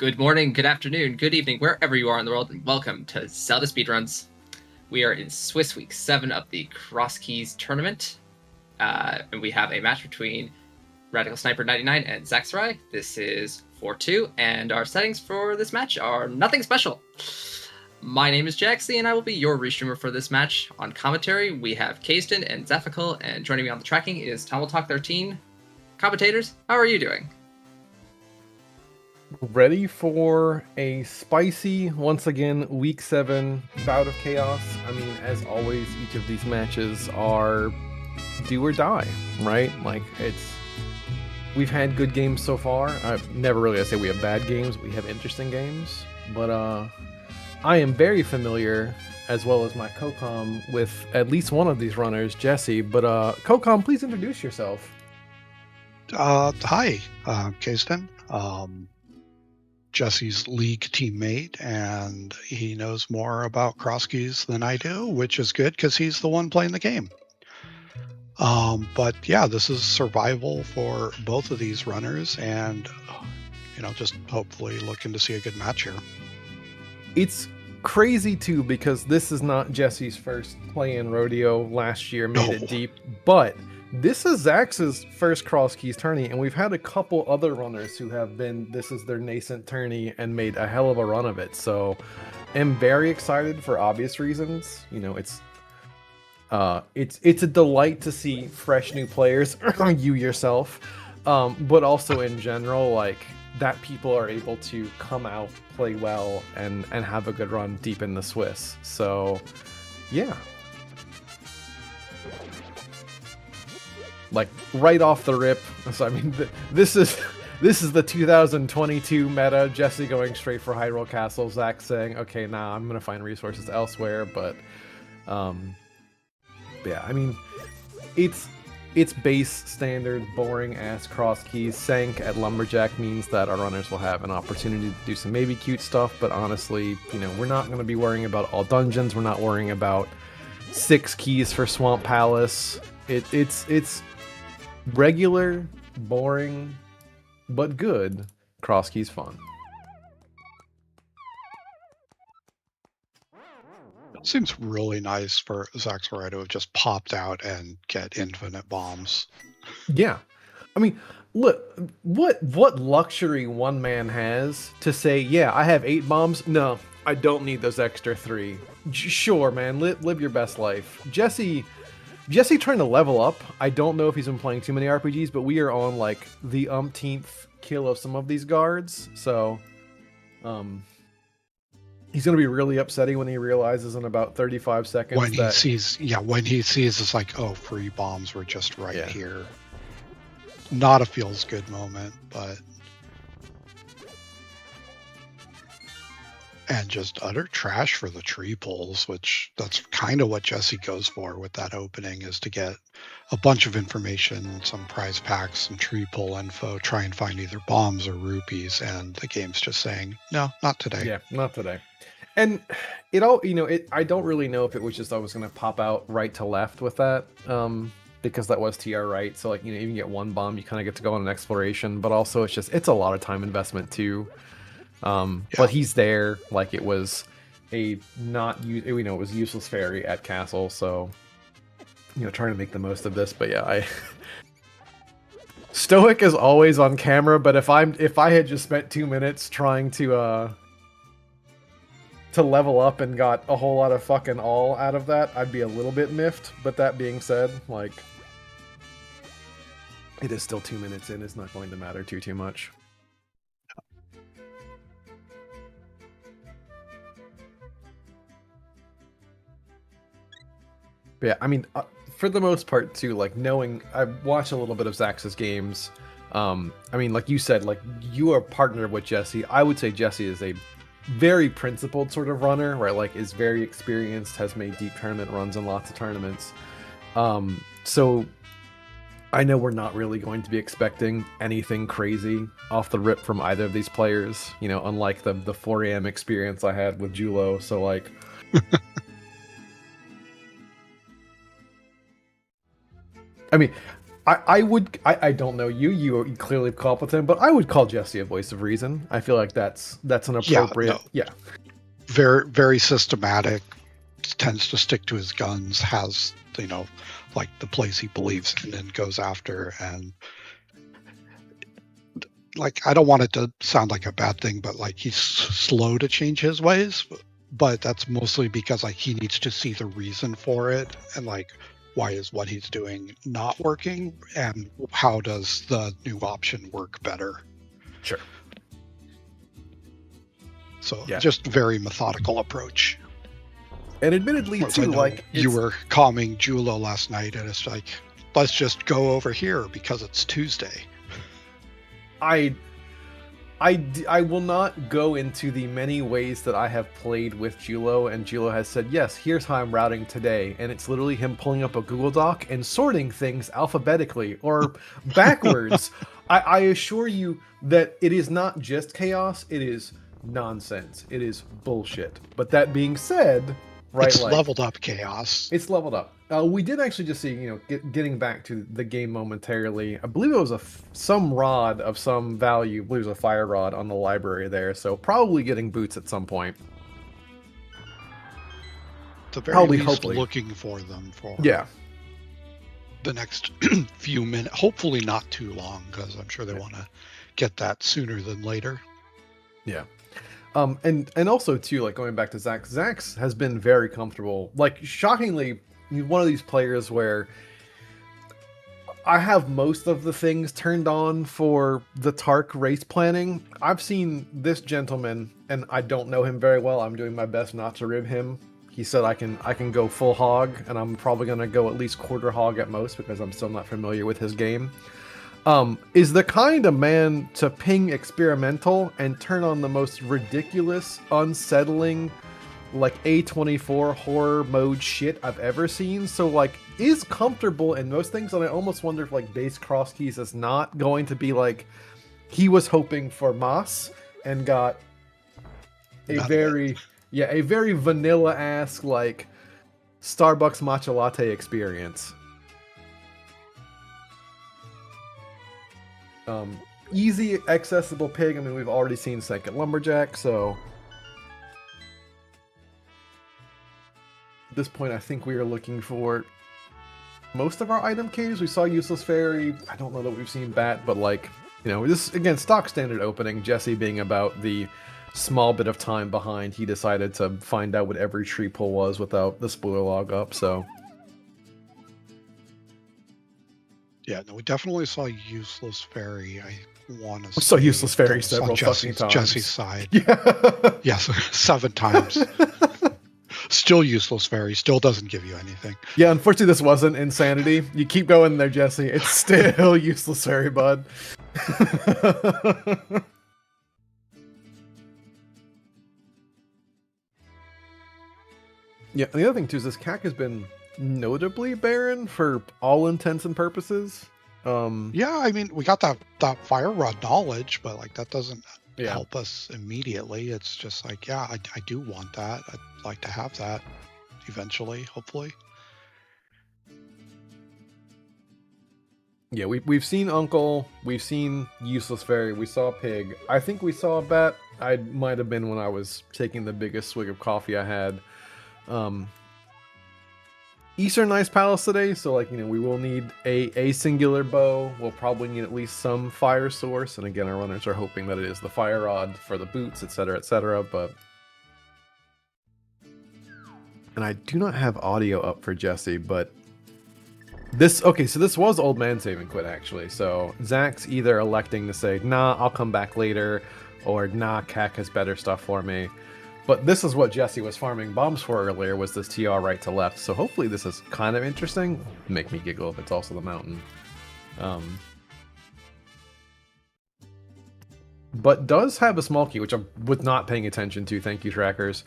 Good morning, good afternoon, good evening, wherever you are in the world, and welcome to Zelda Speedruns. We are in Swiss Week 7 of the Crosskeys tournament, and we have a match between Radical Sniper 99 and Zaxorai. This is 4-2, and our settings for this match are nothing special. My name is Jaxie, and I will be your restreamer for this match. On commentary, we have Kayston and Zephical, and joining me on the tracking is TomWillTalk13. Commentators, how are you doing? Ready for a spicy, once again, Week 7 bout of chaos. I mean, as always, each of these matches are do or die, right? Like, we've had good games so far. I've never really gonna say we have bad games. We have interesting games. But I am very familiar, as well as my co-com, with at least one of these runners, Jesse. But co-com, please introduce yourself. Hi, Kayston. Jesse's league teammate, and he knows more about Crosskeys than I do, which is good because he's the one playing the game. But yeah, this is survival for both of these runners, and just hopefully looking to see a good match here. It's crazy too, because this is not Jesse's first play-in rodeo. Last year made it deep, but this is Zax's first Crosskeys tourney, and we've had a couple other runners who have this is their nascent tourney and made a hell of a run of it. So I'm very excited for obvious reasons. It's a delight to see fresh new players, you yourself, but also in general, like, that people are able to come out, play well, and have a good run deep in the Swiss. So yeah. Like, right off the rip. So I mean, this is the 2022 meta. Jesse going straight for Hyrule Castle. Zach saying, "Okay, now I'm gonna find resources elsewhere." But yeah, I mean, it's base standard boring ass Crosskeys. Sank at Lumberjack means that our runners will have an opportunity to do some maybe cute stuff. But honestly, we're not gonna be worrying about all dungeons. We're not worrying about 6 keys for Swamp Palace. It's regular, boring, but good Crosskeys fun. It seems really nice for Zaxorai to have just popped out and get infinite bombs. Yeah. I mean, look, what luxury one man has to say, yeah, I have 8 bombs. No, I don't need those extra 3. Sure, man, live your best life. Jesse trying to level up. I don't know if he's been playing too many RPGs, but we are on like the umpteenth kill of some of these guards. So he's gonna be really upsetting when he realizes in about 35 seconds when he sees it's like, oh, free bombs were just right here. Not a feels good moment, but and just utter trash for the tree pulls, which that's kind of what Jesse goes for with that opening, is to get a bunch of information, some prize packs, some tree pull info, try and find either bombs or rupees, and the game's just saying, no, not today. Yeah, not today. And it all, I don't really know if it was just I was going to pop out right to left with that, because that was TR right. So, like, you get 1 bomb, you kind of get to go on an exploration, but also it's a lot of time investment too. But he's there, like, it was a it was useless fairy at castle, so trying to make the most of this. But yeah, Stoic is always on camera, but if I had just spent 2 minutes trying to level up and got a whole lot of fucking all out of that, I'd be a little bit miffed. But that being said, like, it is still 2 minutes in. It's not going to matter too much. Yeah, I mean, for the most part too, like, I watched a little bit of Zax's games. I mean, like you said, like, you are partnered with Jesse. I would say Jesse is a very principled sort of runner, right? Like, is very experienced, has made deep tournament runs in lots of tournaments. So I know we're not really going to be expecting anything crazy off the rip from either of these players, unlike the 4 AM experience I had with Julo. So, like, I mean, I don't know you. You clearly call up with him, but I would call Jesse a voice of reason. I feel like that's an appropriate. Yeah. Very, very systematic. Tends to stick to his guns. Has, like the place he believes in and goes after. And like, I don't want it to sound like a bad thing, but like he's slow to change his ways. But that's mostly because like he needs to see the reason for it, and like, why is what he's doing not working, and how does the new option work better? Sure. So just very methodical approach. And admittedly, too, like you were calming Julo last night, and it's like, let's just go over here because it's Tuesday. I will not go into the many ways that I have played with Julo, and Julo has said, yes, here's how I'm routing today. And it's literally him pulling up a Google Doc and sorting things alphabetically or backwards. I assure you that it is not just chaos, it is nonsense. It is bullshit. But that being said, right, it's leveled up chaos. It's leveled up. We did actually just see, getting back to the game momentarily. I believe it was some rod of some value. I believe it was a fire rod on the library there. So probably getting boots at some point. At the very least, hopefully looking for them for the next few minutes. Hopefully not too long, because I'm sure they want to get that sooner than later. Yeah. And also too, like going back to Zax. Zax has been very comfortable. Like shockingly, one of these players where I have most of the things turned on for the Tark race planning. I've seen this gentleman, and I don't know him very well. I'm doing my best not to rib him. He said I can go full hog, and I'm probably gonna go at least quarter hog at most because I'm still not familiar with his game. Is the kind of man to ping experimental and turn on the most ridiculous, unsettling, like A24 horror mode shit I've ever seen. So like is comfortable in most things, and I almost wonder if like base Crosskeys is not going to be like he was hoping for Moss and got a very vanilla-ass like Starbucks matcha latte experience. Easy accessible pig. I mean, we've already seen second lumberjack, so at this point I think we are looking for most of our item caves. We saw useless fairy. I don't know that we've seen bat, but like, this again, stock standard opening. Jesse being about the small bit of time behind, he decided to find out what every tree pull was without the spoiler log up, so yeah, no, we definitely saw useless fairy. I want to. So useless fairy several fucking times. Jesse's side. Yeah. Yes, 7 times. Still useless fairy. Still doesn't give you anything. Yeah, unfortunately, this wasn't insanity. You keep going there, Jesse. It's still useless fairy, bud. Yeah, and the other thing too is this CAC has been notably barren for all intents and purposes. Yeah, I mean, we got that fire rod knowledge, but like that doesn't help us immediately. It's just like, yeah, I do want that. I'd like to have that eventually, hopefully. Yeah, we've seen Uncle, we've seen useless fairy, we saw pig. I think we saw a bat. I might have been when I was taking the biggest swig of coffee I had. Eastern Ice Palace today, so like, we will need a singular bow. We'll probably need at least some fire source, and again, our runners are hoping that it is the fire rod for the boots, etc., but... And I do not have audio up for Jesse, but... so this was Old Man Save and Quit, actually, so Zax either electing to say, nah, I'll come back later, or nah, CAC has better stuff for me. But this is what Jesse was farming bombs for earlier, was this TR right to left. So hopefully this is kind of interesting. Make me giggle if it's also the mountain. But does have a small key, which I was not paying attention to. Thank you, trackers.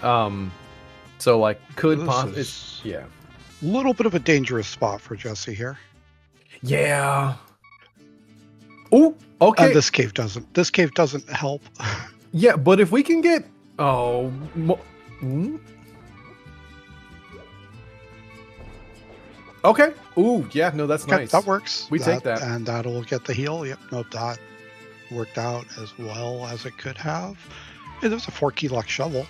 So like could possibly, yeah. A little bit of a dangerous spot for Jesse here. Yeah. Oh, okay. And this cave doesn't help. Yeah, but if we can get Okay. Ooh, yeah, no, that's Okay, nice. that works. We take that. And that'll get the heal. Yep, nope, that worked out as well as it could have. Hey, there's a 4-key lock shovel.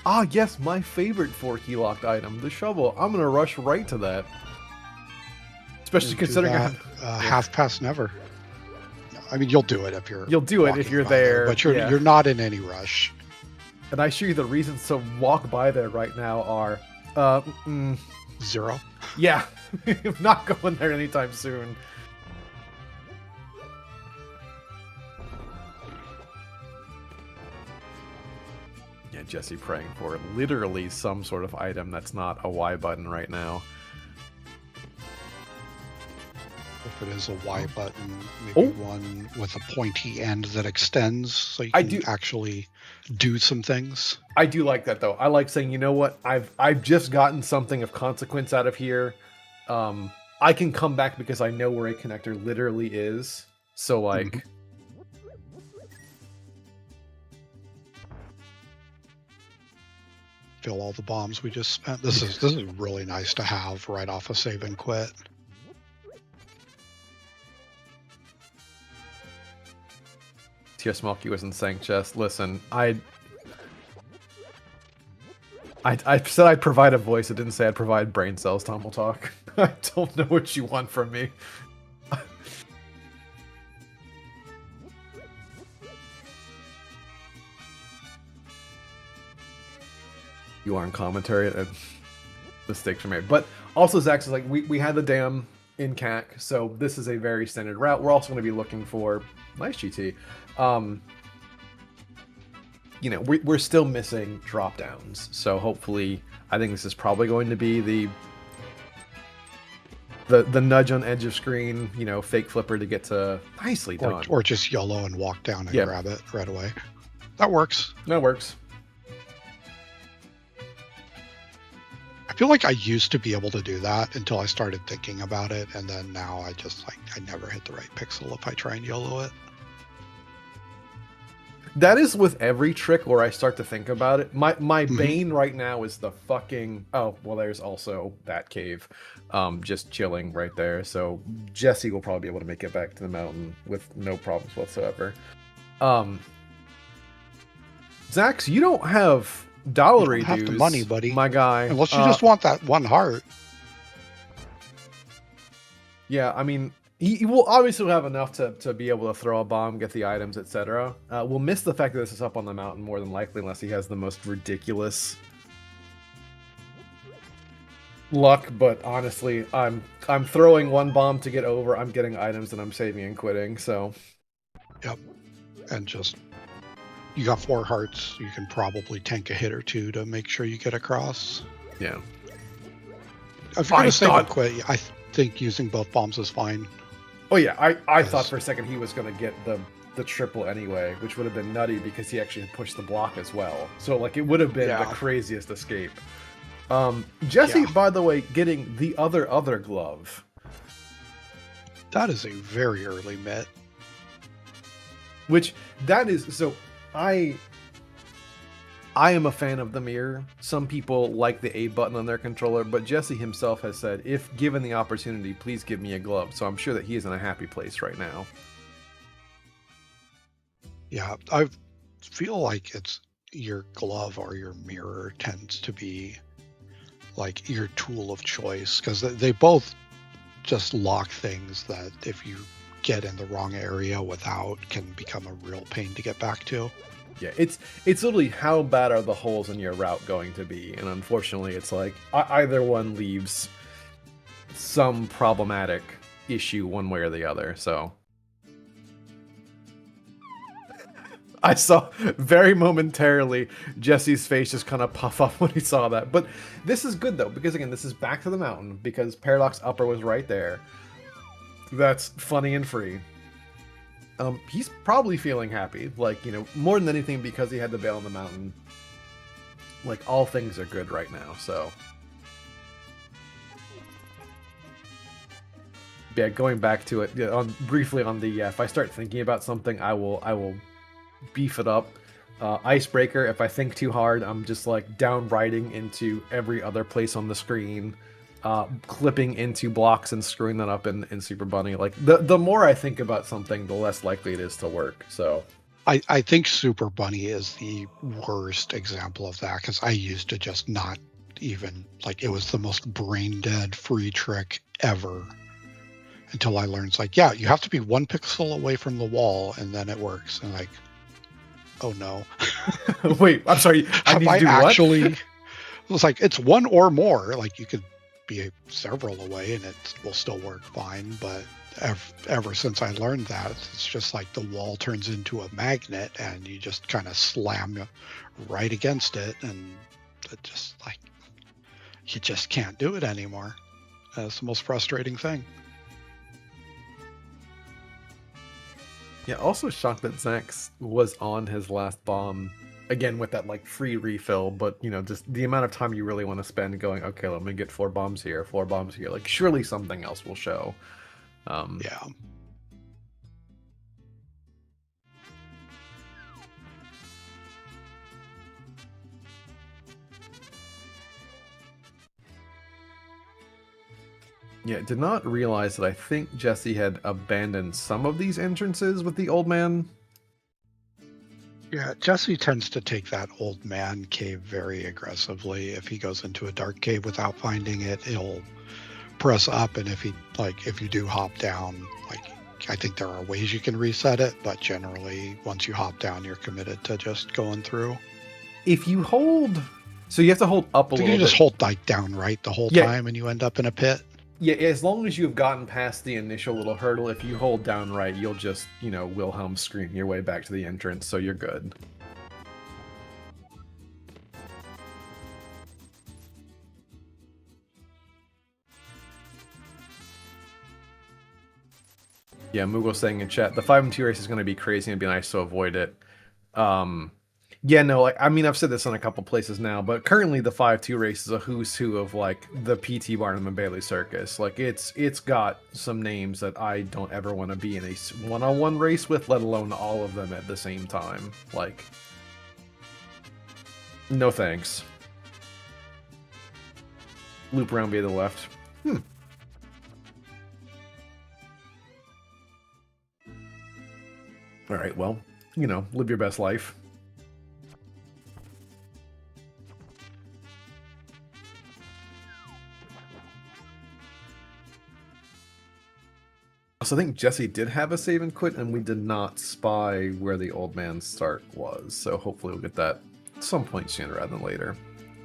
Ah, yes, my favorite 4-key locked item, the shovel. I'm gonna rush right to that. Especially Do considering that, half past never. I mean, you'll do it if you're. You'll do it if walking you're by there, but yeah. you're not in any rush. And I assure you the reasons to walk by there right now are, 0. yeah, I'm not going there anytime soon. Yeah, Jesse praying for literally some sort of item that's not a Y button right now. If it is a Y button, maybe one with a pointy end that extends so you can actually do some things. I do like that though. I like saying, you know what, I've just gotten something of consequence out of here. I can come back because I know where a connector literally is. So like fill all the bombs we just spent. This is really nice to have right off a save and quit. Tia Smokey wasn't saying chest. Listen, I said I'd provide a voice. I didn't say I'd provide brain cells, Tom will talk. I don't know what you want from me. You are in commentary. Mistakes were made. But also, Zax is like, we had the dam in CAC, so this is a very standard route. We're also going to be looking for... Nice GT. You know, we're still missing drop downs, so hopefully, I think this is probably going to be the nudge on edge of screen, you know, fake flipper to get to nicely done. Or just YOLO and walk down and grab it right away. That works. That works. I feel like I used to be able to do that until I started thinking about it, and then now I just like I never hit the right pixel if I try and YOLO it. That is with every trick where I start to think about it. My bane right now is the fucking... Oh, well, there's also that cave. Just chilling right there. So Jesse will probably be able to make it back to the mountain with no problems whatsoever. Zax, you don't have dollary dues. You don't have the money, buddy. My guy. Unless you just want that one heart. Yeah, I mean... He will obviously have enough to be able to throw a bomb, get the items, etc. We'll miss the fact that this is up on the mountain more than likely, unless he has the most ridiculous luck. But honestly, I'm throwing one bomb to get over. I'm getting items, and I'm saving and quitting. So, yep, and just you got 4 hearts. You can probably tank a hit or 2 to make sure you get across. Yeah. If you're gonna save and quit, I think using both bombs is fine. Oh yeah, I thought for a second he was going to get the triple anyway, which would have been nutty because he actually pushed the block as well. So like it would have been the craziest escape. Jesse, by the way, getting the other glove. That is a very early mitt. Which that is so I am a fan of the mirror. Some people like the A button on their controller, but Jesse himself has said, if given the opportunity, please give me a glove. So I'm sure that he is in a happy place right now. Yeah, I feel like it's your glove or your mirror tends to be like your tool of choice, because they both just lock things that if you get in the wrong area without can become a real pain to get back to. Yeah, it's literally how bad are the holes in your route going to be, and unfortunately it's like either one leaves some problematic issue one way or the other, so... I saw very momentarily Jesse's face just kind of puff up when he saw that, but this is good though, because again, this is back to the mountain, because Paradox Upper was right there. That's funny and free. He's probably feeling happy, like, you know, more than anything because he had to bail on the mountain. Like, all things are good right now, so. Yeah, going back to it, yeah, briefly on the, if I start thinking about something, I will beef it up. Icebreaker, if I think too hard, I'm just like down writing into every other place on the screen. clipping into blocks and screwing that up in Super Bunny. Like the more I think about something, the less likely it is to work. So I think Super Bunny is the worst example of that, because I used to just not even, like, it was the most brain dead free trick ever until I learned, it's like, yeah, you have to be 1 pixel away from the wall and then it works. And like, oh no. wait, I'm sorry. I need to do actually, what? It was like, it's 1 or more. Like, you could be several away and it will still work fine. But ever since I learned that, it's just like the wall turns into a magnet and you just kind of slam right against it, and it just, like, you just can't do it anymore. That's the most frustrating thing. Yeah, also shocked that Zax was on his last bomb again with that like free refill, but you know, just the amount of time you really want to spend going, okay, let me get 4 bombs here, 4 bombs here. Like, surely something else will show. Yeah. Yeah, did not realize that I think Jesse had abandoned some of these entrances with the old man. Yeah, Jesse tends to take that old man cave very aggressively. If he goes into a dark cave without finding it, he'll press up, and if you do hop down, like, I think there are ways you can reset it, but generally once you hop down, you're committed to just going through. If you hold, so you have to hold up a little bit. You just hold like down right the whole time and you end up in a pit. Yeah, as long as you've gotten past the initial little hurdle, if you hold down right, you'll just, you know, Wilhelm scream your way back to the entrance, so you're good. Yeah, Moogle saying in chat, the 5-2 race is going to be crazy and it'd be nice to avoid it. Yeah, no, like, I mean, I've said this in a couple places now, but currently the 5-2 race is a who's who of, like, the PT Barnum and Bailey circus. Like, it's got some names that I don't ever want to be in a one-on-one race with, let alone all of them at the same time. Like, no thanks. Loop around via the left. Alright, well, you know, live your best life. So I think Jesse did have a save and quit, and we did not spy where the old man's start was. So hopefully we'll get that at some point sooner rather than later.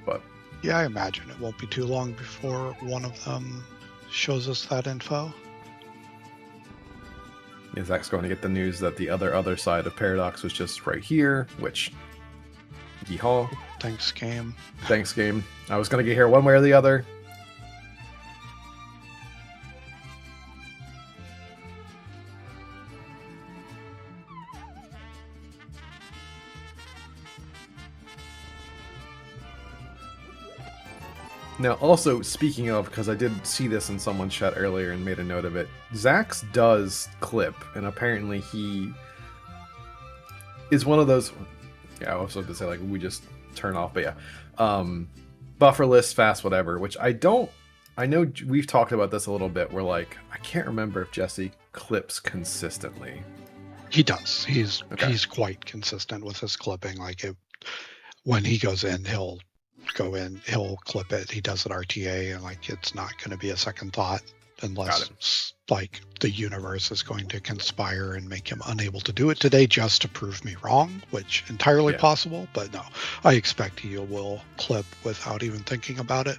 But yeah, I imagine it won't be too long before one of them shows us that info. Yeah, Zach's going to get the news that the other side of Paradox was just right here, which, yeehaw. Thanks, game. Thanks, game. I was going to get here one way or the other. Now, also, speaking of, because I did see this in someone's chat earlier and made a note of it, Zax does clip, and apparently he is one of those... Yeah, I was supposed to say, like, we just turn off, but yeah. Bufferless, fast, whatever, which I don't... I know we've talked about this a little bit, where, like, I can't remember if Jesse clips consistently. He does. He's quite consistent with his clipping. Like, when he goes in, he'll go in, he'll clip it. He does it RTA, and like, it's not going to be a second thought unless like the universe is going to conspire and make him unable to do it today just to prove me wrong, which entirely possible. But no, I expect he will clip without even thinking about it.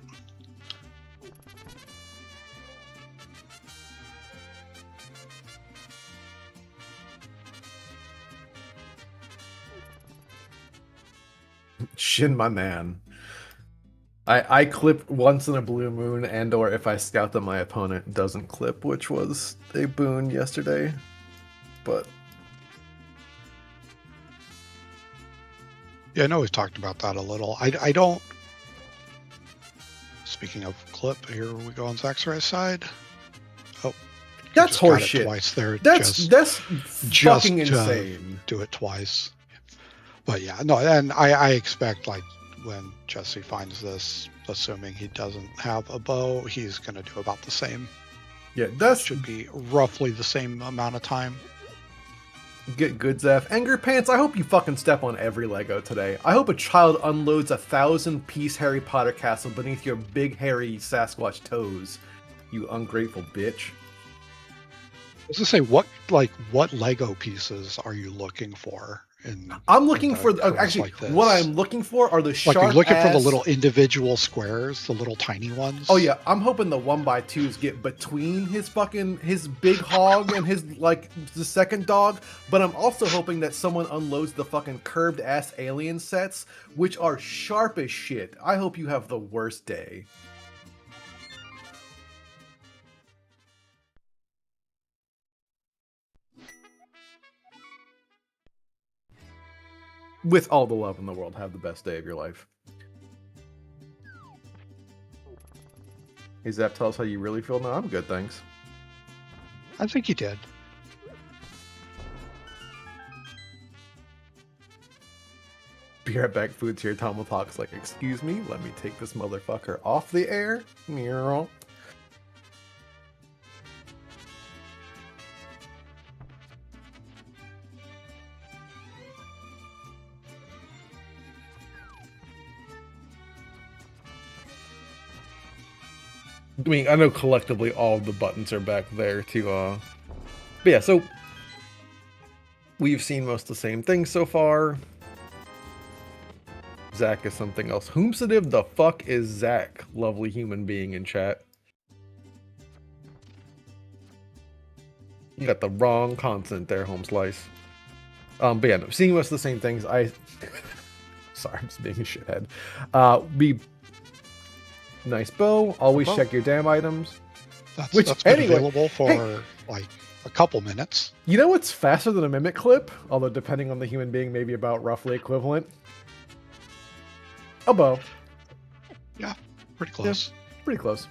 Shin, my man. I clip once in a blue moon, and or if I scout that my opponent doesn't clip, which was a boon yesterday. But yeah, I know we've talked about that a little. I don't. Speaking of clip, here we go on Zaxorai's side. Oh, that's horseshit. Twice there. That's fucking insane. Do it twice. But yeah, no, and I expect like when Jesse finds this, assuming he doesn't have a bow, he's going to do about the same. Yeah, That that's should be roughly the same amount of time. good, Zeph. Anger Pants, I hope you fucking step on every Lego today. I hope a child unloads a 1,000-piece Harry Potter castle beneath your big hairy Sasquatch toes. You ungrateful bitch. I was going to say, what Lego pieces are you looking for? I'm looking for actually what I'm looking for are the sharp. Like you're looking for the ass- little individual squares, the little tiny ones. Oh yeah, I'm hoping the 1x2s get between his big hog and his the second dog. But I'm also hoping that someone unloads the fucking curved ass alien sets, which are sharp as shit. I hope you have the worst day. With all the love in the world, have the best day of your life. Hey Zap, tell us how you really feel. No, I'm good, thanks. I think he did. Be right back, Food's here. Tom will talk's like, excuse me, let me take this motherfucker off the air. Meow. I mean, I know collectively all of the buttons are back there to, but yeah, so we've seen most of the same things so far. Zach is something else. Whomsative the fuck is Zach? Lovely human being in chat. You got the wrong consonant there, home slice. But yeah, no, seeing most of the same things. Sorry, I'm just being a shithead. Nice bow. Always check your damn items. That's been available for like a couple minutes. You know what's faster than a mimic clip? Although depending on the human being, maybe about roughly equivalent. A bow. Yeah, pretty close. Yeah, pretty close.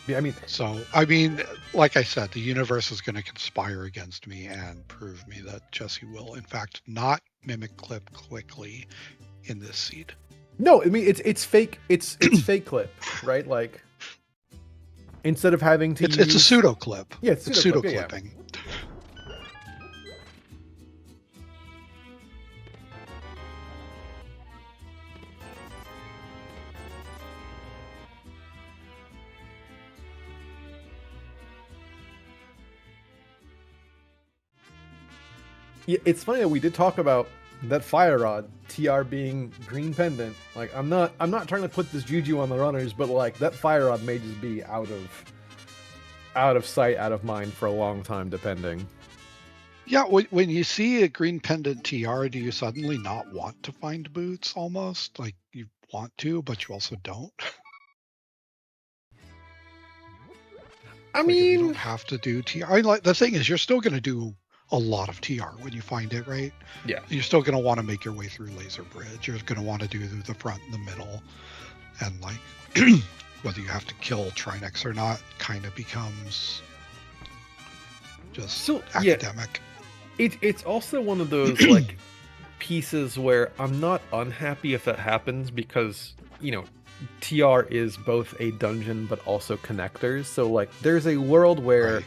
Yeah, I mean, like I said, the universe is going to conspire against me and prove me that Jesse will, in fact, not mimic clip quickly in this seed. No, I mean it's fake. It's fake clip, right? Like instead of having to, it's a pseudo clip. Yeah, it's pseudo clipping. Yeah. Yeah, it's funny that we did talk about that fire rod TR being green pendant. Like I'm not trying to put this juju on the runners, but like that fire rod may just be out of sight, out of mind for a long time, depending. Yeah, when you see a green pendant TR, do you suddenly not want to find boots? Almost like you want to, but you also don't. I mean, you don't have to do TR. I mean, like the thing is, you're still going to do a lot of TR when you find it, right? Yeah. You're still going to want to make your way through Laser Bridge. You're going to want to do the front and the middle. And like, whether you have to kill Trinex or not kind of becomes just academic. Yeah, it's also one of those like pieces where I'm not unhappy if that happens because, you know, TR is both a dungeon but also connectors. So like there's a world where Right.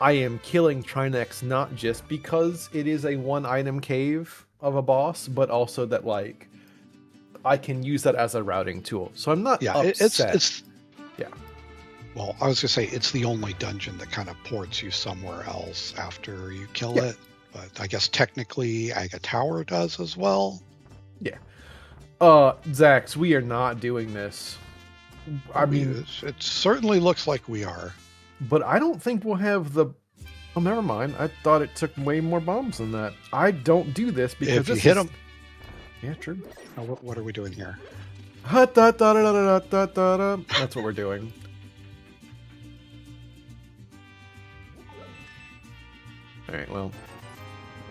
I am killing Trinex not just because it is a one item cave of a boss, but also that like I can use that as a routing tool. So I'm not upset. It's well, I was gonna say it's the only dungeon that kind of ports you somewhere else after you kill it. But I guess technically Aga Tower does as well. Yeah. Zax, we are not doing this. I mean, it certainly looks like we are. But I don't think we'll have the... Oh, never mind. I thought it took way more bombs than that. I don't do this because if you hit them... Yeah, true. Oh, what are we doing here? That's what we're doing. Alright, well...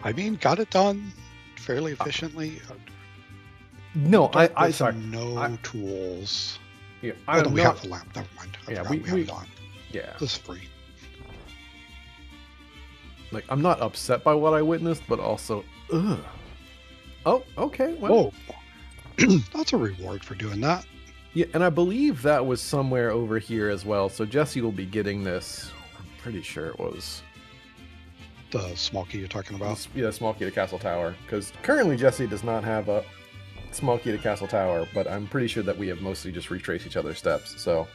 I mean, got it done fairly efficiently. No, sorry. No tools. Yeah, we have the lamp. Never mind. We have it on. Yeah. This is free. Like, I'm not upset by what I witnessed, but also, ugh. Oh, okay. Well, Whoa. That's a reward for doing that. yeah, and I believe that was somewhere over here as well. So Jesse will be getting this. I'm pretty sure it was. The small key you're talking about? Yeah, small key to Castle Tower. Because currently Jesse does not have a small key to Castle Tower, but I'm pretty sure that we have mostly just retraced each other's steps, so...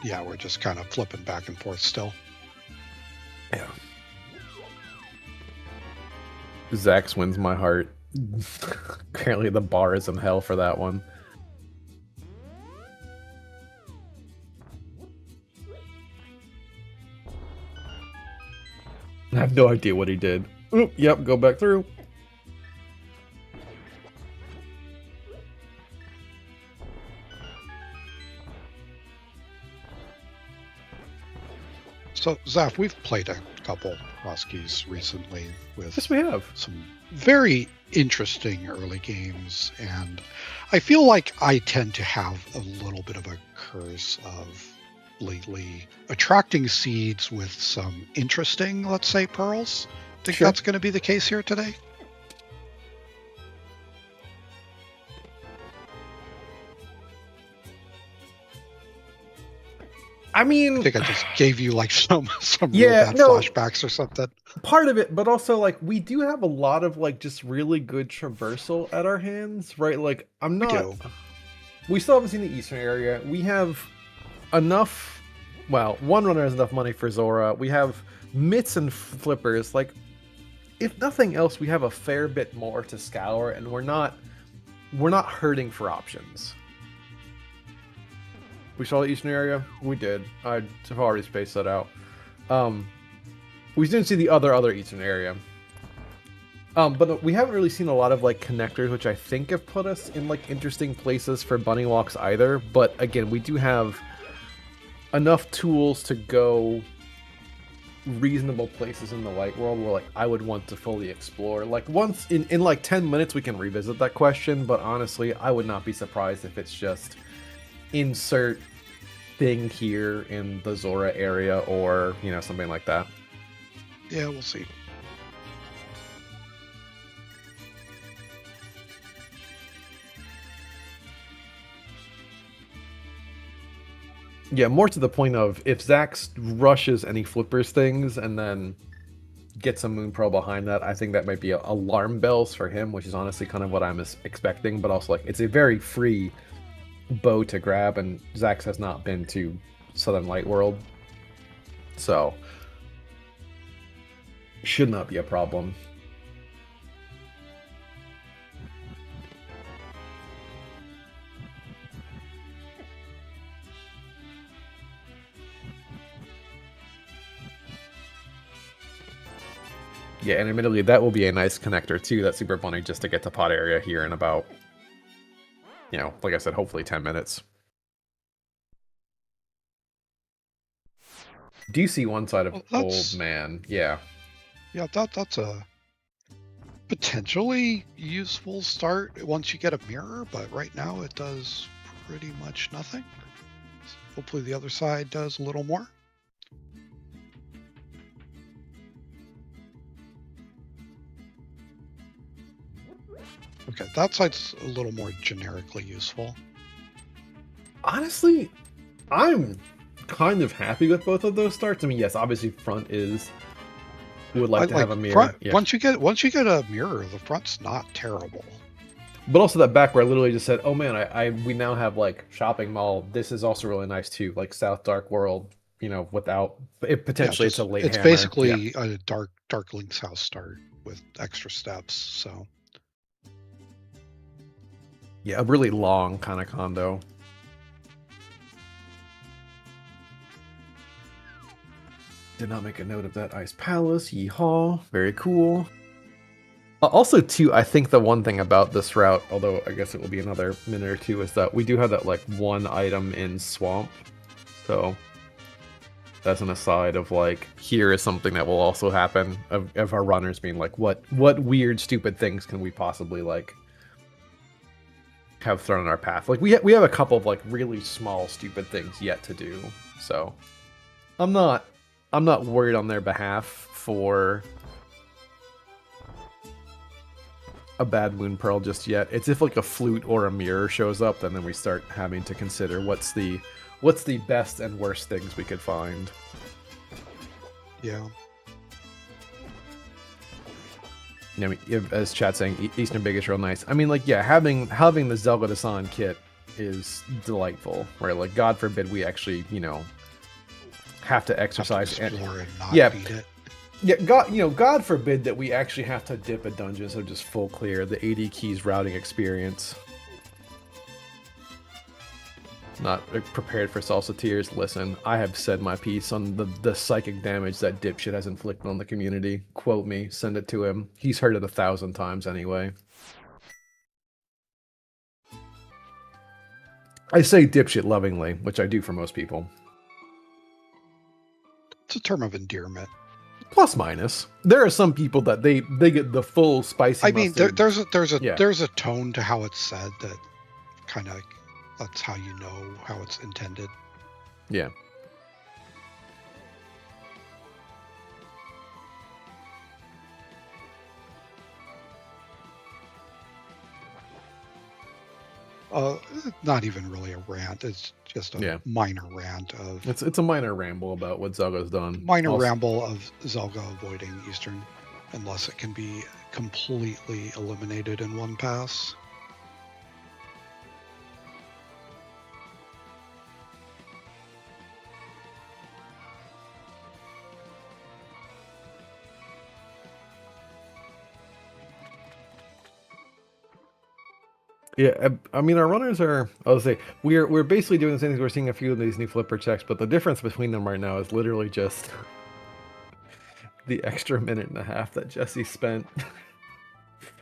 Yeah, we're just kind of flipping back and forth still. Yeah. Zax wins my heart. Apparently the bar is in hell for that one. I have no idea what he did. Oop, yep, go back through. So, Zaf, we've played a couple Crosskeys recently with Yes, we have. some very interesting early games, and I feel like I tend to have a little bit of a curse of lately attracting seeds with some interesting, let's say, pearls. Think Sure. that's going to be the case here today? I mean, I think I just gave you like some Yeah, real bad no. flashbacks or something. part of it, but also like we do have a lot of like just really good traversal at our hands, right? Like I'm We not. do. We still haven't seen the eastern area. We have enough. Well, one runner has enough money for Zora. We have mitts and flippers. Like, if nothing else, we have a fair bit more to scour, and we're not hurting for options. We saw the eastern area. We did. I've already spaced that out. We didn't see the other eastern area. But we haven't really seen a lot of like connectors, which I think have put us in like interesting places for bunny walks either. But again, we do have enough tools to go reasonable places in the light world where like I would want to fully explore. Like once in like 10 minutes we can revisit that question, but honestly, I would not be surprised if it's just insert thing here in the Zora area or, you know, something like that. Yeah, we'll see. Yeah, more to the point of if Zax rushes any flippers things and then gets a Moon Pearl behind that, I think that might be alarm bells for him, which is honestly kind of what I'm expecting. But also, like, it's a very free bow to grab, and Zax has not been to Southern Light World, so should not be a problem. Yeah, and admittedly, that will be a nice connector too, that Super Bunny, just to get to pot area here in about, you know, like I said, hopefully 10 minutes. Do you see one side of Old Man? Yeah. Yeah, that's a potentially useful start once you get a mirror, but right now it does pretty much nothing. Hopefully the other side does a little more. Okay, that side's a little more generically useful. Honestly, I'm kind of happy with both of those starts. I mean, yes, obviously front is would like to have a mirror. Front, yeah. Once you get a mirror, the front's not terrible. But also that back where I literally just said, "Oh man, we now have like shopping mall. This is also really nice too, like South Dark World. You know, without it potentially it's a late. It's hammer. basically a Dark Link's house start with extra steps. So yeah, a really long kind of condo. Did not make a note of that Ice Palace. Yeehaw. Very cool. Also, too, I think the one thing about this route, although I guess it will be another minute or two, is that we do have that, like, one item in Swamp. So, that's an aside of, like, here is something that will also happen of our runners being like, what weird, stupid things can we possibly, like, have thrown in our path? Like, we have a couple of, like, really small, stupid things yet to do. So, I'm not worried on their behalf for a bad Moon Pearl just yet. It's if like a flute or a mirror shows up, then we start having to consider what's the best and worst things we could find. Yeah. I mean, as chat saying, Eastern Big is real nice. I mean, like, yeah, having the Zelda Design kit is delightful. Right? Like, God forbid we actually, you know, have to exercise and not yeah, beat it. Yeah, God forbid that we actually have to dip a dungeon, so just full clear the 80 keys routing experience. Not prepared for salsa tears. Listen, I have said my piece on the psychic damage that dipshit has inflicted on the community. Quote me, send it to him. He's heard it 1,000 times anyway. I say dipshit lovingly, which I do for most people. It's a term of endearment. Plus minus. There are some people that they get the full spicy. I mean, there's a tone to how it's said that kind of. That's how you know how it's intended. Yeah. Not even really a rant. It's just a minor rant of. It's a minor ramble about what Zelda's done. Minor ramble of Zelda avoiding Eastern, unless it can be completely eliminated in one pass. Yeah, I mean, our runners are, I'll say, we're basically doing the same things. We're seeing a few of these new flipper checks, but the difference between them right now is literally just the extra minute and a half that Jesse spent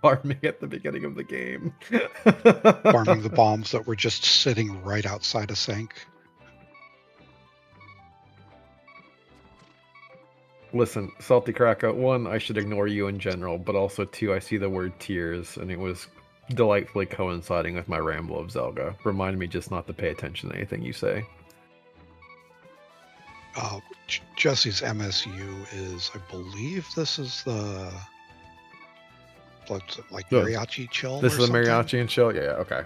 farming at the beginning of the game. Farming the bombs that were just sitting right outside a sink. Listen, Salty Crackout, 1, I should ignore you in general, but also 2, I see the word tears, and it was delightfully coinciding with my ramble of Zelda. Remind me just not to pay attention to anything you say. Jesse's MSU is, I believe this is the like mariachi chill. This is the mariachi and chill? Yeah, okay.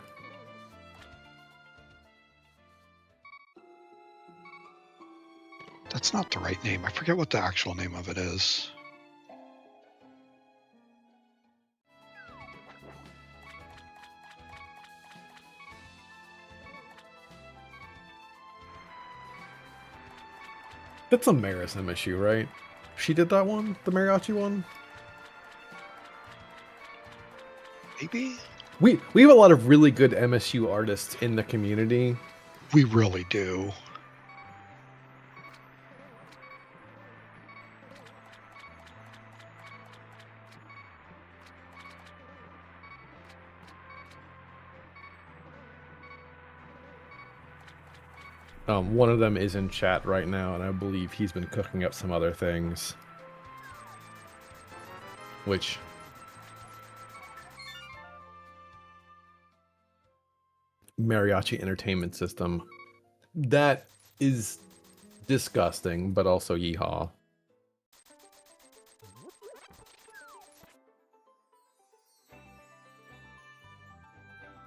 That's not the right name. I forget what the actual name of it is. That's a Maris MSU, right? She did that one? The mariachi one? Maybe? We have a lot of really good MSU artists in the community. We really do. One of them is in chat right now, and I believe he's been cooking up some other things. Which... Mariachi entertainment system. That is disgusting, but also yeehaw.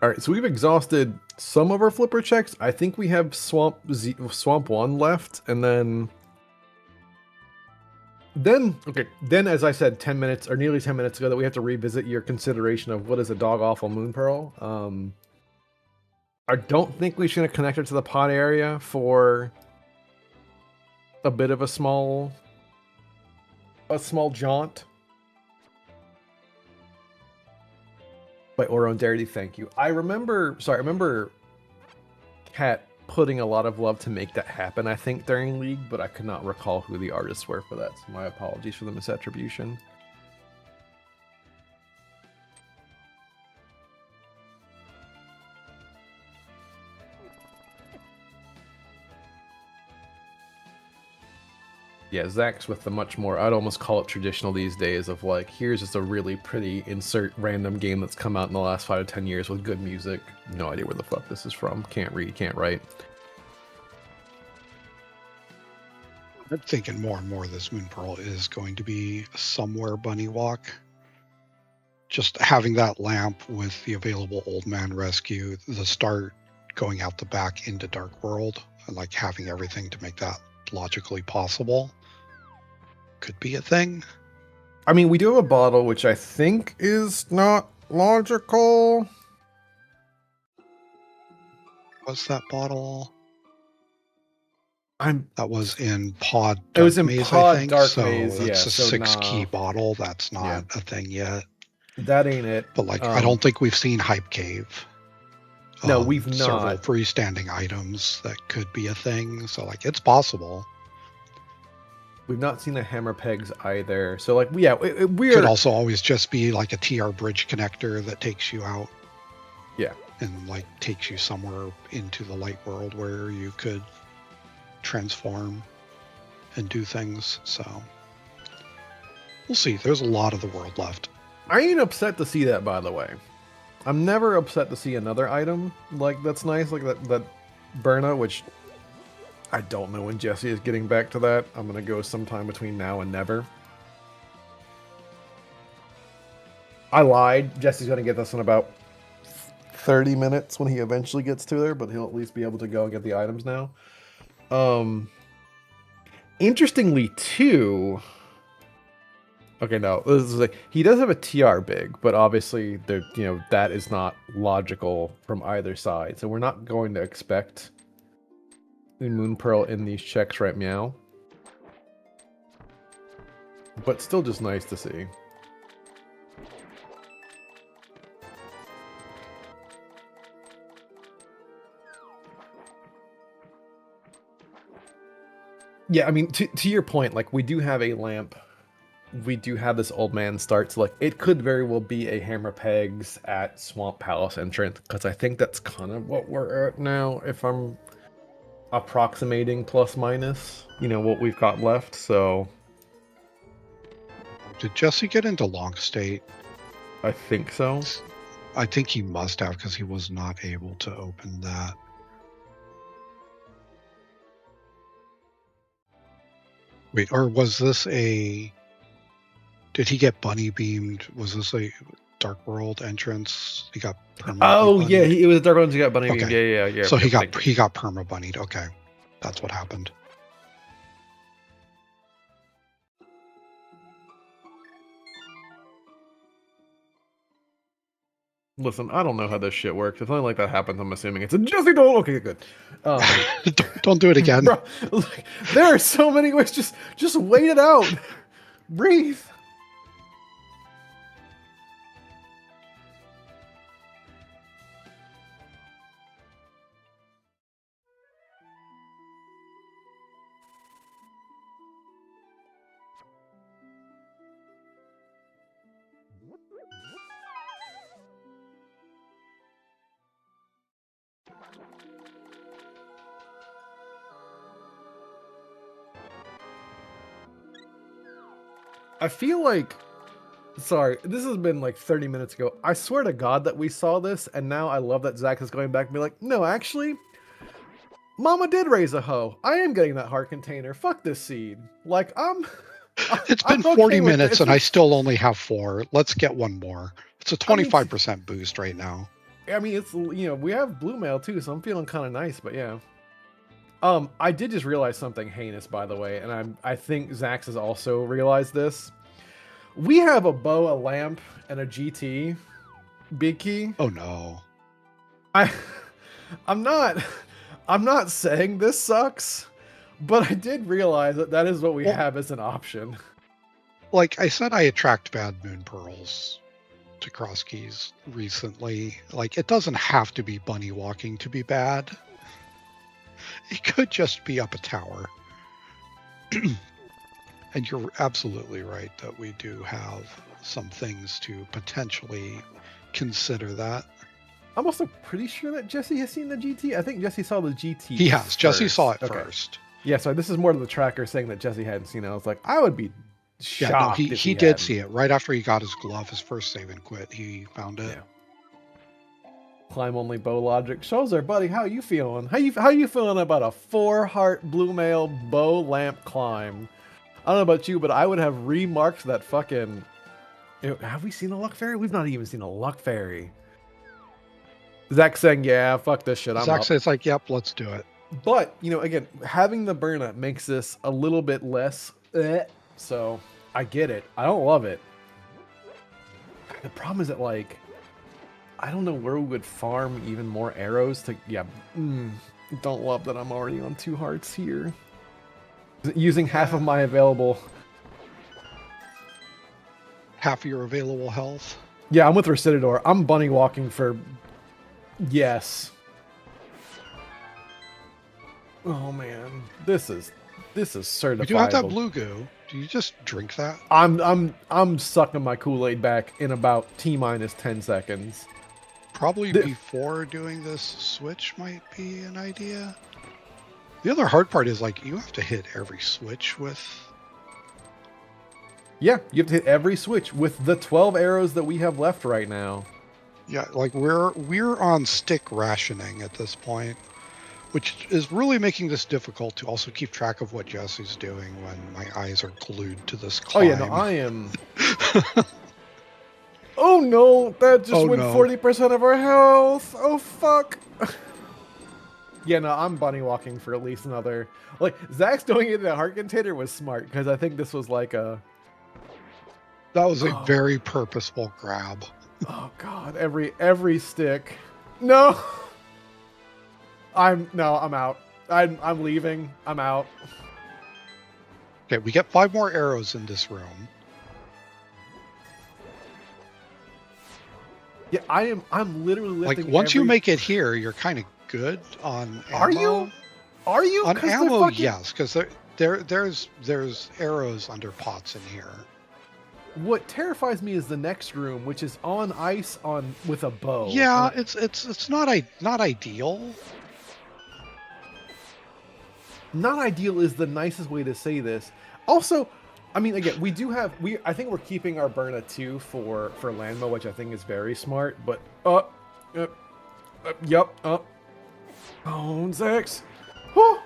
Alright, so we've exhausted some of our flipper checks. I think we have Swamp 1 left, and then, as I said 10 minutes, or nearly 10 minutes ago, that we have to revisit your consideration of what is a dog-awful Moon Pearl. I don't think we should connect it to the pod area for a bit of a small jaunt. By Oron Darity, thank you. I remember Kat putting a lot of love to make that happen, I think, during League, but I could not recall who the artists were for that, so my apologies for the misattribution. Yeah, Zax with the much more, I'd almost call it traditional these days, of like, here's just a really pretty insert random game that's come out in the last 5 to 10 years with good music. No idea where the fuck this is from. Can't read, can't write. I'm thinking more and more this Moon Pearl is going to be somewhere bunny walk. Just having that lamp with the available old man rescue, the start going out the back into Dark World, and like having everything to make that logically possible could be a thing. I mean, we do have a bottle, which I think is not logical. What's that bottle? I'm. That was in Pod Dark It was in Maze, Pod I think. Dark so Maze, that's yeah. a So 6-key bottle. That's not a thing yet. That ain't it. But like, I don't think we've seen Hype Cave. No, we've several not. freestanding items that could be a thing. So like, it's possible. We've not seen the hammer pegs either. So like, yeah, we're Could also always just be like a TR bridge connector that takes you out. Yeah. And like takes you somewhere into the light world where you could transform and do things. So we'll see. There's a lot of the world left. I ain't upset to see that, by the way. I'm never upset to see another item like that's nice, like that Burna, which I don't know when Jesse is getting back to that. I'm gonna go sometime between now and never. I lied. Jesse's gonna get this in about 30 minutes when he eventually gets to there, but he'll at least be able to go and get the items now. Interestingly, too. Okay, no, this is like he does have a TR big, but obviously there, that is not logical from either side. So we're not going to expect Moon Pearl in these checks right meow. But still just nice to see. Yeah, I mean, to your point, like, we do have a lamp. We do have this old man start. So, like, it could very well be a hammer pegs at Swamp Palace entrance, because I think that's kind of what we're at now, if I'm approximating plus minus, what we've got left, so... Did Jesse get into Long State? I think so. I think he must have, because he was not able to open that. Wait, or was this a... Did he get bunny beamed? Was this a Dark World entrance? He got Oh, yeah, it was a Dark World. He got bunny beamed. Okay. Yeah. So he got perma bunnied. Okay, that's what happened. Listen, I don't know how this shit works. If something like that happens, I'm assuming it's a Jesse don't. Okay, good. Don't do it again. Bro, like, there are so many ways. Just wait it out. Breathe. I feel like, sorry, this has been like 30 minutes ago. I swear to God that we saw this, and now I love that Zach is going back and be like, no, actually, Mama did raise a hoe. I am getting that heart container. Fuck this seed. Like, It's been 40 minutes and I still only have 4. Let's get one more. It's a 25% boost right now. I mean, it's, we have blue mail too, so I'm feeling kind of nice, but yeah. I did just realize something heinous, by the way, and I think Zax has also realized this. We have a bow, a lamp, and a GT big key. Oh no. I'm not saying this sucks, but I did realize that is what we have as an option. Like I said, I attract bad moon pearls to Crosskeys recently. Like, it doesn't have to be bunny walking to be bad. It could just be up a tower. And you're absolutely right that we do have some things to potentially consider that. I'm also pretty sure that Jesse has seen the GT. I think Jesse saw the GT. He has. First. Jesse saw it first. Yeah, so this is more to the tracker saying that Jesse hadn't seen it. I was like, I would be shocked. Yeah, no, he did see it right after he got his glove, his first save and quit. He found it. Yeah. Climb only bow logic. Shozer, buddy, how you feeling? How you feeling about a 4-heart blue mail bow lamp climb? I don't know about you, but I would have remarked that fucking... Have we seen a luck fairy? We've not even seen a luck fairy. Zach saying, yeah, fuck this shit, I'm Zach up. says, like, yep, let's do it. But, you know, again, having the burn up makes this a little bit less... So, I get it. I don't love it. The problem is that, like... I don't know where we would farm even more arrows to... Yeah, don't love that I'm already on 2 hearts here. Using half of my available... Half of your available health. Yeah, I'm with Recidador. I'm bunny walking for... Yes. Oh, man. This is certified. We do have that blue goo. Do you just drink that? I'm sucking my Kool-Aid back in about T-minus 10 seconds. Probably before doing this switch might be an idea. The other hard part is, like, you have to hit every switch with... Yeah, you have to hit every switch with the 12 arrows that we have left right now. Yeah, like, we're on stick rationing at this point, which is really making this difficult to also keep track of what Jesse's doing when my eyes are glued to this climb. Oh, yeah, no, I am... Oh no, that just went 40% of our health. Oh fuck. Yeah, no, I'm bunny walking for at least another... Like, Zach's doing it in a heart container was smart, because I think this was like a... That was a very purposeful grab. Oh god, every stick. No! I'm out. I'm leaving. I'm out. Okay, we get 5 more arrows in this room. Yeah, I'm literally lifting. Like, once you make it here, you're kind of good on ammo. Are you? Are you? On ammo, yes, because there's arrows under pots in here. What terrifies me is the next room, which is on ice with a bow. Yeah, it's not ideal. Not ideal is the nicest way to say this. Also, I mean, again, I think we're keeping our Burna 2 for Landmo, which I think is very smart, but, oh, Zax. Oh,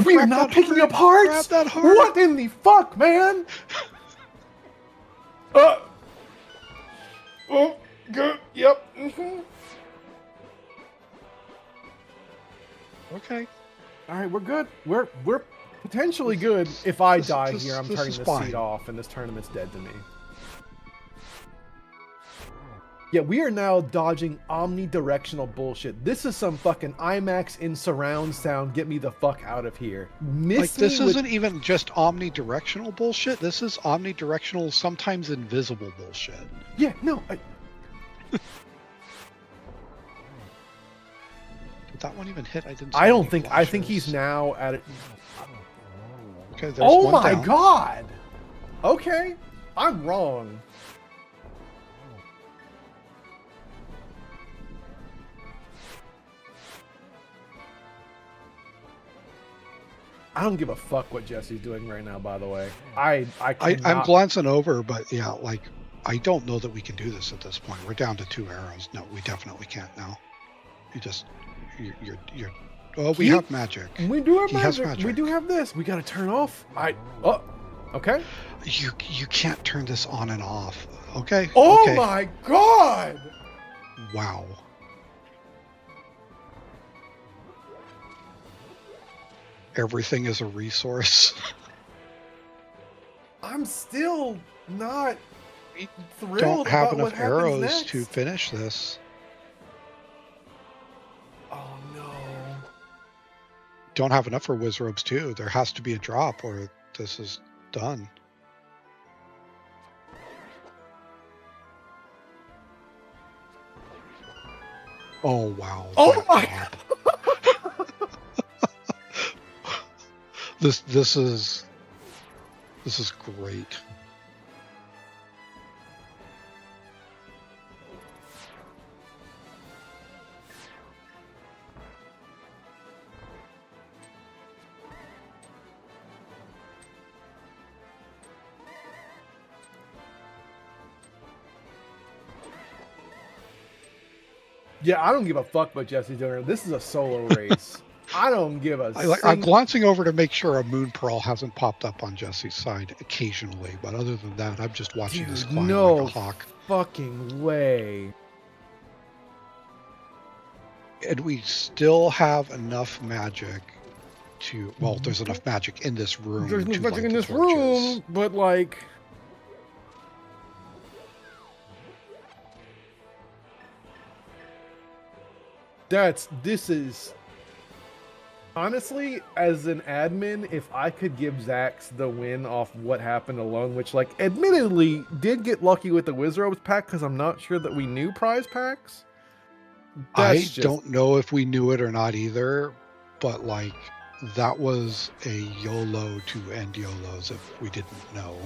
we are not picking up hearts? Grab that heart. What in the fuck, man? Good, yep, Okay. All right, we're good. We're potentially good. If I die here, I'm turning this seat off, and this tournament's dead to me. Yeah, we are now dodging omnidirectional bullshit. This is some fucking IMAX in surround sound. Get me the fuck out of here. This isn't even just omnidirectional bullshit. This is omnidirectional, sometimes invisible bullshit. Yeah, no. Did that one even hit? I don't think. I think he's now at it. Okay, there's oh one my down. god. Okay, I'm wrong. I don't give a fuck what Jesse's doing right now, by the way. I'm glancing over, but yeah, like, I don't know that we can do this at this point. We're down to 2 arrows. No, we definitely can't now. You're oh, we have magic. We do have magic. We do have this. We gotta turn off. Okay. You can't turn this on and off. Okay. Oh okay. my god! Wow. Everything is a resource. I'm still not thrilled. Don't have about enough what arrows next. to finish this. Oh no. Don't have enough for Wizrobes too. There has to be a drop or this is done. Oh wow. Oh my god. This is great. Yeah, I don't give a fuck what Jesse's doing. This is a solo race. I don't give a I'm glancing over to make sure a moon pearl hasn't popped up on Jesse's side occasionally, but other than that, I'm just watching this climb like a hawk. Fucking way. And we still have enough magic to, well, there's enough magic in this room. There's no magic in this room, but like... This is... Honestly, as an admin, if I could give Zax the win off what happened alone, which, like, admittedly did get lucky with the Wizrobes pack, because I'm not sure that we knew prize packs. I don't know if we knew it or not either, but, like, that was a YOLO to end YOLOs if we didn't know.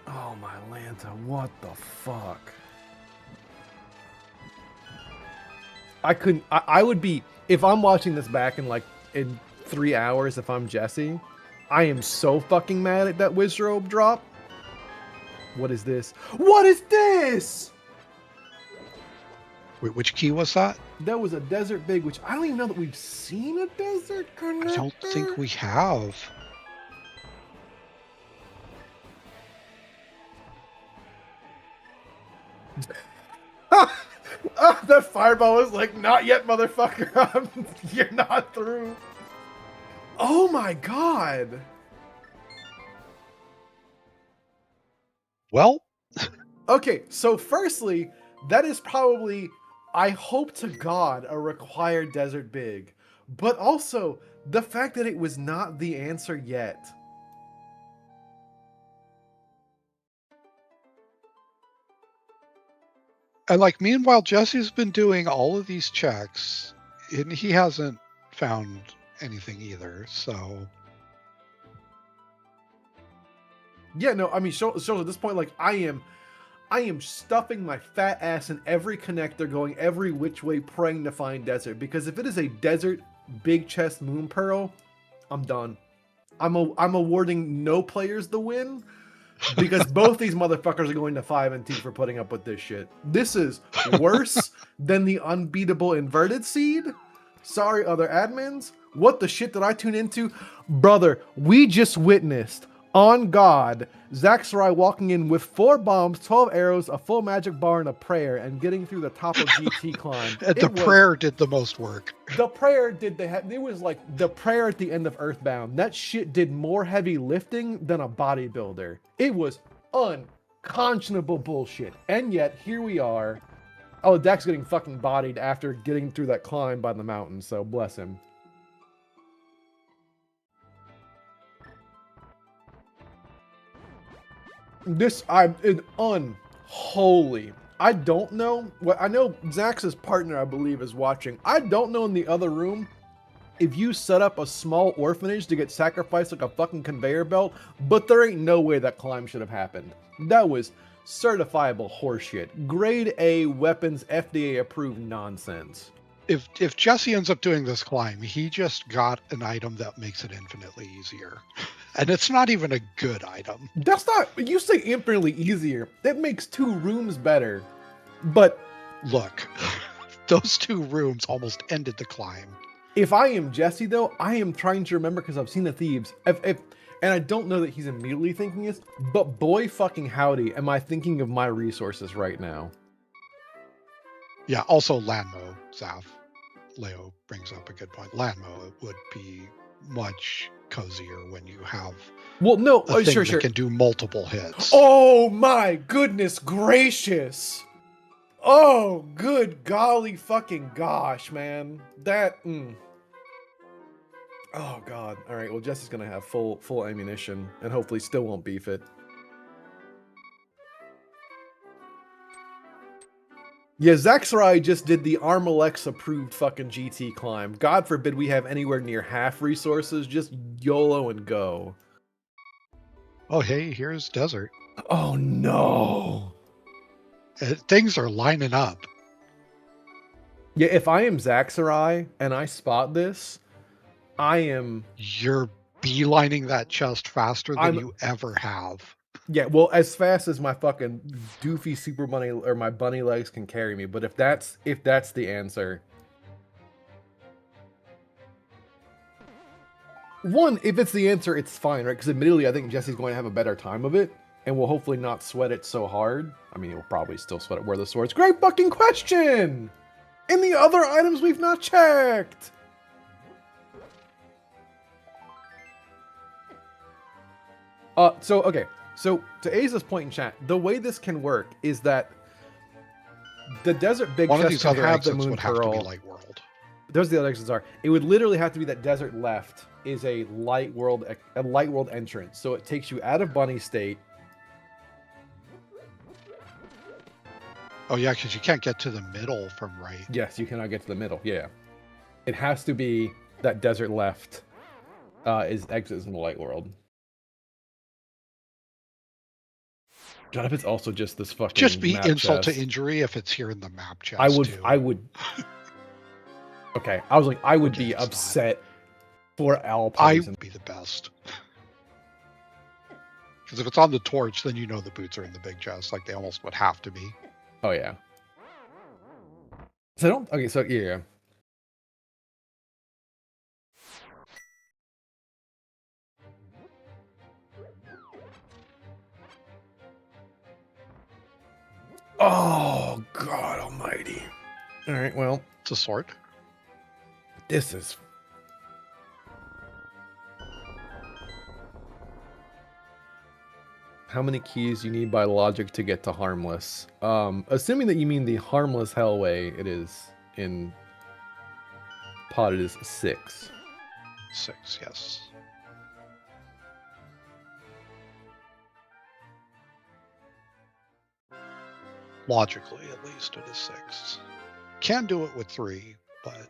Oh, my Lanta, what the fuck? I would be, if I'm watching this back in 3 hours, if I'm Jesse, I am so fucking mad at that Wizrobe drop. What is this? What is this? Wait, which key was that? That was a Desert Big, which I don't even know that we've seen a Desert Connector. I don't think we have. That fireball was like, not yet, motherfucker. You're not through. Oh my god. Well. Okay, so firstly, that is probably, I hope to God, a required Desert Big. But also, the fact that it was not the answer yet. And like, meanwhile, Jesse's been doing all of these checks, and he hasn't found anything either, so... Yeah, no, I mean, so at this point, like, I am stuffing my fat ass in every connector, going every which way, praying to find Desert. Because if it is a Desert Big Chest Moon Pearl, I'm done. I'm awarding no players the win, because both these motherfuckers are going to 5 and 2 for putting up with this shit. This is worse than the unbeatable inverted seed. Sorry, other admins. What the shit did I tune into? Brother, we just witnessed, on God, Zaxorai walking in with 4 bombs, 12 arrows, a full magic bar, and a prayer, and getting through the top of GT climb. Prayer did the most work. The prayer did it was like the prayer at the end of Earthbound. That shit did more heavy lifting than a bodybuilder. It was unconscionable bullshit. And yet, here we are. Oh, Dex getting fucking bodied after getting through that climb by the mountain, so bless him. This, unholy. I don't know. Well, I know Zax's partner, I believe, is watching. I don't know in the other room if you set up a small orphanage to get sacrificed like a fucking conveyor belt, but there ain't no way that climb should have happened. That was certifiable horseshit. Grade A weapons FDA approved nonsense. If Jesse ends up doing this climb, he just got an item that makes it infinitely easier. And it's not even a good item. That's not, you say infinitely easier. That makes 2 rooms better. But look, those 2 rooms almost ended the climb. If I am Jesse though, I am trying to remember, because I've seen the thieves. And I don't know that he's immediately thinking this, but boy fucking howdy, am I thinking of my resources right now. Yeah, also Landmo, Zaf. Leo brings up a good point. Landmo would be much cozier when you have a thing that can do multiple hits. Oh my goodness gracious! Oh, good golly fucking gosh, man. That, Oh god. All right, well, Jesse's gonna have full ammunition and hopefully still won't beef it. Yeah, Zaxorai just did the Armalex approved fucking GT climb. God forbid we have anywhere near half resources. Just YOLO and go. Oh, hey, here's Desert. Oh, no. Things are lining up. Yeah, if I am Zaxorai and I spot this, I am... You're beelining that chest faster than you ever have. Yeah, well, as fast as my fucking doofy super bunny or my bunny legs can carry me. But if that's the answer, one, if it's the answer, it's fine, right? Because admittedly, I think Jesse's going to have a better time of it, and will hopefully not sweat it so hard. I mean, he'll probably still sweat it where the sword's. Great fucking question. And the other items we've not checked. Okay. So to Aza's point in chat, the way this can work is that the desert big One of chest these can other have the exits moon would have to be pearl. Light World. Those are the other exits are. It would literally have to be that desert left is a light world entrance. So it takes you out of bunny state. Oh yeah, because you can't get to the middle from right. Yes, you cannot get to the middle. Yeah, it has to be that desert left is exits in the light world. God, if it's also just this fucking Just be map insult chest. to injury if it's here in the map chest. I would. Okay, I was like, I would be upset for Al. I would be the best. Because if it's on the torch, then you know the boots are in the big chest. Like they almost would have to be. Oh yeah. So I don't. Okay, so yeah. Oh God Almighty! All right, well, It's a sword. this is. How many keys you need by logic to get to harmless? Assuming that you mean the harmless hellway, it is in pot. It is 6. 6, yes. Logically, at least, it is 6. Can do it with 3, but...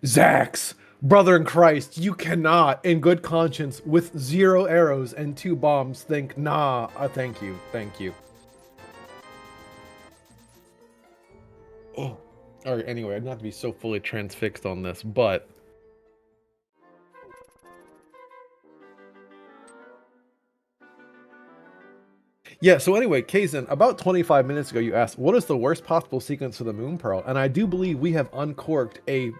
Zax, brother in Christ, you cannot, in good conscience, with 0 arrows and 2 bombs, think, nah, thank you, thank you. Oh, all right, anyway, I'd not to be so fully transfixed on this, but... Yeah, so anyway, Kazin, about 25 minutes ago, you asked, what is the worst possible sequence for the Moon Pearl? And I do believe we have uncorked a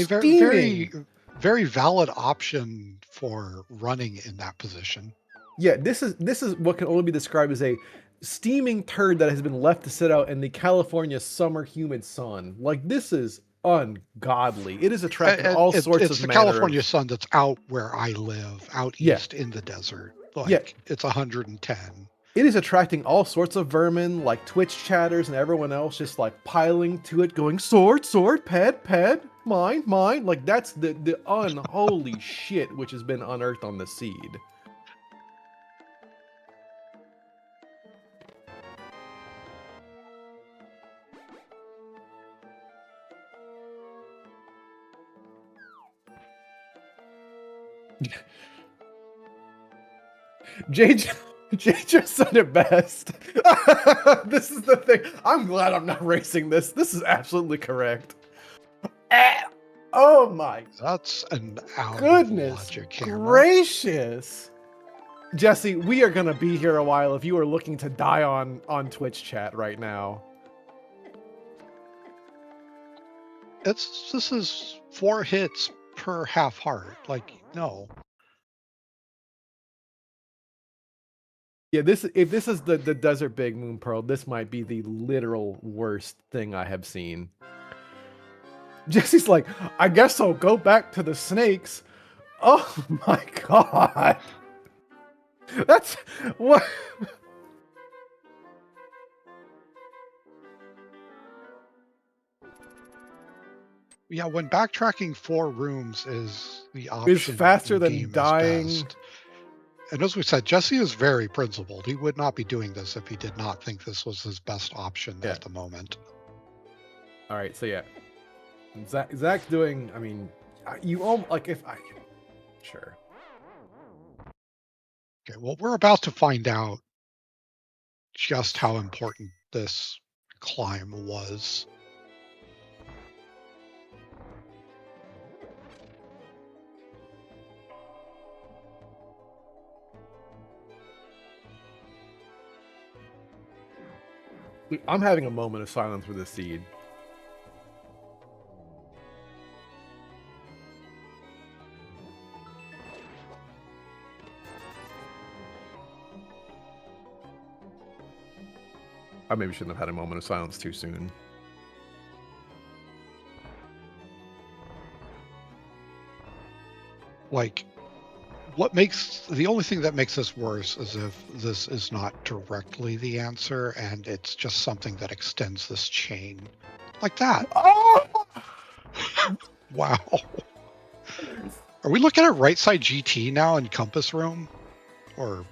very, very valid option for running in that position. Yeah, this is what can only be described as a steaming turd that has been left to sit out in the California summer humid sun. Like, this is ungodly. It is attracting all sorts of It's the California sun that's out where I live, out east in the desert. Like, it's 110. It is attracting all sorts of vermin, like Twitch chatters and everyone else just like piling to it, going, sword, sword, ped, mine, mine. Like, that's the unholy shit which has been unearthed on the seed. Jay just said it best. This is the thing. I'm glad I'm not racing this. This is absolutely correct. Oh my. That's an out goodness of logic hammer. Gracious. Jesse, we are going to be here a while if you are looking to die on Twitch chat right now. This is 4 hits per half heart. Like, no. Yeah, if this is the Desert Big Moon Pearl, this might be the literal worst thing I have seen. Jesse's like, I guess I'll go back to the snakes. Oh my God. That's what. Yeah, when backtracking 4 rooms is the option, is faster than dying. And as we said, Jesse is very principled. He would not be doing this if he did not think this was his best option at the moment. All right, so yeah, Zach's doing. I mean, you all like if I sure. Okay, well, we're about to find out just how important this climb was. I'm having a moment of silence with this seed. I maybe shouldn't have had a moment of silence too soon. Like, the only thing that makes this worse is if this is not directly the answer and it's just something that extends this chain. Like that. Oh! Wow. Are we looking at right side GT now in Compass Room? Or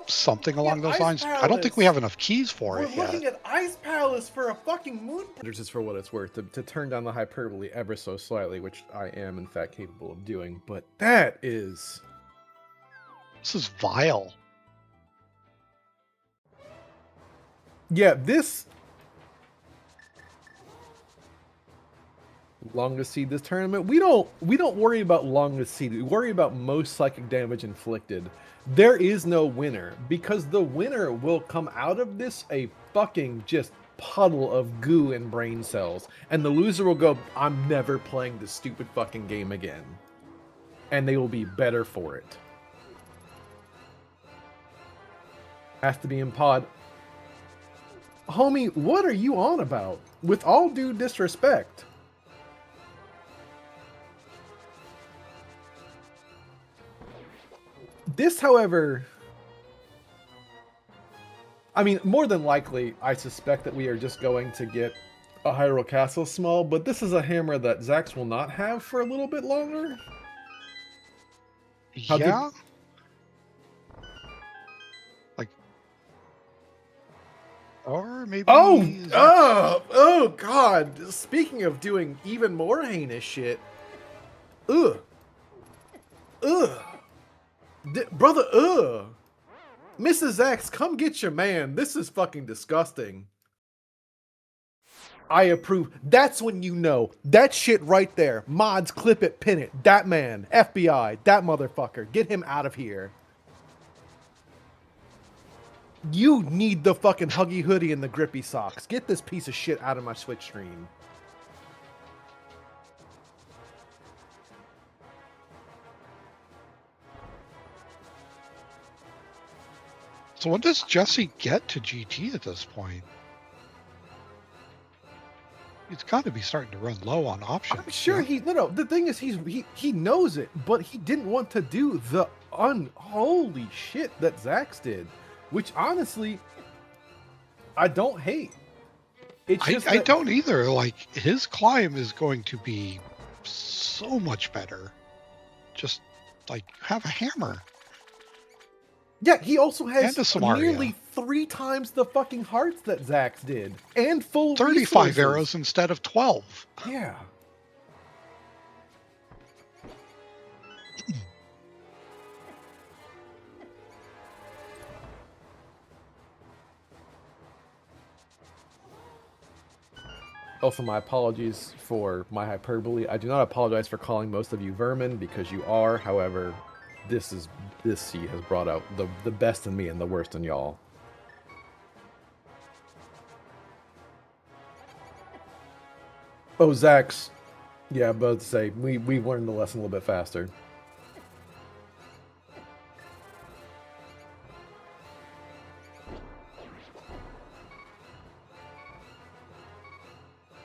something along those lines? I don't think we have enough keys for it yet. We're looking at Ice Palace for a fucking moon. Just for what it's worth, to turn down the hyperbole ever so slightly, which I am in fact capable of doing, but that is... This is vile. Yeah, this... Longest seed this tournament. We don't worry about longest seed. We worry about most psychic damage inflicted. There is no winner because the winner will come out of this a fucking just puddle of goo and brain cells, and the loser will go, I'm never playing this stupid fucking game again, and they will be better for it. Has to be in pod. Homie, what are you on about? With all due disrespect. This, however, I mean, more than likely, I suspect that we are just going to get a Hyrule Castle small, but this is a hammer that Zax will not have for a little bit longer. Yeah? Like, or maybe... Oh, God. Speaking of doing even more heinous shit. Ugh. Brother, Mrs. X, come get your man. This is fucking disgusting. I approve. That's when you know. That shit right there. Mods, clip it, pin it. That man. FBI. That motherfucker. Get him out of here. You need the fucking huggy hoodie and the grippy socks. Get this piece of shit out of my Switch stream. So when does Jesse get to GT at this point? He's got to be starting to run low on options. I'm sure no. The thing is, he knows it, but he didn't want to do the unholy shit that Zax did, which honestly, I don't hate. It's just I don't either. Like, his climb is going to be so much better. Just like have a hammer. Yeah, he also has nearly nearly 3 times the fucking hearts that Zax did, and full 35 resources. arrows instead of 12. Yeah. Also, my apologies for my hyperbole. I do not apologize for calling most of you vermin, because you are. However, this seed has brought out the best in me and the worst in y'all. Oh, Zax. Yeah, but to say we've learned the lesson a little bit faster.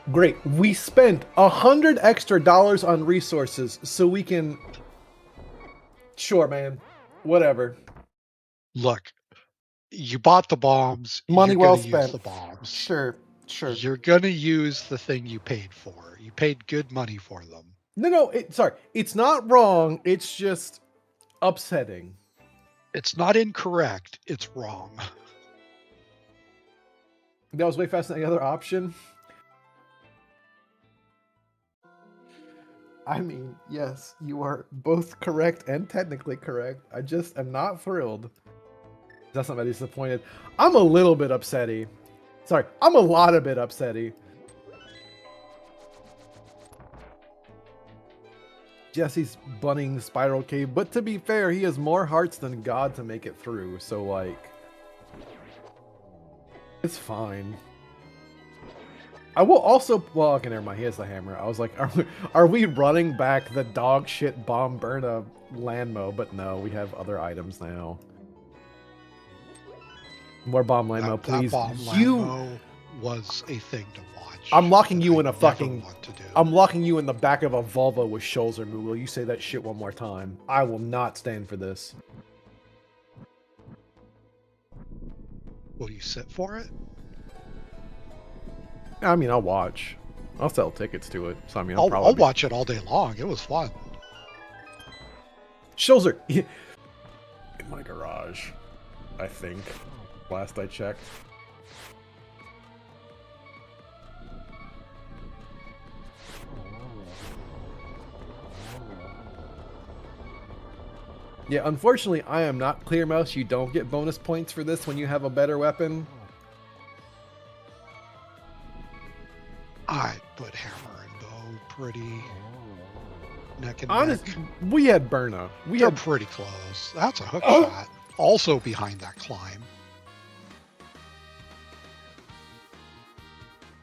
Great. We spent $100 extra on resources so we can... Sure, man. Whatever. Look, you bought the bombs. Money You're well gonna spent. use the bombs. Sure. You're gonna use the thing you paid for. You paid good money for them. No. Sorry. It's not wrong. It's just upsetting. It's not incorrect. It's wrong. That was way faster than the other option. I mean, yes, you are both correct and technically correct. I just am not thrilled. That's not disappointed. I'm a little bit upsetty. Sorry, I'm a lot of bit upsetty. Jesse's bunning the spiral cave, but to be fair, he has more hearts than God to make it through, so like, it's fine. I will also, well, okay, never mind, he has the hammer. I was like, are we running back the dog shit bomb burner landmo? But no, we have other items now. More bomb landmo, please. That bomb landmo was a thing to watch. I'm locking you in a fucking... Want to do. I'm locking you in the back of a Volvo with shoulder move. Will you say that shit one more time? I will not stand for this. Will you sit for it? I mean, I'll watch. I'll sell tickets to it. So I mean, I'll watch it all day long. It was fun. Shoulder in my garage, I think. Last I checked. Yeah, unfortunately, I am not Clear Mouse. You don't get bonus points for this when you have a better weapon. I put hammer and bow pretty neck and Honestly, neck. we had Berna. They're pretty close. That's a hook shot. Also behind that climb.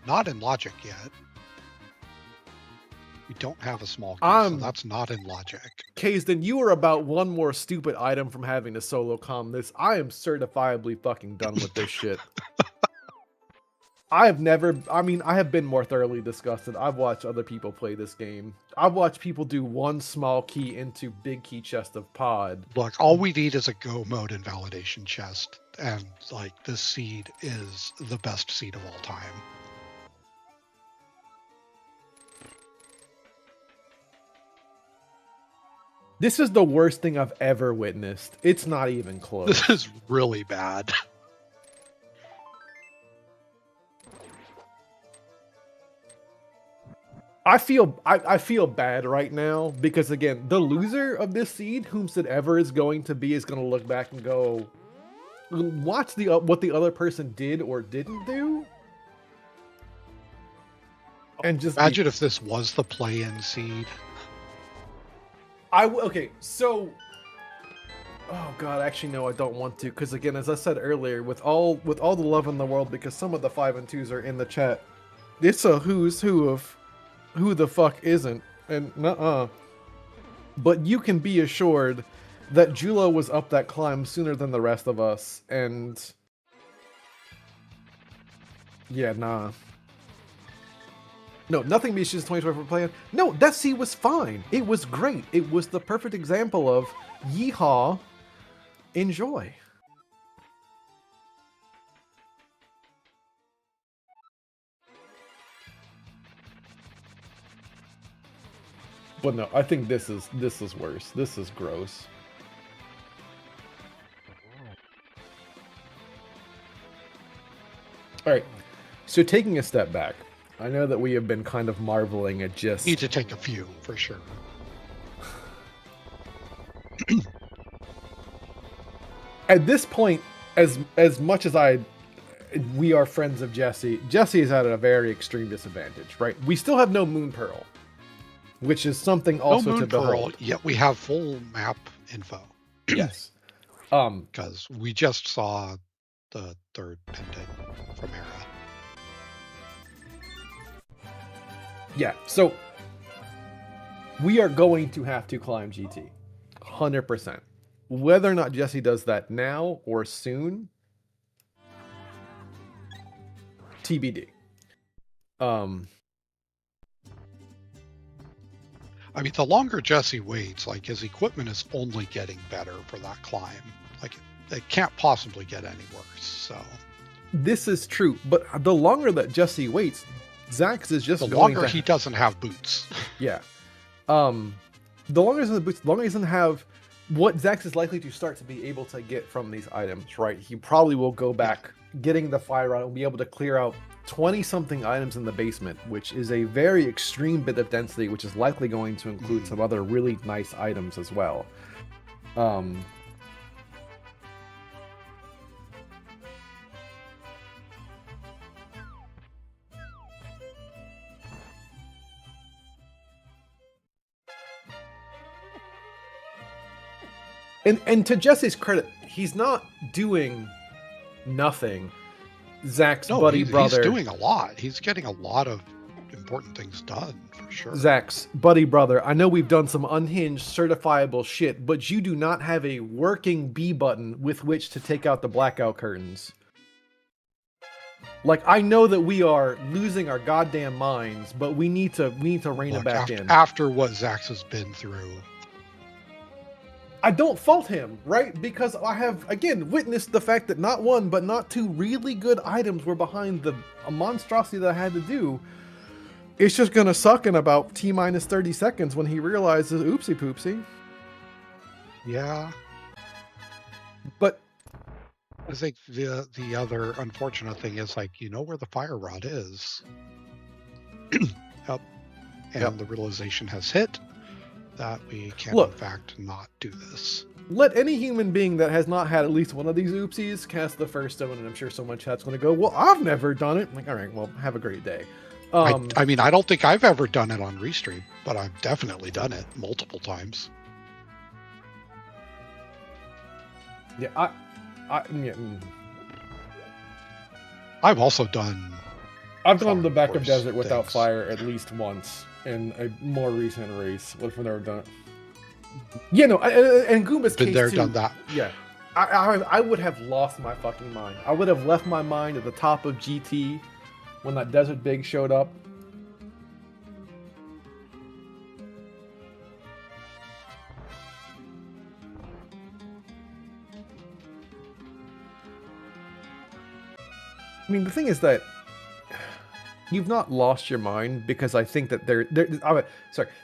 Not in logic yet. We don't have a small key, so that's not in logic. Kaysden, you are about one more stupid item from having to solo com this. I am certifiably fucking done with this shit. I have been more thoroughly disgusted. I've watched other people play this game. I've watched people do one small key into big key chest of pod. Look, all we need is a go mode invalidation chest, and like this seed is the best seed of all time. This is the worst thing I've ever witnessed. It's not even close. This is really bad. I feel bad right now because again, the loser of this seed, whomsoever is going to be, is going to look back and go, watch what the other person did or didn't do, and just imagine if this was the play-in seed. Okay, so, oh god, actually no, I don't want to, because again, as I said earlier, with all the love in the world, because some of the 5 and 2s are in the chat, it's a who's who of who the fuck isn't, and but you can be assured that Julo was up that climb sooner than the rest of us, and yeah, nah. No, nothing beats just 2024 for playing. No, that seed was fine. It was great. It was the perfect example of yeehaw, enjoy. But no, I think this is worse. This is gross. All right. So taking a step back, I know that we have been kind of marveling at just... Need to take a few, for sure. At this point, as much as we are friends of Jesse is at a very extreme disadvantage, right? We still have no Moon Pearl, which is something also no Moon to behold. Pearl, yet we have full map info. Yes. Because we just saw the third pendant from Hera. Yeah, so we are going to have to climb GT, 100%. Whether or not Jesse does that now or soon, TBD. I mean, the longer Jesse waits, like his equipment is only getting better for that climb. Like it can't possibly get any worse. So this is true, but the longer that Jesse waits, Zax is just the going longer he doesn't have boots. Yeah. The longer he's in the boots, the longer he doesn't have what Zax is likely to start to be able to get from these items, right? He probably will go back, getting the fire rod, and be able to clear out 20-something items in the basement, which is a very extreme bit of density, which is likely going to include some other really nice items as well. And to Jesse's credit, he's not doing nothing. Zach's buddy brother. He's doing a lot. He's getting a lot of important things done, for sure. Zach's buddy brother, I know we've done some unhinged certifiable shit, but you do not have a working B button with which to take out the blackout curtains. Like, I know that we are losing our goddamn minds, but we need to rein it back in. After what Zax has been through. I don't fault him, right? Because I have, again, witnessed the fact that not one, but not two really good items were behind a monstrosity that I had to do. It's just gonna suck in about T-minus 30 seconds when he realizes, oopsie poopsie. Yeah. But I think the other unfortunate thing is, like, you know where the fire rod is. Yep. And the realization has hit that we can, in fact, not do this. Let any human being that has not had at least one of these oopsies cast the first stone, and I'm sure so much chat's going to go, well, I've never done it. I'm like, all right, well, have a great day. I mean, I don't think I've ever done it on Restream, but I've definitely done it multiple times. Yeah, I've also done... I've gone to the back of desert without fire at least once in a more recent race. What if I've never done it? You know, and Goomba's been case there, too, done that. Yeah. I would have lost my fucking mind. I would have left my mind at the top of GT when that Desert Big showed up. I mean, the thing is that you've not lost your mind, because I think that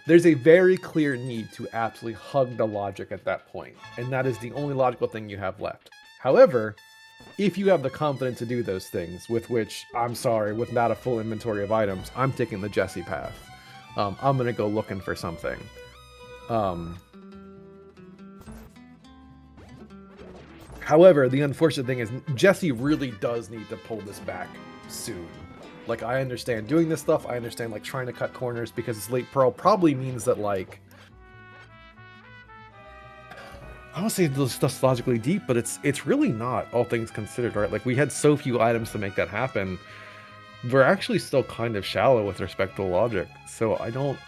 there's a very clear need to absolutely hug the logic at that point, and that is the only logical thing you have left. However, if you have the confidence to do those things, with which, I'm sorry, with not a full inventory of items, I'm taking the Jesse path. I'm going to go looking for something. However, the unfortunate thing is Jesse really does need to pull this back soon. Like, I understand doing this stuff. I understand, like, trying to cut corners because it's late Pearl probably means that, like, I don't say this stuff's logically deep, but it's really not, all things considered, right? Like, we had so few items to make that happen. We're actually still kind of shallow with respect to logic. So I don't...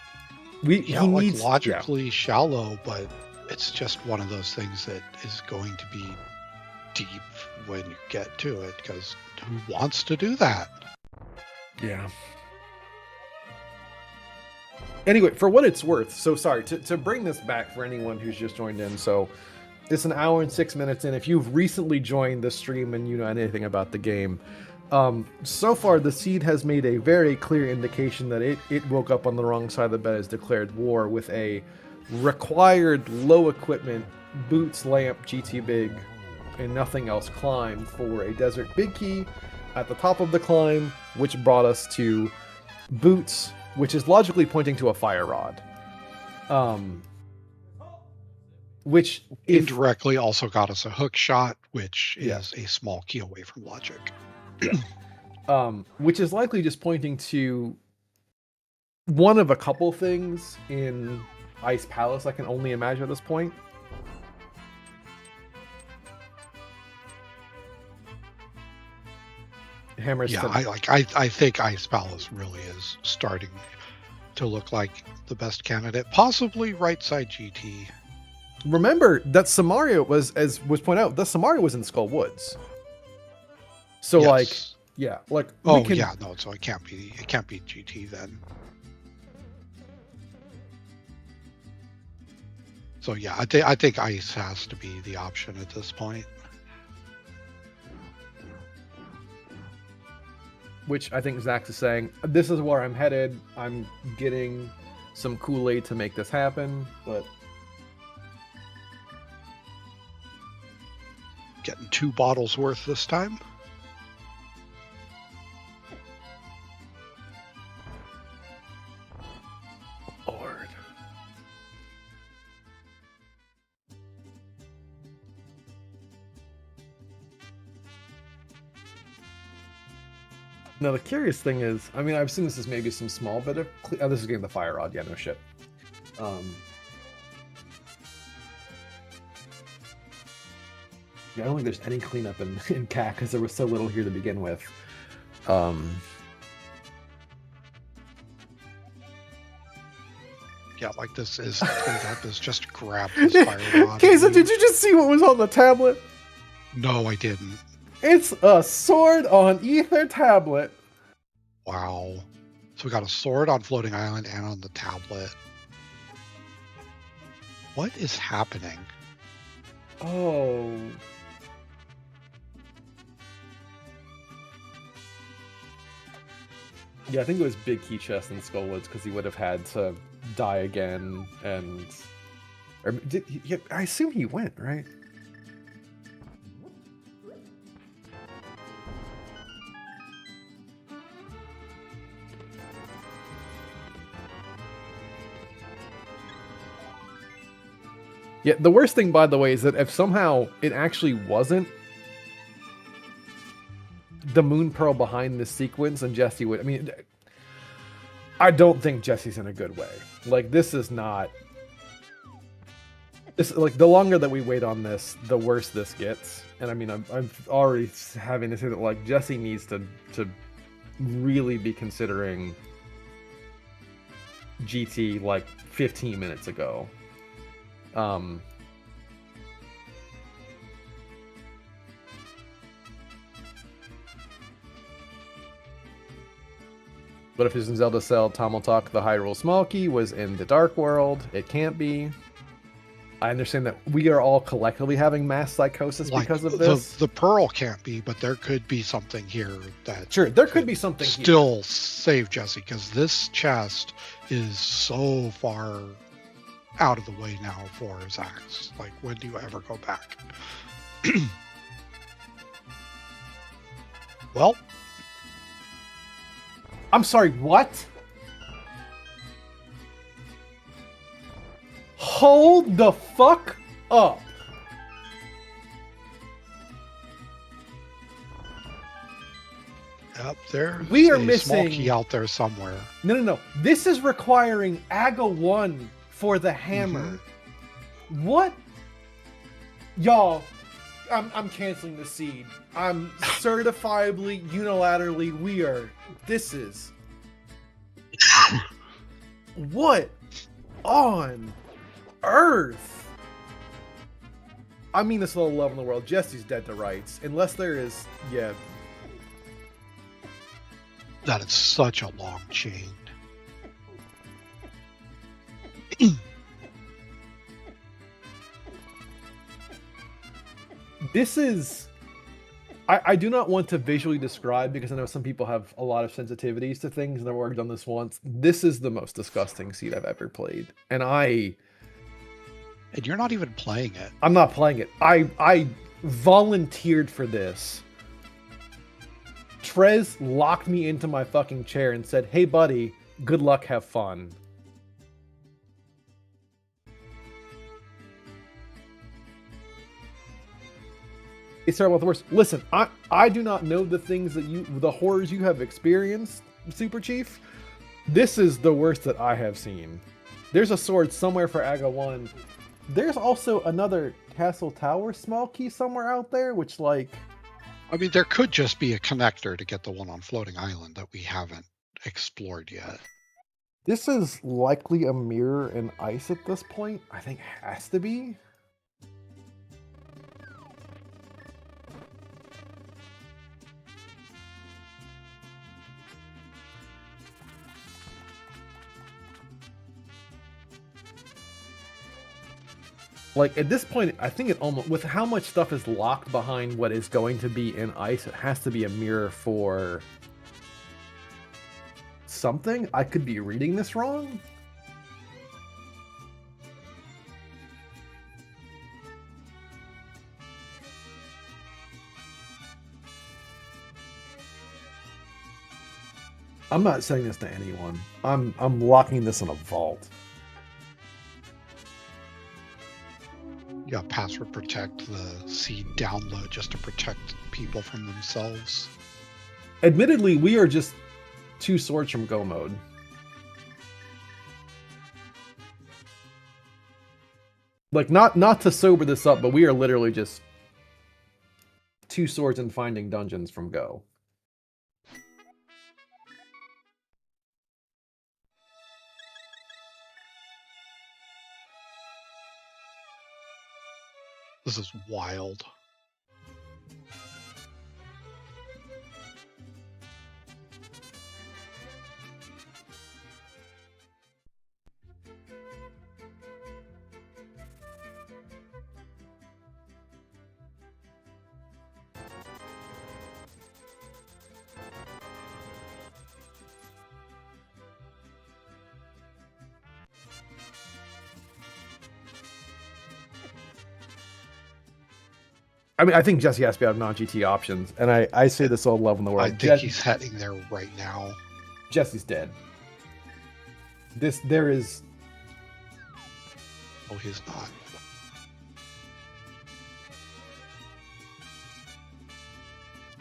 logically shallow, but it's just one of those things that is going to be deep when you get to it, because who wants to do that? Yeah. Anyway, for what it's worth, so sorry, to bring this back for anyone who's just joined in, so it's an hour and 6 minutes in. If you've recently joined the stream and you know anything about the game, so far the seed has made a very clear indication that it woke up on the wrong side of the bed, as declared war with a required low equipment boots, lamp, GT Big, and nothing else climb for a Desert Big Key at the top of the climb, which brought us to boots, which is logically pointing to a fire rod. Which indirectly also got us a hook shot, which is a small key away from logic. Which is likely just pointing to one of a couple things in Ice Palace, I can only imagine at this point. Hammers. I think Ice Palace really is starting to look like the best candidate, possibly right side GT. Remember that Samaria was, as was pointed out, the Samaria was in Skull Woods. So yes. So it can't be GT then. So yeah, I think Ice has to be the option at this point. Which I think Zax is saying, this is where I'm headed. I'm getting some Kool-Aid to make this happen, but... Getting 2 bottles worth this time. Lord. Now, the curious thing is, I mean, I've seen this as maybe some small bit of... this is getting the fire rod. Yeah, no shit. Yeah, I don't think there's any cleanup in CAC because there was so little here to begin with. Yeah, like this is cleaned is just grab this fire rod. Kaysa, did you just see what was on the tablet? No, I didn't. It's a sword on ether tablet. Wow. So we got a sword on floating island and on the tablet. What is happening? Oh. Yeah, I think it was Big Key Chest and Skullwoods because he would have had to die again, and or did he, I assume he went, right? Yeah, the worst thing, by the way, is that if somehow it actually wasn't the Moon Pearl behind this sequence, and Jesse would, I mean, I don't think Jesse's in a good way. Like, this is not, this, like, the longer that we wait on this, the worse this gets. And I mean, I'm already having to say that, like, Jesse needs to really be considering GT, like, 15 minutes ago. But if it's in Zelda Cell, Tom will talk the Hyrule Small Key was in the Dark World. It can't be. I understand that we are all collectively having mass psychosis because of this. The Pearl can't be, but there could be something here that... Sure, there could be something still save Jesse, because this chest is so far out of the way now for Zax. Like, when do you ever go back? Well... I'm sorry, what? Hold the fuck up. Yep, there's we are a missing small key out there somewhere. No. This is requiring AGA 1 for the hammer. Mm-hmm. What? Y'all, I'm canceling the seed. I'm certifiably, unilaterally, this is... What on earth? I mean this little love in the world. Jesse's dead to rights. Unless there is, yeah. That is such a long chain. This is... I do not want to visually describe, because I know some people have a lot of sensitivities to things and I've already done this once. This is the most disgusting seed I've ever played. And you're not even playing it. I'm not playing it. I volunteered for this. Trez locked me into my fucking chair and said, hey buddy, good luck, have fun. It's terrible, the worst. Listen, I do not know the things that the horrors you have experienced, Super Chief. This is the worst that I have seen. There's a sword somewhere for AGA 1. There's also another Castle Tower small key somewhere out there, which, like... I mean, there could just be a connector to get the one on Floating Island that we haven't explored yet. This is likely a mirror in ice at this point. I think it has to be. Like, at this point, I think it almost, with how much stuff is locked behind what is going to be in ice, it has to be a mirror for something. I could be reading this wrong. I'm not saying this to anyone. I'm locking this in a vault. Yeah, password protect the seed download just to protect people from themselves. Admittedly, we are just 2 swords from go mode. Like, not to sober this up, but we are literally just 2 swords and finding dungeons from Go. This is wild. I mean, I think Jesse has to be out of non-GT options, and I say this all love in the world. I think he's heading there right now. Jesse's dead. There is... Oh, he's not.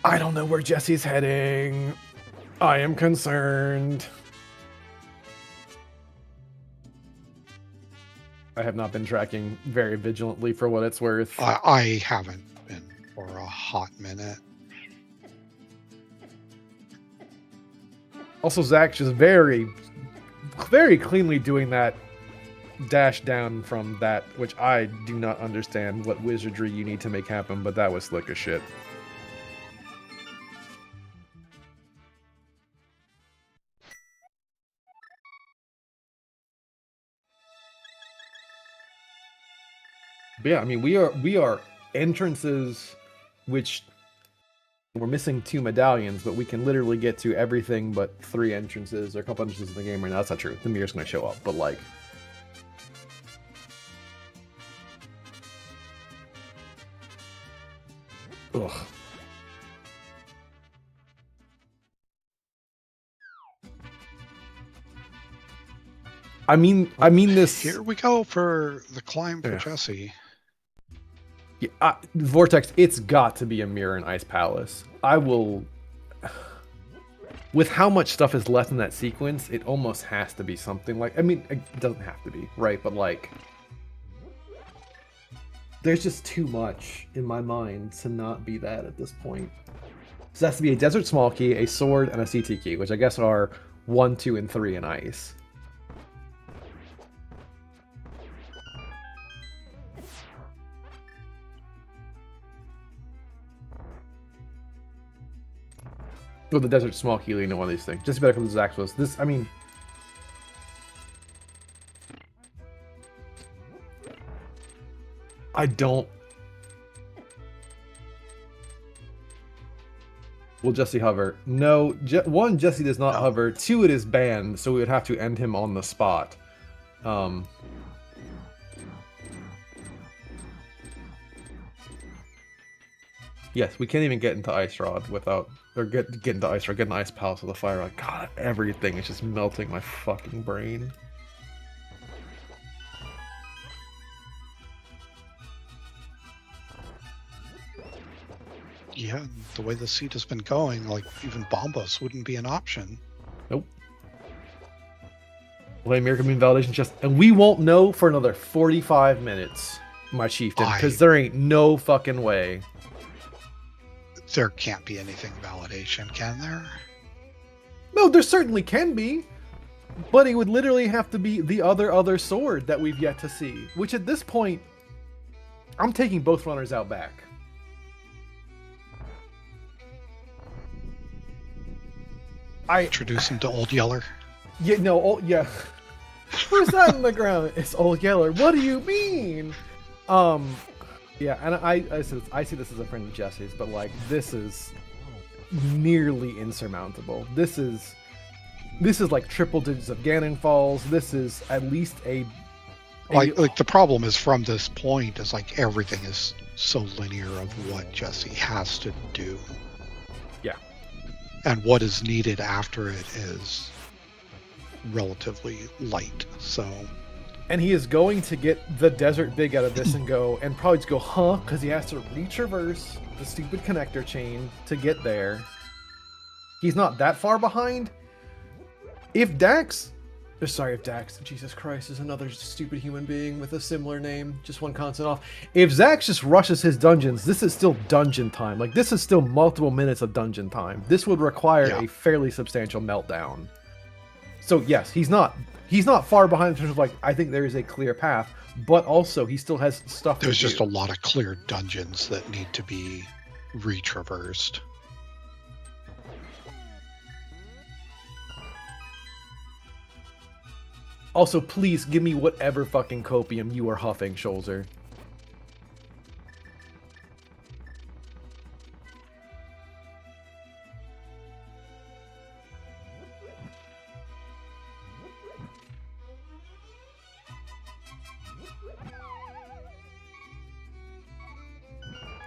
I don't know where Jesse's heading. I am concerned. I have not been tracking very vigilantly for what it's worth. I haven't been for a hot minute. Also, Zach just very, very cleanly doing that dash down from that, which I do not understand what wizardry you need to make happen, but that was slick as shit. But yeah, I mean, we are entrances, which we're missing 2 medallions, but we can literally get to everything but 3 entrances or a couple entrances in the game right now. That's not true. The mirror's going to show up, but like... Ugh. I mean this... Here we go for the climb for Jesse. Yeah, Vortex, it's got to be a mirror in Ice Palace. I will... With how much stuff is left in that sequence, it almost has to be something like... I mean, it doesn't have to be, right? But like... There's just too much in my mind to not be that at this point. So it has to be a Desert Small Key, a Sword, and a CT Key, which I guess are 1, 2, and 3 in Ice. With the Desert Small Key leading to one of these things. Just better from the Zaxos. This, I mean... I don't... Will Jesse hover? No. 1, Jesse does not hover. 2, it is banned, so we would have to end him on the spot. Yes, we can't even get into Ice Rod without... Or get into Ice Rod, get into Ice Palace with a Fire Rod. God, everything is just melting my fucking brain. Yeah, the way the seat has been going, like, even Bombos wouldn't be an option. Nope. Play Miracle Beam Validation Chest, and we won't know for another 45 minutes, my chieftain, because there ain't no fucking way. There can't be anything validation, can there? No, there certainly can be. But it would literally have to be the other sword that we've yet to see. Which at this point, I'm taking both runners out back. I introduce him to Old Yeller. Yeah, no, yeah. Who's that in the ground? It's Old Yeller. What do you mean? Yeah, and I see this as a friend of Jesse's, but like this is nearly insurmountable. This is like triple digits of Ganon falls. This is at least like the problem is from this point is like everything is so linear of what Jesse has to do. Yeah. And what is needed after it is relatively light. So and he is going to get the desert big out of this and probably just go, huh? Because he has to retraverse the stupid connector chain to get there. He's not that far behind. If Dax Sorry if Dax, Jesus Christ, is another stupid human being with a similar name, just one constant off. If Zax just rushes his dungeons, this is still dungeon time. Like, this is still multiple minutes of dungeon time. This would require a fairly substantial meltdown. So yes, he's not far behind in terms of, like, I think there is a clear path, but also he still has stuff to do. There's just a lot of clear dungeons that need to be retraversed. Also, please give me whatever fucking copium you are huffing, Scholzer.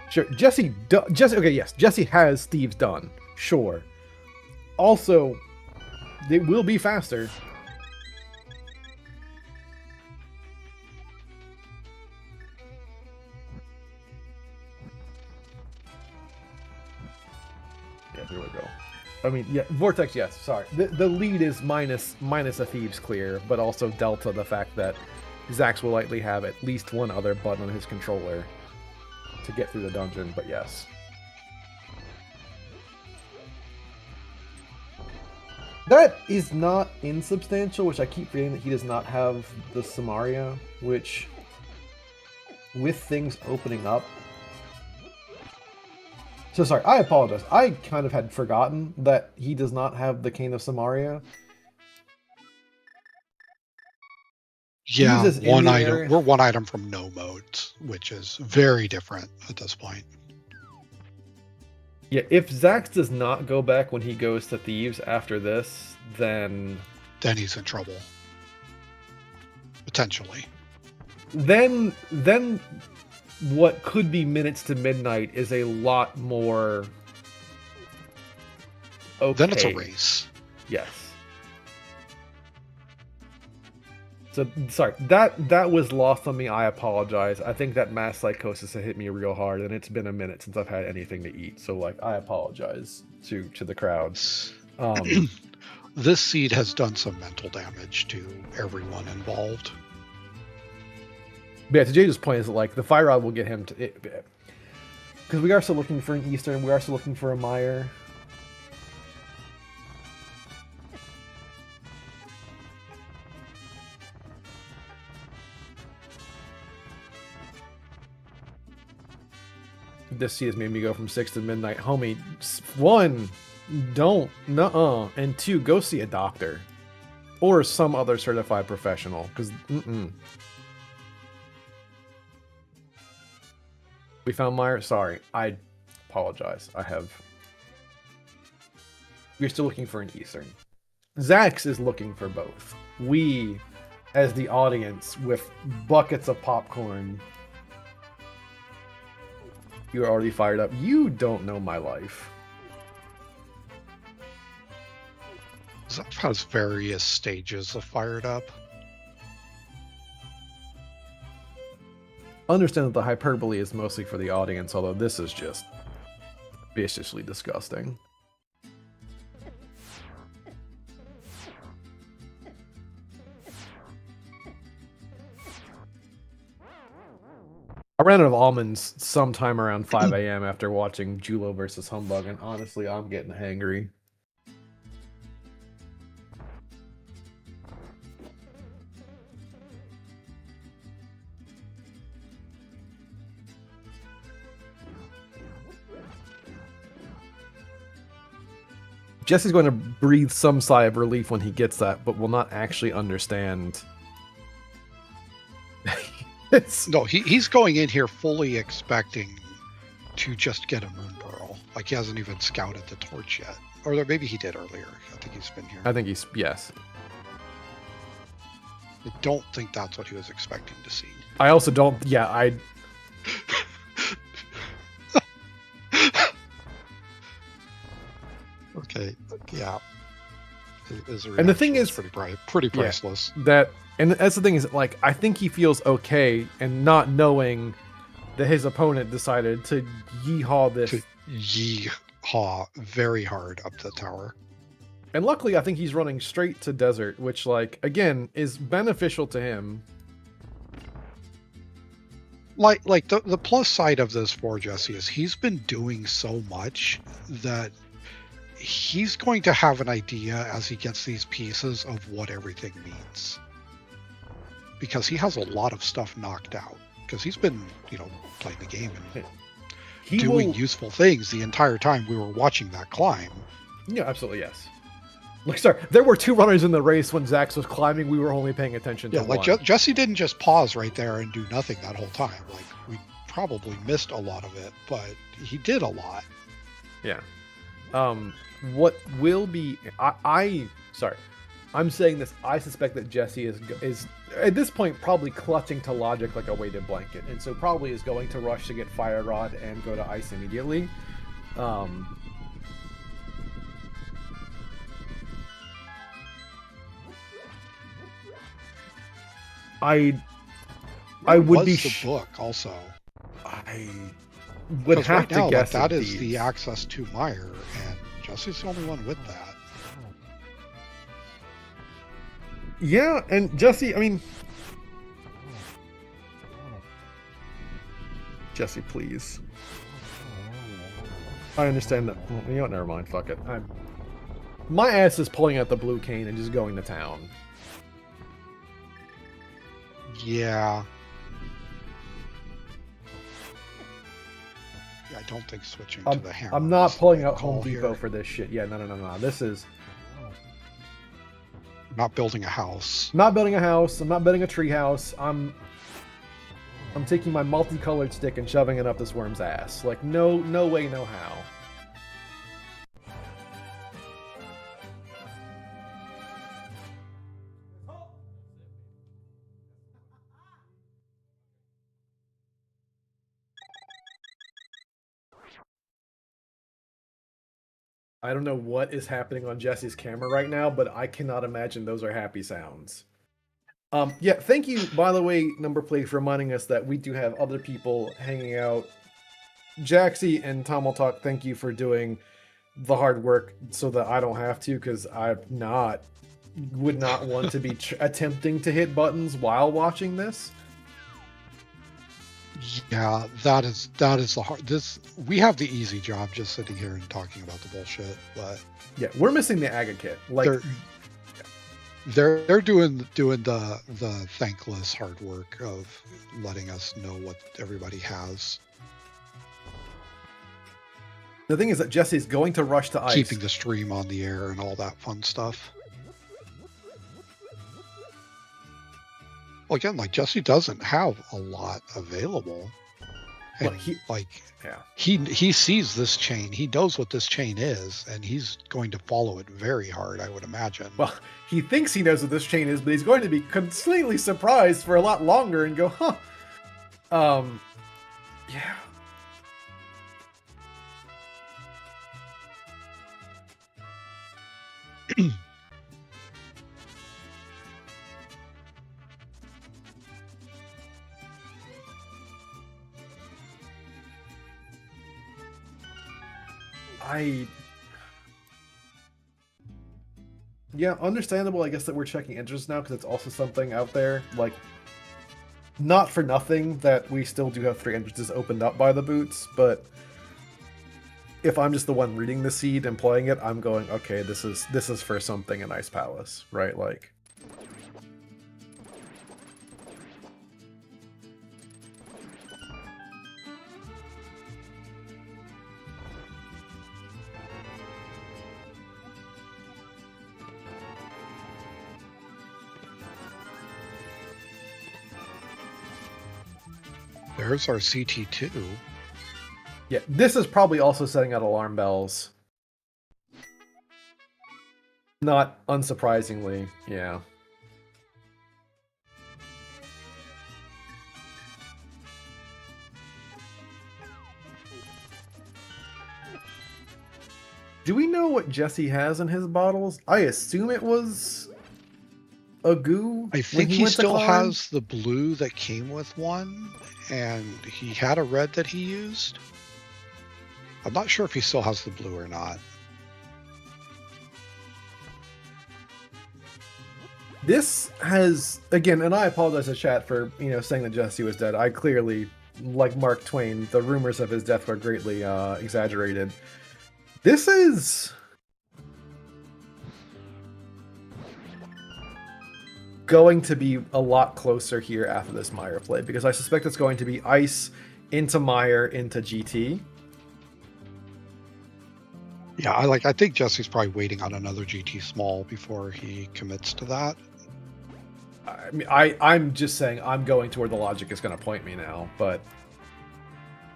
Sure, Jesse, okay, yes, Jesse has Steve's done, sure. Also, it will be faster. Yeah, here we go. I mean, yeah, Vortex, yes, sorry. The lead is minus a Thieves clear, but also delta the fact that Zax will likely have at least one other button on his controller to get through the dungeon, but yes. That is not insubstantial, which I keep forgetting that he does not have the Samaria, which, with things opening up... So sorry, I apologize. I kind of had forgotten that he does not have the Cane of Samaria. Yeah, one item. We're one item from no modes, which is very different at this point. Yeah, if Zax does not go back when he goes to Thieves after this, then he's in trouble. Potentially. Then what could be minutes to midnight is a lot more okay. Then it's a race. Yes. So, sorry, that was lost on me. I apologize. I think that mass psychosis had hit me real hard, and it's been a minute since I've had anything to eat. So, like, I apologize to the crowd. This seed has done some mental damage to everyone involved. But yeah, to Jade's point is that, like, the Fire Rod will get him to... Because we are still looking for an Eastern, we are still looking for a Meyer. This seed has made me go from 6 to midnight. Homie, 1, don't, nuh-uh. And 2, go see a doctor. Or some other certified professional. Because, We found Meyer? Sorry. I apologize. We're still looking for an Eastern. Zax is looking for both. We, as the audience, with buckets of popcorn... You're already fired up. You don't know my life. Zax has various stages of fired up. Understand that the hyperbole is mostly for the audience, although this is just viciously disgusting. I ran out of almonds sometime around 5 a.m. after watching Julo versus Humbug, and honestly, I'm getting hangry. Jesse's going to breathe some sigh of relief when he gets that, but will not actually understand. No, he's going in here fully expecting to just get a Moon Pearl. Like, he hasn't even scouted the torch yet. Or maybe he did earlier. I think he's been here. I think yes. I don't think that's what he was expecting to see. I also don't, Okay, yeah. And the thing is pretty priceless. And that's the thing is, like, I think he feels okay and not knowing that his opponent decided to yeehaw this. To yeehaw very hard up the tower. And luckily, I think he's running straight to desert, which, like, again, is beneficial to him. Like the plus side of this for Jesse is he's been doing so much that he's going to have an idea as he gets these pieces of what everything means. Because he has a lot of stuff knocked out. Because he's been, you know, playing the game and doing useful things the entire time we were watching that climb. Yeah, absolutely, yes. Like, sorry, there were 2 runners in the race when Zax was climbing. We were only paying attention to one. Jesse didn't just pause right there and do nothing that whole time. Like, we probably missed a lot of it, but he did a lot. Yeah. What will be... Sorry. I'm saying this. I suspect that Jesse is at this point probably clutching to logic like a weighted blanket, and so probably is going to rush to get Fire Rod and go to ice immediately. I would be the book also. I would have right to now, guess that is the access to Meyer, and Jesse's the only one with that. Yeah, and Jesse, I mean, Jesse, please. I understand that. You know what? Never mind. Fuck it. My ass is pulling out the blue cane and just going to town. Yeah. I don't think switching to the hammer. I'm not pulling out Home Depot for this shit. Yeah, no. This is not building a house. Not building a house. I'm not building a tree house. I'm taking my multicolored stick and shoving it up this worm's ass. Like, no way, no how. I don't know what is happening on Jesse's camera right now, but I cannot imagine those are happy sounds. Yeah, thank you, by the way, Numberplate, for reminding us that we do have other people hanging out. Jaxie and Tomaltalk, thank you for doing the hard work so that I don't have to, because I would not want to be attempting to hit buttons while watching this. Yeah, that is the hard. We have the easy job just sitting here and talking about the bullshit, but yeah, we're missing the Aga kit. Like they're doing the thankless hard work of letting us know what everybody has. The thing is that Jesse's going to rush to ice, keeping the stream on the air and all that fun stuff. Well, again, like Jesse doesn't have a lot available, and he sees this chain. He knows what this chain is, and he's going to follow it very hard, I would imagine. Well, he thinks he knows what this chain is, but he's going to be completely surprised for a lot longer and go, huh? Yeah. Yeah, understandable, I guess, that we're checking interests now, because it's also something out there, like, not for nothing that we still do have 3 entrances opened up by the boots, but if I'm just the one reading the seed and playing it, I'm going, okay, this is for something in Ice Palace, right? Like, there's our CT2. Yeah, this is probably also setting out alarm bells. Not unsurprisingly, yeah. Do we know what Jesse has in his bottles? I assume it was a goo. I think he still has the blue that came with one, and he had a red that he used. I'm not sure if he still has the blue or not. This has, again, and I apologize to chat for, saying that Jesse was dead. I clearly, like Mark Twain, the rumors of his death were greatly exaggerated. This is going to be a lot closer here after this Meyer play, because I suspect it's going to be Ice into Meyer into GT. Yeah, I think Jesse's probably waiting on another GT small before he commits to that. I mean, I'm just saying I'm going to where the logic is going to point me now, but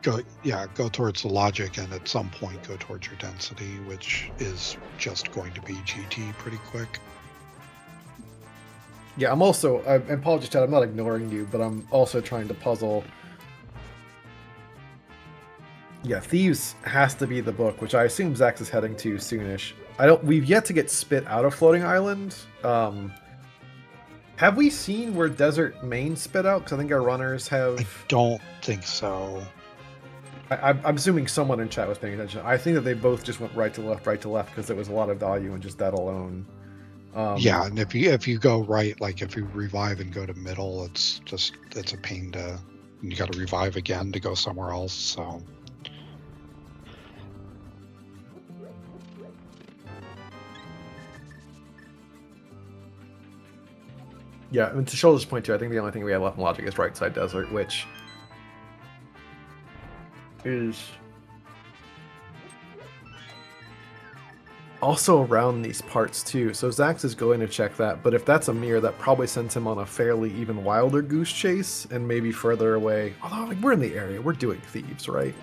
go towards the logic, and at some point go towards your density, which is just going to be GT pretty quick. Yeah, I'm also, I apologize, Chad, I'm not ignoring you, but I'm also trying to puzzle. Yeah, Thieves has to be the book, which I assume Zax is heading to soonish. We've yet to get spit out of Floating Island. Have we seen where Desert Main spit out? Because I think our runners have... I don't think so. I'm assuming someone in chat was paying attention. I think that they both just went right to left, because there was a lot of value in just that alone. Yeah, and if you go right, like if you revive and go to middle, it's a pain to... You got to revive again to go somewhere else, so... Yeah, and to Shoulder's point too, I think the only thing we have left in logic is right side desert, which is also around these parts too. So Zax is going to check that, but if that's a mirror, that probably sends him on a fairly even wilder goose chase and maybe further away. Although, like, we're in the area, we're doing Thieves, right?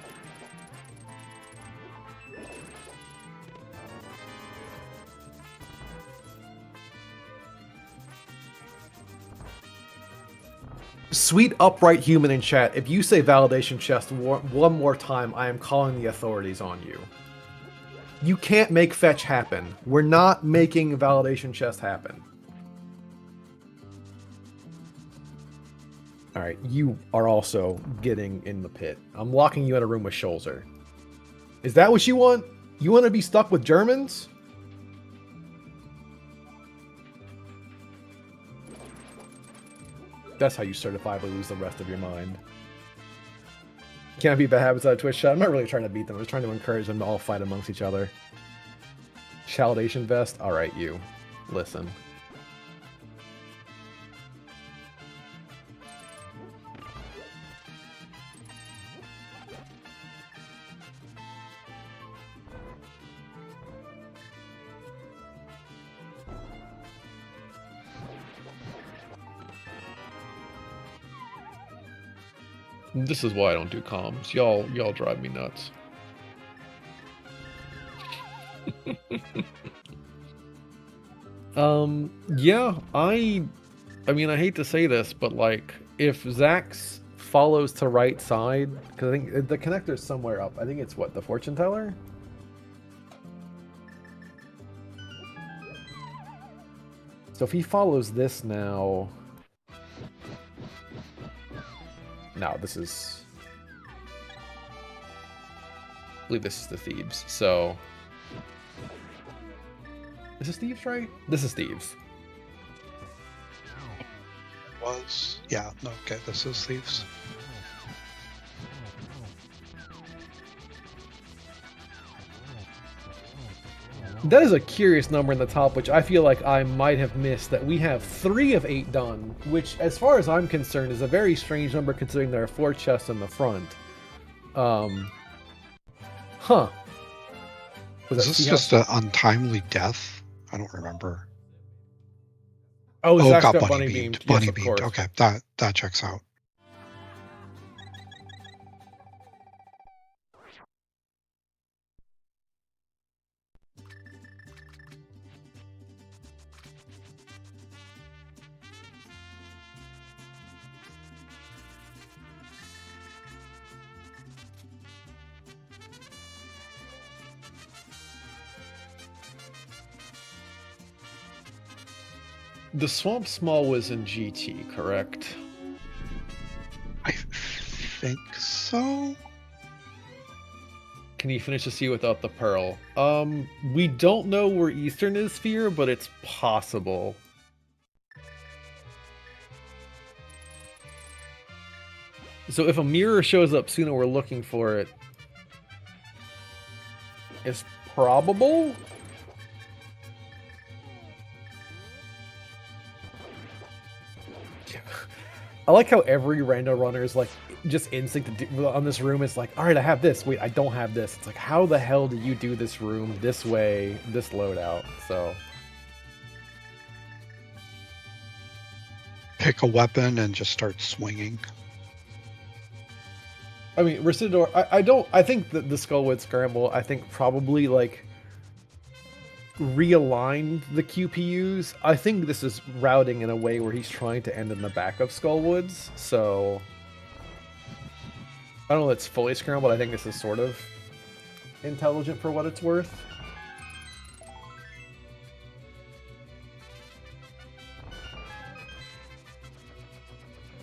Sweet upright human in chat, if you say validation chest one more time, I am calling the authorities on you. You can't make fetch happen. We're not making validation chest happen. Alright, you are also getting in the pit. I'm locking you in a room with Scholzer. Is that what you want? You want to be stuck with Germans? That's how you certifiably lose the rest of your mind. Can't beat bad habits out of Twitch chat. I'm not really trying to beat them. I was trying to encourage them to all fight amongst each other. Chalidation vest? Alright, you. Listen. This is why I don't do comms. Y'all drive me nuts. Yeah, I mean, I hate to say this, but like, if Zax follows to right side, because I think the connector's somewhere up. I think it's what, the fortune teller? So if he follows this now... No, this is... I believe this is the Thieves, so... Is this Thieves, right? This is Thieves. Was... Yeah, no, okay, this is Thieves. That is a curious number in the top, which I feel like I might have missed, that we have 3 of 8 done, which, as far as I'm concerned, is a very strange number considering there are 4 chests in the front. Huh. Was this just an untimely death? I don't remember. Oh, Zach got got bunny beamed. Bunny yes, beamed. Okay, that checks out. The Swamp Small was in GT, correct? I think so. Can you finish the sea without the pearl? We don't know where Eastern is, Fear, but it's possible. So if a mirror shows up soon and we're looking for it, it's probable. I like how every rando runner is like just instinct to do, on this room is like, all right, I have this. Wait, I don't have this. It's like, how the hell do you do this room this way, this loadout? So pick a weapon and just start swinging. I mean, Recidor, I think that the Skullwood Scramble, I think probably like realigned the QPUs. I think this is routing in a way where he's trying to end in the back of Skullwoods, so I don't know if it's fully scrambled. I think this is sort of intelligent for what it's worth.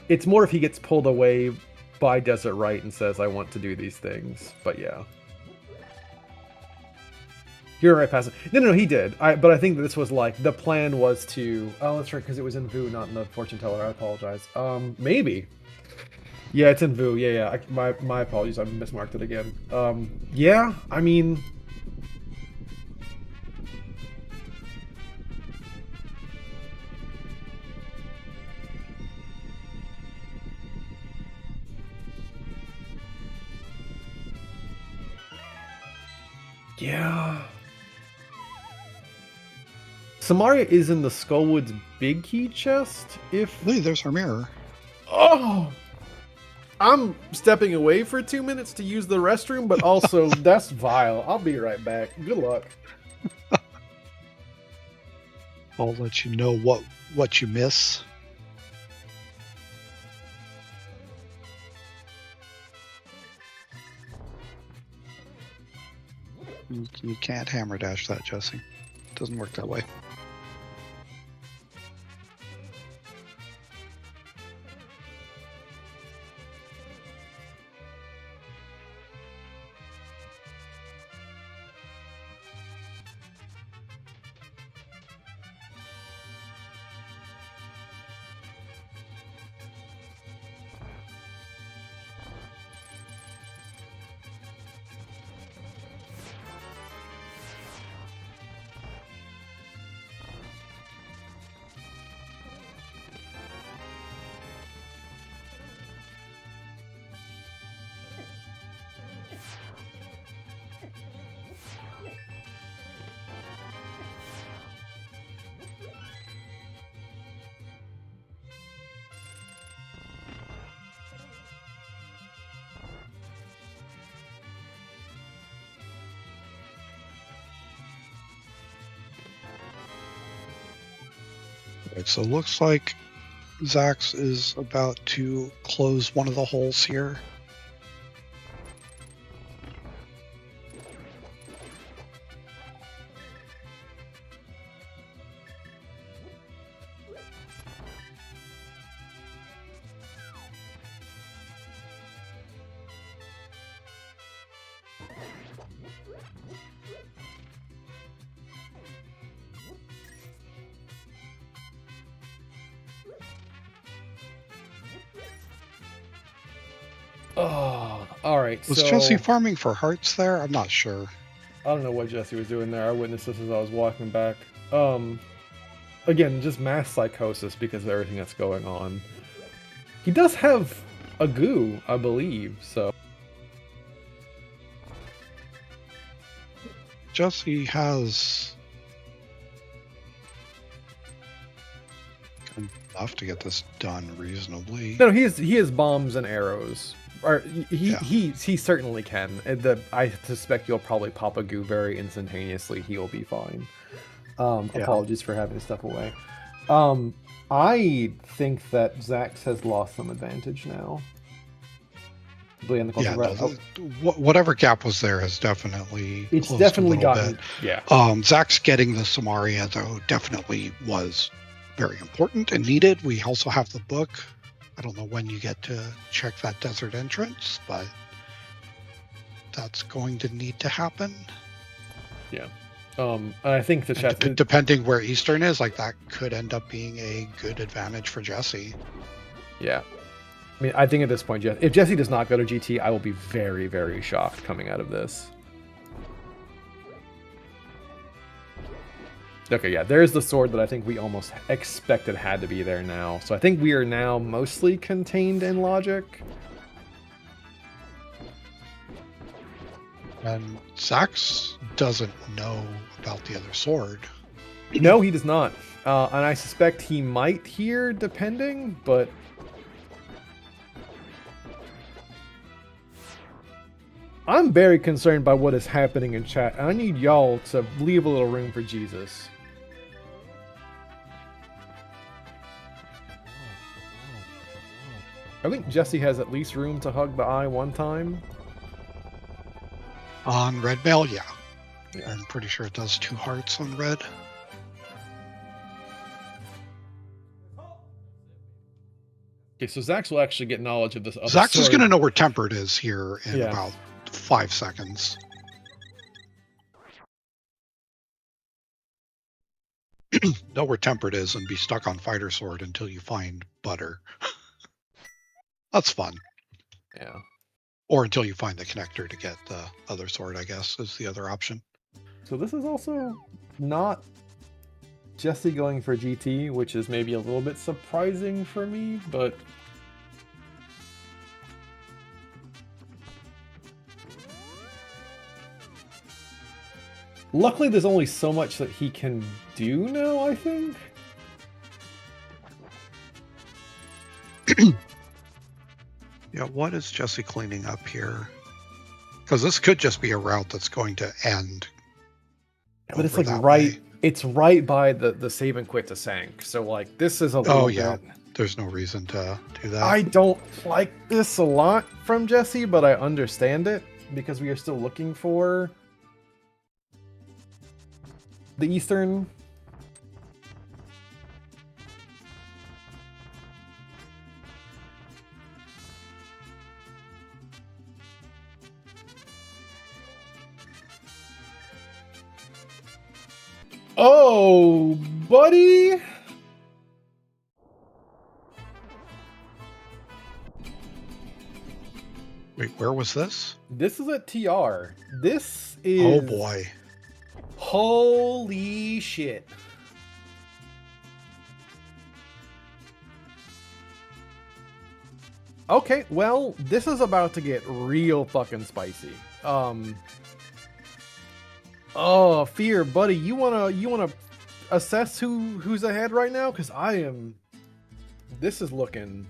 It's more if he gets pulled away by Desert Right and says, I want to do these things, but yeah. You're right, past it. No, he did. But I think that this was like, the plan was to... Oh, that's right, because it was in Vu, not in the Fortune Teller. I apologize. Maybe. Yeah, it's in Vu. Yeah. My apologies. I mismarked it again. Yeah, I mean... Yeah... Samaria is in the Skullwood's big key chest. If Lee, there's our mirror. Oh, I'm stepping away for 2 minutes to use the restroom, but also that's vile. I'll be right back. Good luck. I'll let you know what you miss. You can't hammer dash that, Jesse. It doesn't work that way. Right, so it looks like Zax is about to close one of the holes here. Oh, all right. Was so, Jesse farming for hearts there? I'm not sure. I don't know what Jesse was doing there. I witnessed this as I was walking back. Again, just mass psychosis because of everything that's going on. He does have a goo, I believe, so... Jesse has enough to get this done reasonably. No, he has bombs and arrows. Or he certainly can. I suspect you'll probably pop a goo very instantaneously. He'll be fine. Apologies for having to step away. I think that Zax has lost some advantage now. Whatever gap was there has definitely it's closed definitely a little gotten bit. Yeah. Zax getting the Samaria though definitely was very important and needed. We also have the book. I don't know when you get to check that desert entrance, but that's going to need to happen. Yeah. And I think the chest, depending where Eastern is, like that could end up being a good advantage for Jesse. Yeah. I mean, I think at this point, if Jesse does not go to GT, I will be very, very shocked coming out of this. Okay, yeah, there's the sword that I think we almost expected had to be there now. So I think we are now mostly contained in logic. And Zax doesn't know about the other sword. No, he does not. And I suspect he might here, depending, but... I'm very concerned by what is happening in chat. I need y'all to leave a little room for Jesus. I think Jesse has at least room to hug the eye one time. On red mail, yeah. I'm pretty sure it does 2 hearts on red. Okay, so Zax will actually get knowledge of this other Zax is sword. going to know where Tempered is here in about 5 seconds. Know where Tempered is and be stuck on Fighter Sword until you find Butter. That's fun. Yeah. Or until you find the connector to get the other sword, I guess, is the other option. So this is also not Jesse going for GT, which is maybe a little bit surprising for me, but... Luckily, there's only so much that he can do now, I think. Yeah, what is Jesse cleaning up here? Because this could just be a route that's going to end. Yeah, but it's like right. It's right by the save and quit to Sank. So like this is a little bit. There's no reason to do that. I don't like this a lot from Jesse, but I understand it because we are still looking for the Eastern. Oh, buddy. Wait, where was this? This is at TR. This is... Oh, boy. Holy shit. Okay, well, this is about to get real fucking spicy. Oh, Fear, buddy, you wanna assess who's ahead right now? Because I am. This is looking.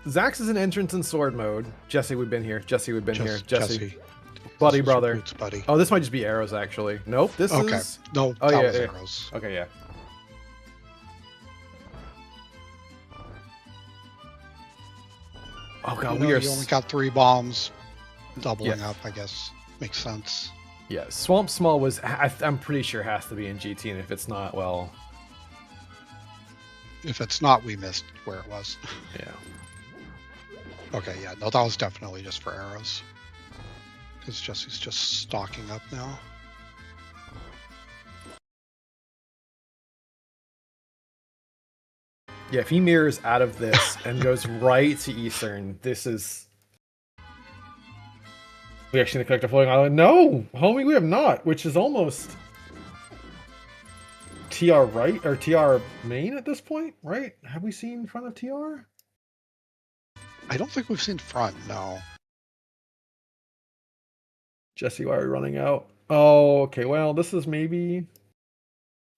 Zax is an entrance in sword mode. Jesse, we've been here. Jesse, we've been here. Jesse. Buddy, this brother. Boots, buddy. Oh, this might just be arrows, actually. Nope, this okay. is... No, oh, that yeah, was yeah. arrows. Okay, yeah. Oh, God, we are... You only got 3 bombs. Doubling up, I guess. Makes sense. Yeah, Swamp Small was... I'm pretty sure has to be in GT, and if it's not, well... If it's not, we missed where it was. Yeah. Okay, yeah. No, that was definitely just for arrows. Because Jesse's just stocking up now. Yeah, if he mirrors out of this and goes right to Eastern, this is... We actually need to collect a floating island. No, homie, we have not, which is almost TR right or TR main at this point, right? Have we seen front of TR? I don't think we've seen front, no. Jesse, why are we running out? Oh, okay. Well, this is maybe...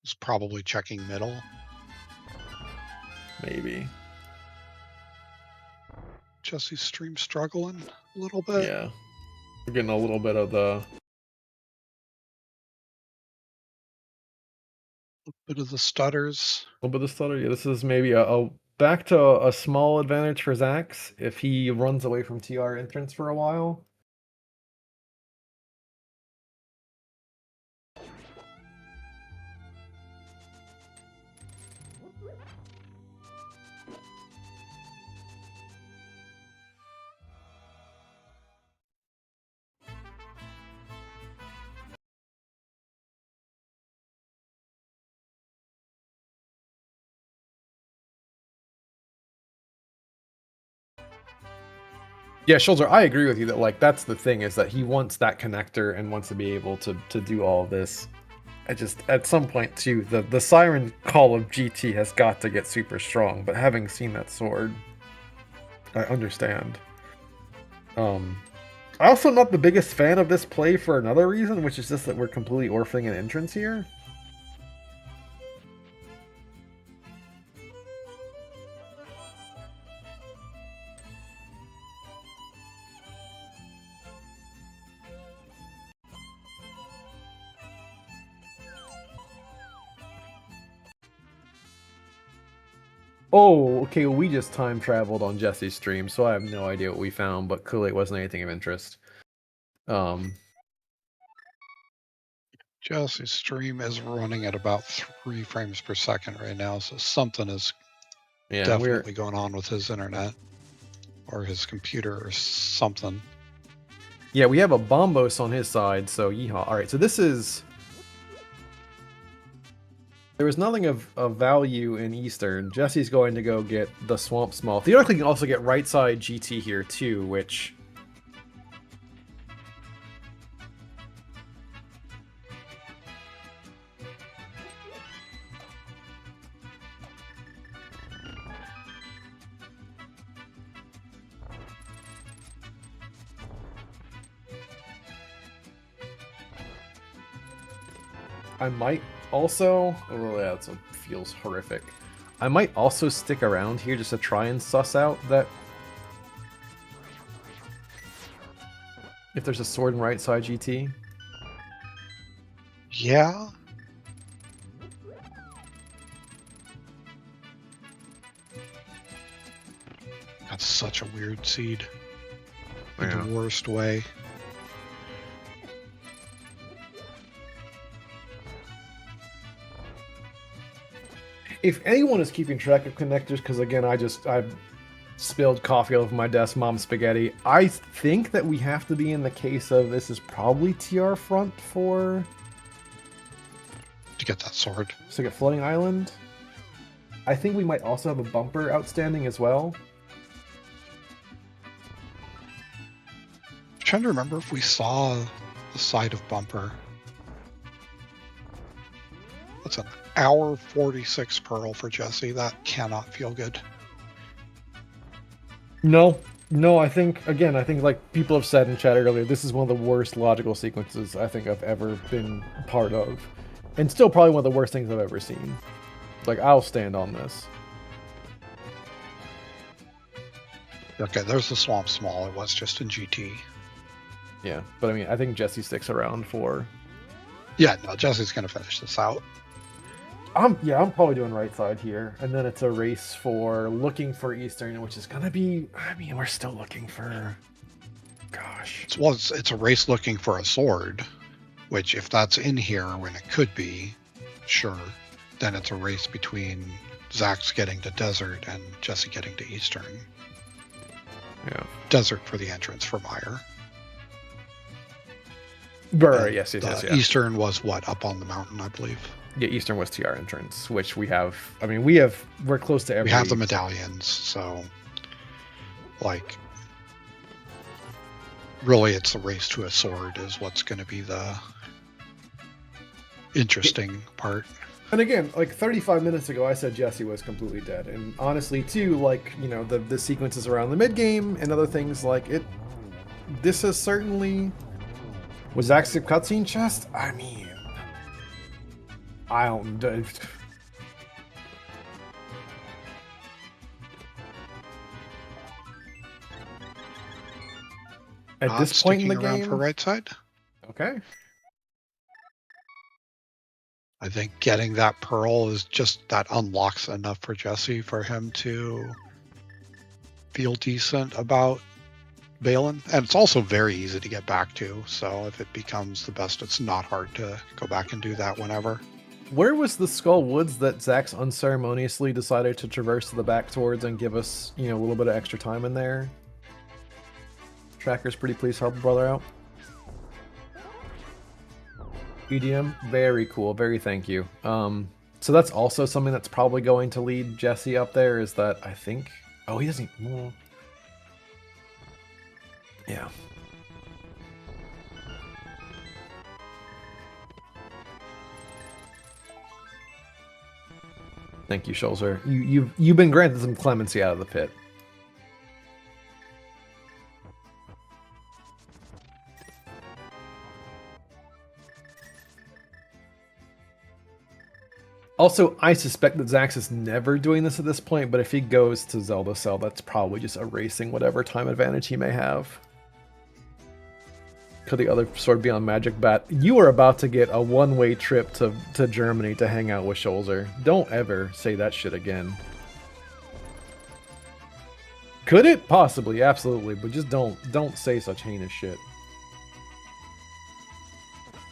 It's probably checking middle. Maybe. Jesse's stream struggling a little bit. Yeah. We're getting a little bit of the... stutters. A little bit of stutter. Yeah, this is maybe a back to a small advantage for Zax if he runs away from TR entrance for a while. Yeah, Shoulder, I agree with you that like that's the thing is that he wants that connector and wants to be able to do all of this. I just at some point too, the siren call of GT has got to get super strong, but having seen that sword, I understand. I also am not the biggest fan of this play for another reason, which is just that we're completely orphaning an entrance here. Oh, okay, well, we just time traveled on Jesse's stream, so I have no idea what we found, but clearly it wasn't anything of interest. Jesse's stream is running at about 3 frames per second right now, so something is definitely going on with his internet or his computer or something. Yeah, we have a Bombos on his side, so yeehaw. Alright, so this is... There was nothing of value in Eastern. Jesse's going to go get the Swamp Small. Theoretically, you can also get right side GT here too, which... I might also... Oh, yeah, that feels horrific. I might also stick around here just to try and suss out that... If there's a sword in right side GT. Yeah. That's such a weird seed. In the worst way. If anyone is keeping track of connectors, because again, I've spilled coffee all over my desk, mom spaghetti. I think that we have to be in the case of this is probably TR front for... To get that sword. So get Floating Island. I think we might also have a bumper outstanding as well. I'm trying to remember if we saw the side of bumper. That's an hour 46 pearl for Jesse. That cannot feel good. No, I think like people have said in chat earlier, this is one of the worst logical sequences I think I've ever been part of. And still probably one of the worst things I've ever seen. Like, I'll stand on this. Okay, there's the Swamp Small. It was just in GT. Yeah, but I mean, I think Jesse sticks around for... Yeah, no, Jesse's going to finish this out. I'm probably doing right side here, and then it's a race for looking for Eastern, which is gonna be. I mean, we're still looking for. Gosh. It's a race looking for a sword, which if that's in here when it could be, sure. Then it's a race between Zax getting to Desert and Jesse getting to Eastern. Yeah. Desert for the entrance for Meyer. Yes. Eastern was what, up on the mountain, I believe. Yeah, Eastern was TR entrance, which we have. I mean, we're close to every. We have the medallions, so like, really, it's the race to a sword is what's going to be the interesting part. And again, like 35 minutes ago, I said Jesse was completely dead, and honestly, too, like the sequences around the mid game and other things like it. This is certainly was Zax's cutscene chest. I mean. I don't. At this point in the game, for right side. Okay. I think getting that pearl is just that unlocks enough for Jesse for him to feel decent about Balin, and it's also very easy to get back to. So if it becomes the best, it's not hard to go back and do that whenever. Where was the Skull Woods that Zax unceremoniously decided to traverse to the back towards and give us, a little bit of extra time in there? Tracker's pretty please help a brother out. EDM, very cool, very thank you. So that's also something that's probably going to lead Jesse up there, is that I think... Oh, he doesn't... Yeah. Thank you, Schulzer. You've been granted some clemency out of the pit. Also, I suspect that Zax is never doing this at this point, but if he goes to Zelda Cell, that's probably just erasing whatever time advantage he may have. Could the other sword be on Magic Bat? You are about to get a one-way trip to Germany to hang out with Schulzer. Don't ever say that shit again. Could it? Possibly, absolutely, but just don't say such heinous shit.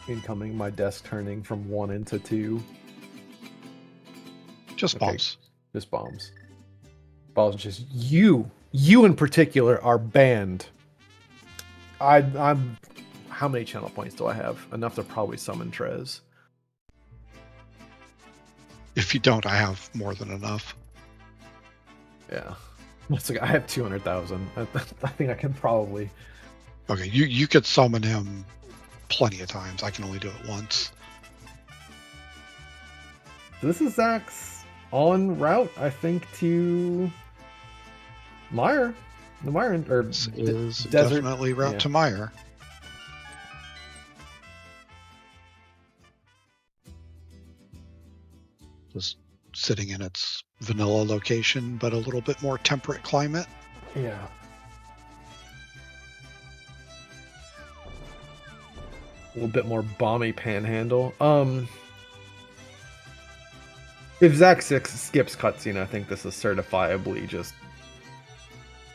Incoming, my desk turning from 1 into 2. Just bombs. Just bombs. Balls just you in particular are banned. I'm how many channel points do I have? Enough to probably summon Trez. If you don't, I have more than enough. Yeah. It's like I have 200,000. I think I can probably. Okay, you could summon him plenty of times. I can only do it once. This is Zax en route, I think, to Mire. The Mire or is desert. Definitely route to Mire. Just sitting in its vanilla location, but a little bit more temperate climate. Yeah. A little bit more balmy panhandle. If Zax skips cutscene, I think this is certifiably just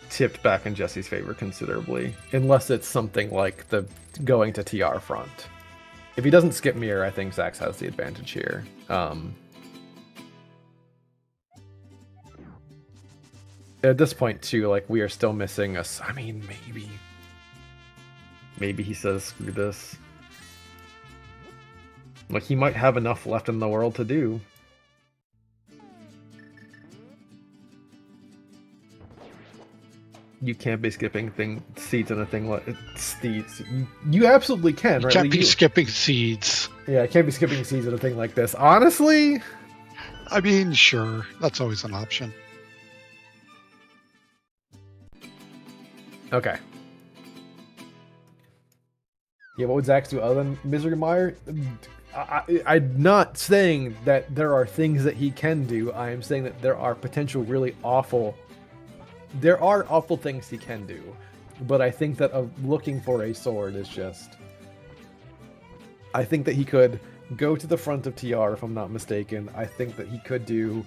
tipped back in Jesse's favor considerably. Unless it's something like the going to TR front. If he doesn't skip Mirror, I think Zax has the advantage here. At this point, too, like, we are still missing us. I mean, maybe he says, screw this. Like, he might have enough left in the world to do. You can't be skipping seeds in a thing like seeds. You absolutely can, You right? can't be skipping seeds. Yeah, I can't be skipping seeds in a thing like this. Honestly, I mean, sure, that's always an option. okay. Yeah, what would Zax do other than Misery Mire? I'm not saying that there are things that he can do. I am saying that there are potential really awful. There are awful things he can do, but I think that looking for a sword is just. I think that he could go to the front of TR, if I'm not mistaken. I think that he could do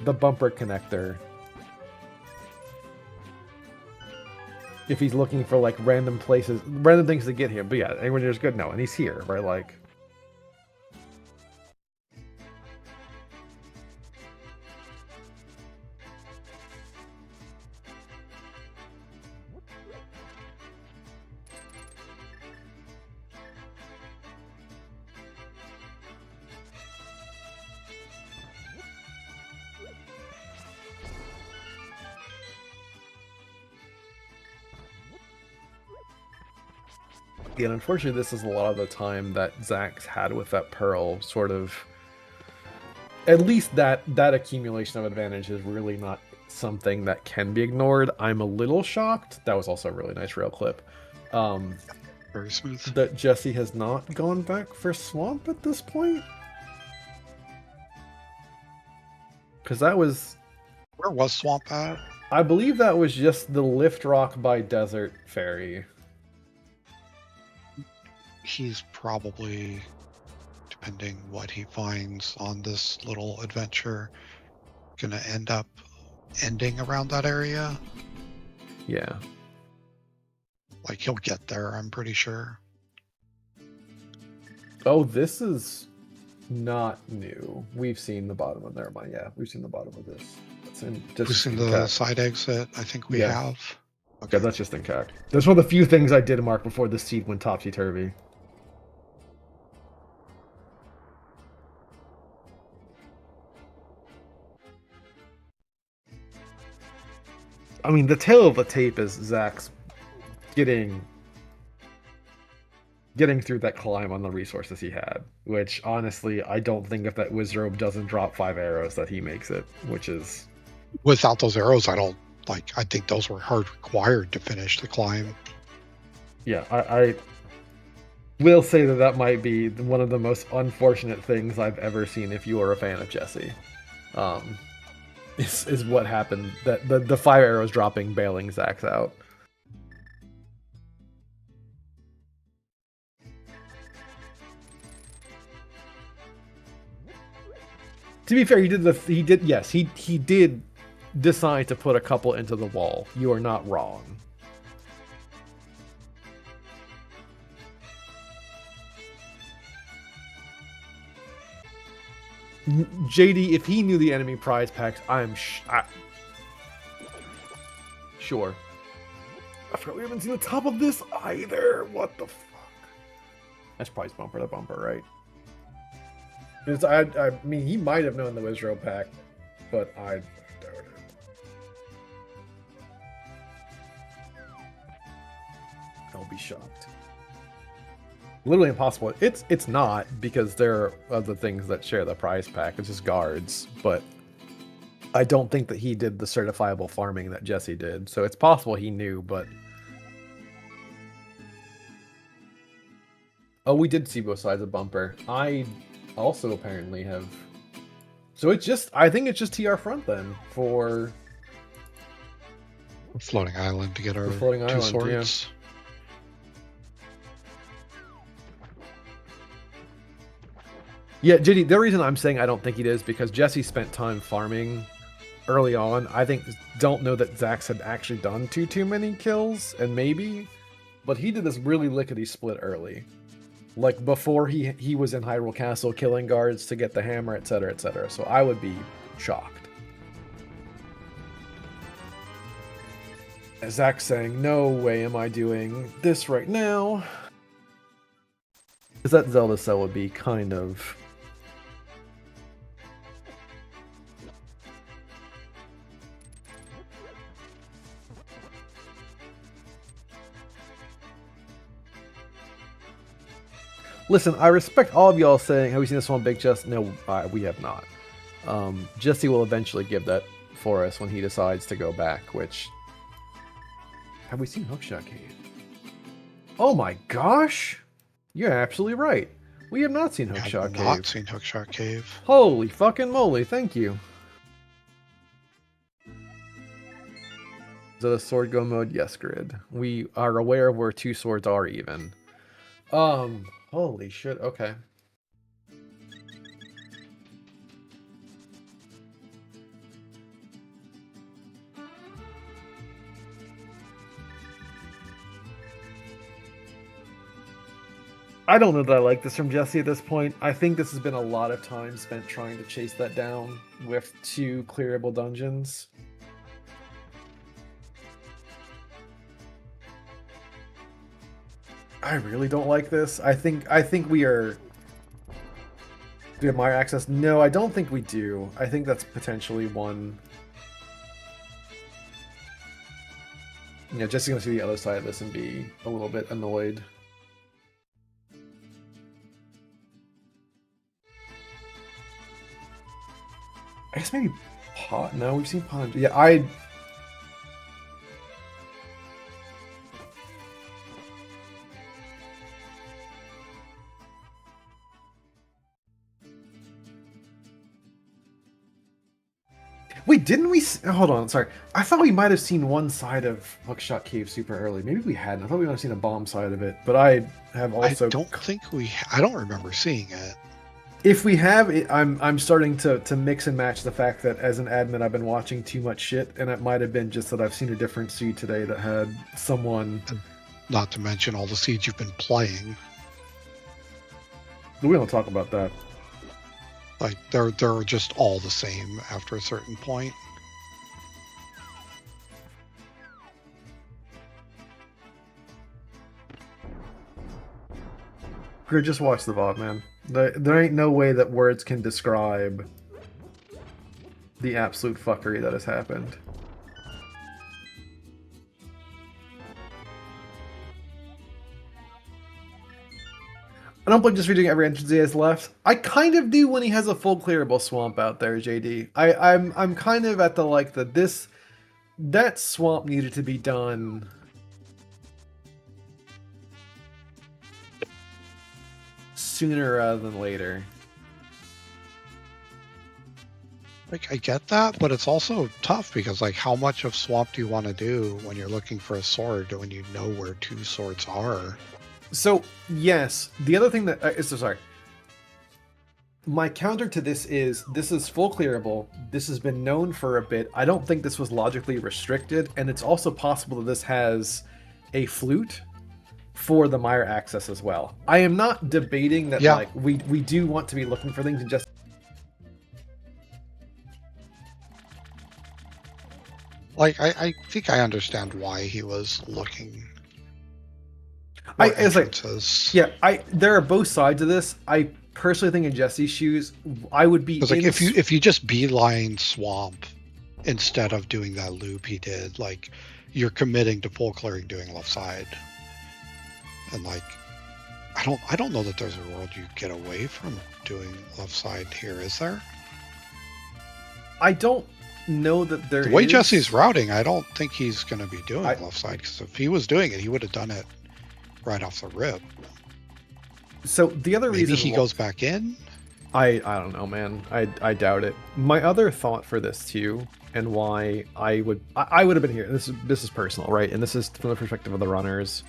the bumper connector. If he's looking for like random places, random things to get here. But yeah, anyone here's good? No, and he's here, right? Like. Yeah, and unfortunately, this is a lot of the time that Zax had with that Pearl, sort of. At least that accumulation of advantage is really not something that can be ignored. I'm a little shocked. That was also a really nice rail clip. Very smooth. That Jesse has not gone back for Swamp at this point. Because that was. Where was Swamp at? I believe that was just the Lift Rock by Desert Fairy. He's probably, depending what he finds on this little adventure, gonna end up ending around that area. Yeah. Like, he'll get there, I'm pretty sure. Oh, this is not new. We've seen the bottom of there. Yeah, we've seen the bottom of this. It's in just We've seen the side exit, I think we have. Okay, that's just in CAC. That's one of the few things I did mark before the seed went topsy-turvy. I mean, the tail of the tape is Zax getting through that climb on the resources he had, which honestly, I don't think if that Wizrobe doesn't drop 5 arrows that he makes it, which is... Without those arrows, I think those were hard required to finish the climb. Yeah, I will say that might be one of the most unfortunate things I've ever seen if you are a fan of Jesse. Is what happened, that the 5 arrows dropping bailing Zax out. To be fair, he did decide to put a couple into the wall. You are not wrong. JD, if he knew the enemy prize packs, sure. I forgot we haven't seen the top of this either. What the fuck? That's prize bumper to bumper, right? I mean, he might have known the Wizrobe pack, but I doubt it. I'll be shocked. Literally impossible. It's not, because there are other things that share the prize pack. It's just guards, but I don't think that he did the certifiable farming that Jesse did. So it's possible he knew, but... Oh, we did see both sides of bumper. I also apparently have... So it's just... I think it's just TR front then for... Floating island to get our floating two island, swords. Yeah, JD, the reason I'm saying I don't think he did is because Jesse spent time farming early on. I don't know that Zax had actually done too many kills, and maybe, but he did this really lickety split early. Like before he was in Hyrule Castle killing guards to get the hammer, etc., etc. So I would be shocked. Zax saying, no way am I doing this right now. Because that Zelda cell would be kind of... Listen, I respect all of y'all saying, have we seen this one, Big Jess? No, we have not. Jesse will eventually give that for us when he decides to go back, which... Have we seen Hookshot Cave? Oh my gosh! You're absolutely right. We have not seen Hookshot Cave. I have not seen Hookshot Cave. Holy fucking moly, thank you. Is that a sword go mode? Yes, Grid. We are aware of where 2 swords are even. Holy shit, okay. I don't know that I like this from Jesse at this point. I think this has been a lot of time spent trying to chase that down with 2 clearable dungeons. I really don't like this. I think we are... Do we have Mire access? No, I don't think we do. I think that's potentially one... Yeah, Jesse's gonna see the other side of this and be a little bit annoyed. I guess maybe Pot? No, we've seen Pot. Yeah, Wait, didn't we... Hold on, sorry. I thought we might have seen one side of Hookshot Cave super early. Maybe we hadn't. I thought we might have seen a bomb side of it. But I have also... I don't remember seeing it. If we have, I'm starting to mix and match the fact that as an admin I've been watching too much shit, and it might have been just that I've seen a different seed today that had someone... Not to mention all the seeds you've been playing. We don't talk about that. Like, they're just all the same after a certain point. Grid, just watch the VOD, man. There ain't no way that words can describe the absolute fuckery that has happened. don't blame just redoing every entrance he has left. I kind of do when he has a full clearable swamp out there, JD. I'm kind of at the like that swamp needed to be done sooner rather than later. Like, I get that, but it's also tough because, like, how much of swamp do you want to do when you're looking for a sword when you know where 2 swords are? So, yes. The other thing that... so sorry. My counter to this is full clearable. This has been known for a bit. I don't think this was logically restricted, and it's also possible that this has a flute for the mire access as well. I am not debating that like we do want to be looking for things and just... Like, I think I understand why he was looking. It's like, yeah, there are both sides of this. I personally think in Jesse's shoes, I would be like if you just beeline swamp instead of doing that loop he did, like you're committing to full clearing doing left side. And like I don't know that there's a world you get away from doing left side here, is there? I don't know that there is. The way Jesse's routing, I don't think he's going to be doing left side, because if he was doing it, he would have done it right off the rip. So the other reason he goes back in. I don't know, man. I doubt it. My other thought for this too, and why I would have been here. This is personal, right? And this is from the perspective of the runners.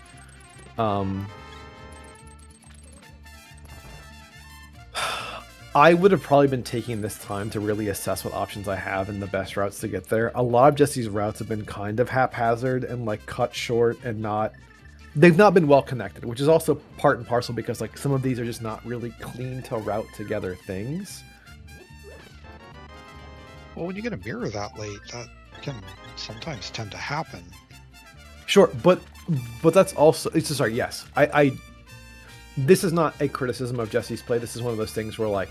I would have probably been taking this time to really assess what options I have and the best routes to get there. A lot of Jesse's routes have been kind of haphazard and like cut short and they've not been well connected, which is also part and parcel because like some of these are just not really clean to route together things. Well, when you get a mirror that late, that can sometimes tend to happen. Sure, but that's also, sorry, yes. This is not a criticism of Jesse's play. This is one of those things where, like,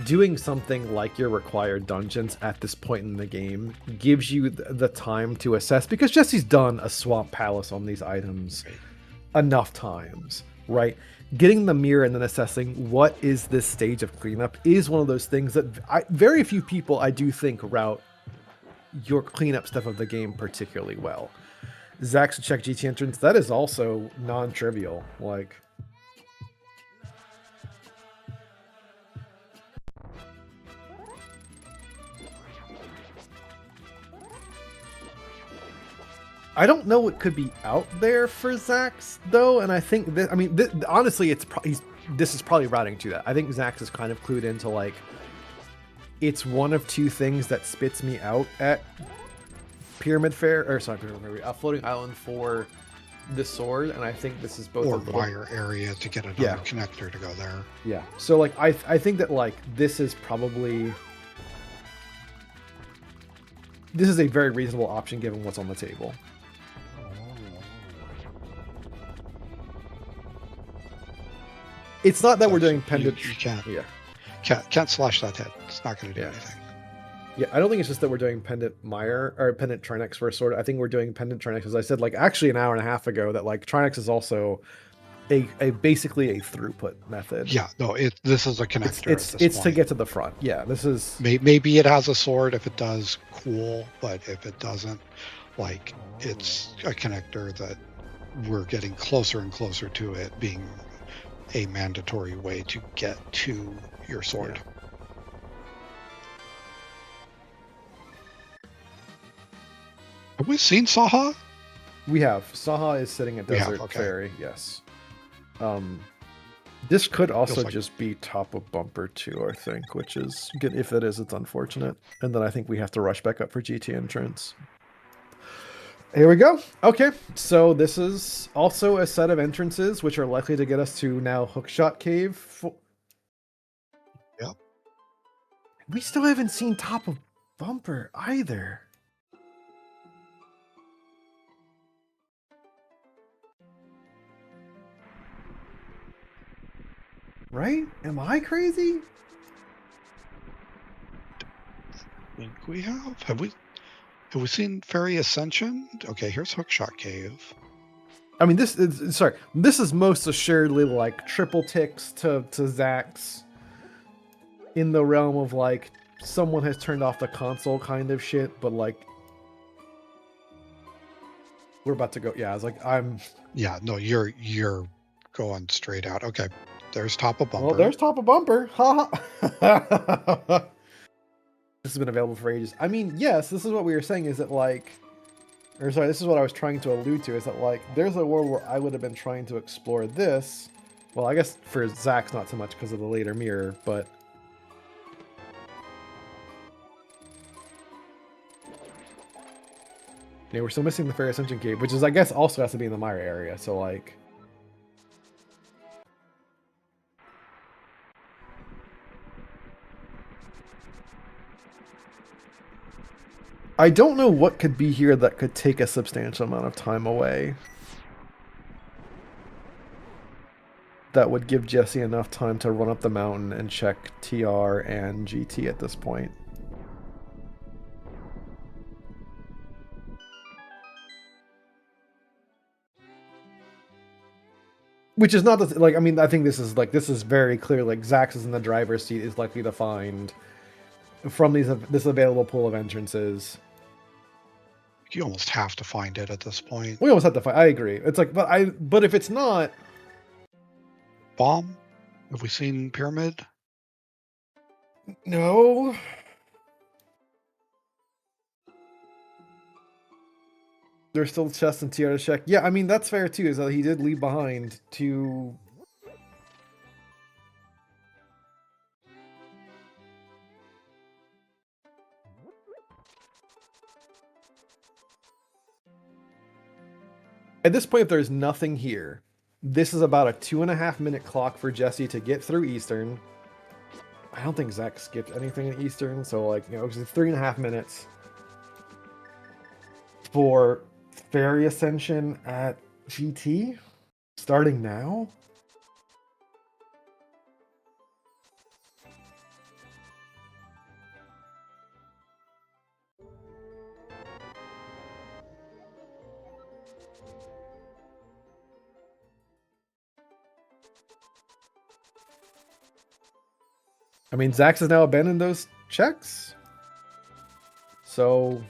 doing something like your required dungeons at this point in the game gives you the time to assess, because Jesse's done a swamp palace on these items enough times, right? Getting the mirror and then assessing what is this stage of cleanup is one of those things that very few people, I do think, route your cleanup stuff of the game particularly well. Zax check GT entrance, that is also non-trivial, like... I don't know what could be out there for Zax though, and I think that, I mean, honestly, this is probably routing to that. I think Zax is kind of clued into like, it's one of two things that spits me out at Pyramid Fair, or sorry, a Floating Island for the sword, and I think this is both or wire area to get another connector to go there. Yeah, so like I think that like this is probably a very reasonable option given what's on the table. It's not that we're doing pendant. You can't slash that head. It's not going to do anything. Yeah, I don't think it's just that we're doing pendant mire or pendant Trinex for a sword. I think we're doing pendant Trinex, as I said, like actually an hour and a half ago, that like Trinex is also a basically a throughput method. Yeah, no, this is a connector. It's to get to the front. Yeah, this is maybe it has a sword. If it does, cool. But if it doesn't, like it's a connector that we're getting closer and closer to it being a mandatory way to get to your sword. Yeah. Have we seen Saha? We have. Saha is sitting at Desert Ferry, yes. This could also just be top of bumper too, I think, which is good. If it is, it's unfortunate. And then I think we have to rush back up for GT entrance. Here we go. Okay, so this is also a set of entrances which are likely to get us to now Hookshot Cave. Yep. We still haven't seen top of bumper either. Right? Am I crazy? I think we have. Have we seen Fairy Ascension? Okay, here's Hookshot Cave. I mean, this is sorry. This is most assuredly like triple ticks to Zax in the realm of like someone has turned off the console kind of shit, but like we're about to go. Yeah, I was like, Yeah, no, you're going straight out. Okay, there's top of bumper. Well, there's top of bumper. Ha ha. This has been available for ages. I mean, yes, this is what we were saying. Is that like, or sorry, this is what I was trying to allude to. Is that like, there's a world where I would have been trying to explore this. Well, I guess for Zax, not so much because of the later mirror, but. Yeah, we're still missing the Fair Ascension Cave, which is, I guess, also has to be in the Myra area, so, like... I don't know what could be here that could take a substantial amount of time away. That would give Jesse enough time to run up the mountain and check TR and GT at this point. Which is not the like. I mean, I think this is very clear. Like Zax is in the driver's seat, is likely to find from this available pool of entrances. You almost have to find it at this point. We almost have to find. I agree. It's like, but if it's not bomb, have we seen pyramid? No. There's still chests and TR to check. Yeah, I mean, that's fair too, is that he did leave behind to... At this point, if there's nothing here, this is about a 2.5 minute clock for Jesse to get through Eastern. I don't think Zach skipped anything in Eastern, so like, you know, it's 3.5 minutes for Fairy Ascension at GT, starting now. I mean, Zax has now abandoned those checks. So...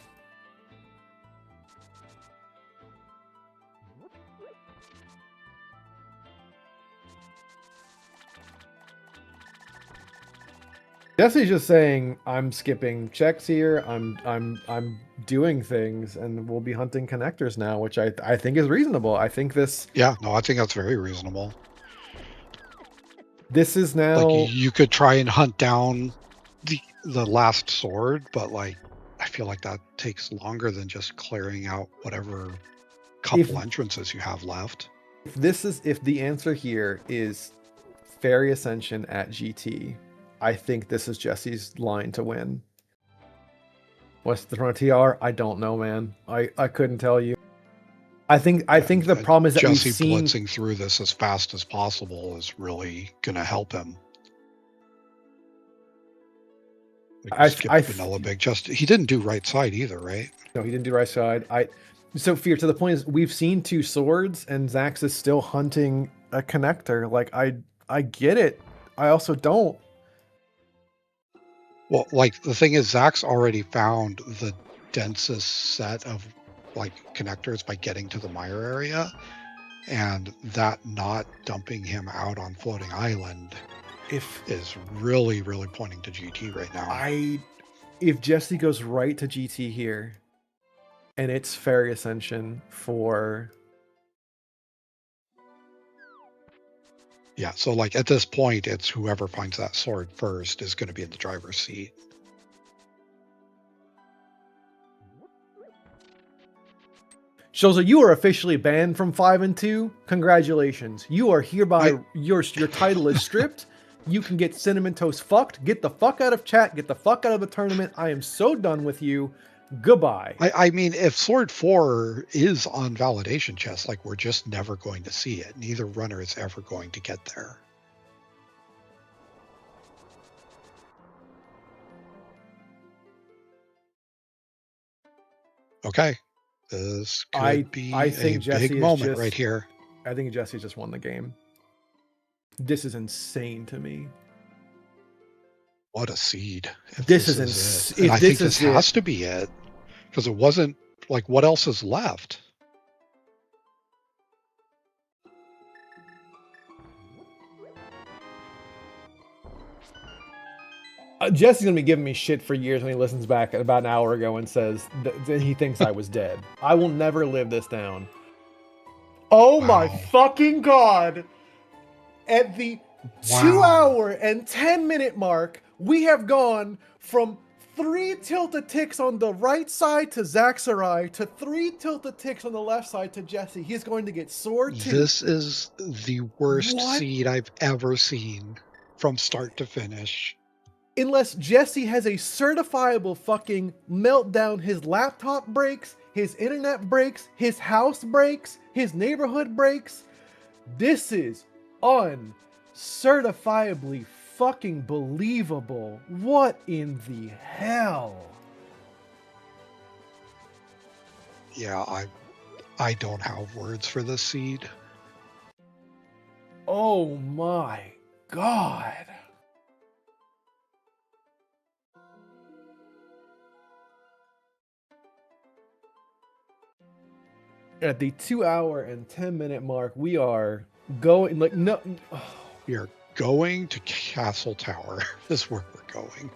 Jesse's just saying, I'm skipping checks here, I'm doing things, and we'll be hunting connectors now, which I think is reasonable. I think this... Yeah, no, I think that's very reasonable. This is now... Like, you could try and hunt down the last sword, but, like, I feel like that takes longer than just clearing out whatever couple entrances you have left. If the answer here is Fairy Ascension at GT, I think this is Jesse's line to win. What's the front TR? I don't know, man. I couldn't tell you. I think the problem is that Jesse we've seen... blitzing through this as fast as possible is really going to help him. Like vanilla big. Just he didn't do right side either, right? No, he didn't do right side. So Fear, to the point is we've seen 2 swords and Zax is still hunting a connector. Like I get it. I also don't. Well, like the thing is, Zax already found the densest set of like connectors by getting to the Mire area, and that not dumping him out on Floating Island is really, really pointing to GT right now. If Jesse goes right to GT here, and it's Fairy Ascension for... Yeah, so like at this point, it's whoever finds that sword first is going to be in the driver's seat. Shoza, you are officially banned from 5 and 2. Congratulations. You are hereby, your title is stripped. You can get Cinnamon Toast fucked. Get the fuck out of chat. Get the fuck out of the tournament. I am so done with you. Goodbye. I mean, if Sword 4 is on validation chest, like we're just never going to see it. Neither runner is ever going to get there. Okay. This I could be think a Jesse big is moment just- right here. I think Jesse just won the game. This is insane to me. What a seed. If This is it. insane. And I think this has to be it. Because it wasn't like, what else is left? Jesse's gonna be giving me shit for years when he listens back about an hour ago and says that he thinks I was dead. I will never live this down. Oh my fucking god! At the 2 hour and 10-minute mark, we have gone from 3 tilted ticks on the right side to Zaxorai to 3 tilted ticks on the left side to Jesse. He's going to get sword 2. This is the worst seed I've ever seen from start to finish. Unless Jesse has a certifiable fucking meltdown, his laptop breaks, his internet breaks, his house breaks, his neighborhood breaks. This is uncertifiably fucking believable. What in the hell? Yeah, I don't have words for this seed. Oh my god. At the 2 hour and 10-minute mark, we are going like no. Oh. We are going to Castle Tower. Is where we're going.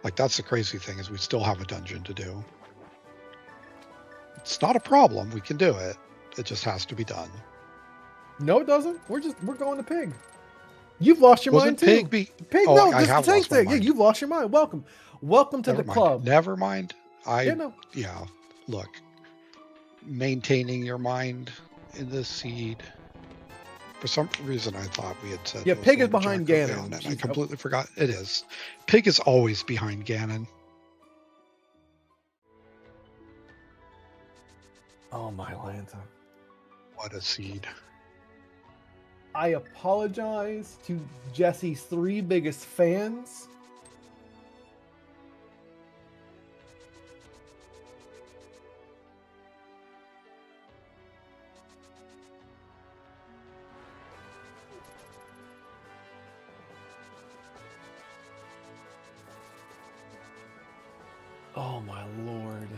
Like, that's the crazy thing, is we still have a dungeon to do. It's not a problem. We can do it. It just has to be done. No, it doesn't. We're going to Pig. You've lost your mind too. Pig? Pig? Oh, no, I just have the tank lost my thing. Yeah, mind. you've lost your mind. Welcome to the club. Never mind. Yeah, Look, maintaining your mind in this seed. For some reason, I thought we had said. Yeah, Pig is behind Ganon. And I completely forgot. It is. Pig is always behind Ganon. Oh my Lanta. What a seed. I apologize to Jesse's 3 biggest fans. Oh my lord.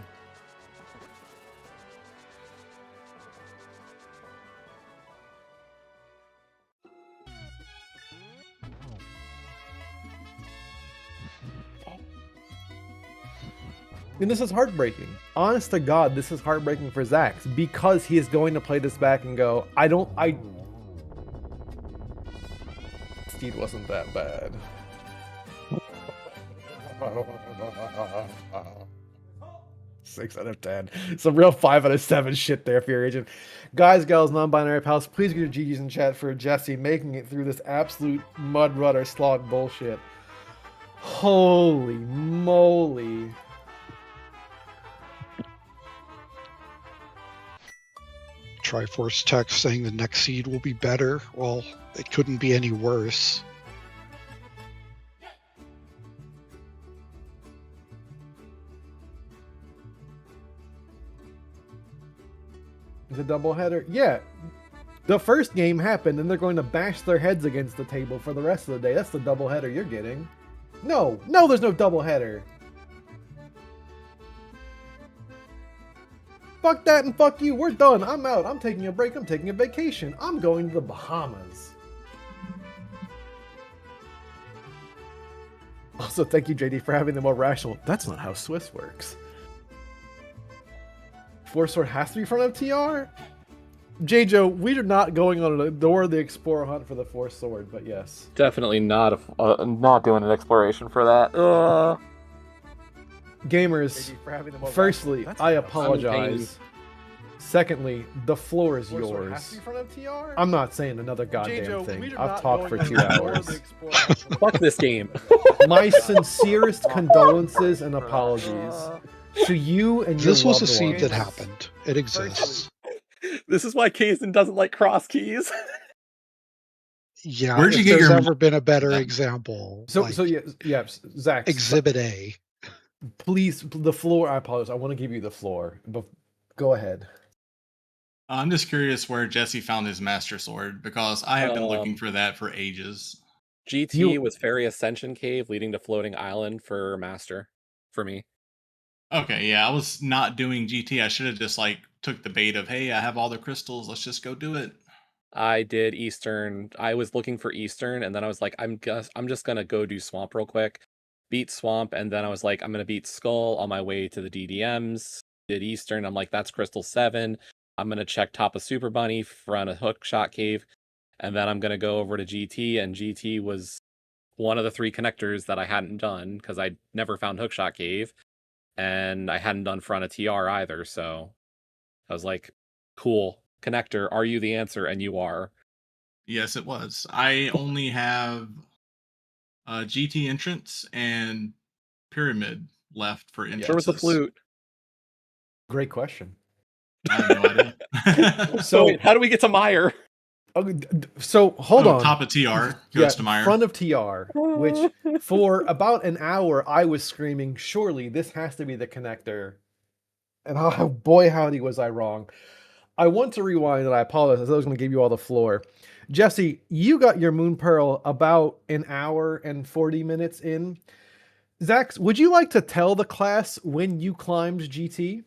And this is heartbreaking. Honest to God, this is heartbreaking for Zax because he is going to play this back and go, Steed wasn't that bad. 6 out of 10. Some real 5 out of 7 shit there, Fear Agent. Guys, gals, non-binary pals, please get your GGs in chat for Jesse making it through this absolute mud rudder slog bullshit. Holy moly. Triforce text saying the next seed will be better. Well, it couldn't be any worse. The doubleheader? Yeah. The first game happened, and they're going to bash their heads against the table for the rest of the day. That's the doubleheader you're getting. No, there's no doubleheader. Fuck that and fuck you. We're done. I'm out. I'm taking a break. I'm taking a vacation. I'm going to the Bahamas. Also, thank you, JD, for having the more rational. That's not how Swiss works. Force Sword has to be in front of TR? J-Joe, we are not going on a Dora the Explorer hunt for the Force Sword, but yes. Definitely not doing an exploration for that. Gamers, firstly, I apologize. Secondly, the floor is yours. I'm not saying another goddamn thing. I've talked for 2 hours. Fuck this game. My sincerest condolences and apologies to you and your This was a loved seed ones. that happened. It exists. This is why Kazin doesn't like Crosskeys. Yeah, Where'd you if get there's your- ever been a better example. So like yeah, Zach. Exhibit A. Please, the floor. I apologize. I want to give you the floor, but go ahead. I'm just curious where Jesse found his Master Sword, because I have been looking for that for ages. GT was Fairy Ascension Cave leading to Floating Island for Master, for me. Okay, yeah, I was not doing GT. I should have just like took the bait of, hey, I have all the crystals, let's just go do it. I did Eastern. I was looking for Eastern, and then I was like, I'm just gonna go do Swamp real quick, beat Swamp, and then I was like, I'm gonna beat Skull on my way to the DDMs. Did Eastern. I'm like, that's Crystal 7. I'm gonna check top of Super Bunny, front of Hook Shot Cave, and then I'm gonna go over to GT, and GT was one of the 3 connectors that I hadn't done because I never found Hookshot Cave, and I hadn't done front of TR either. So I was like, cool. Connector, are you the answer? And you are. Yes, it was. I only have GT entrance and pyramid left for entrances. Where was the flute? Great question. I have no idea. So wait, how do we get to Meyer? So hold on. Top of TR goes to Meyer. Front of TR, which for about an hour I was screaming, surely this has to be the connector. And oh boy, howdy was I wrong. I want to rewind, and I apologize. I was going to give you all the floor. Jesse, you got your Moon Pearl about an hour and 40 minutes in. Zax, would you like to tell the class when you climbed GT?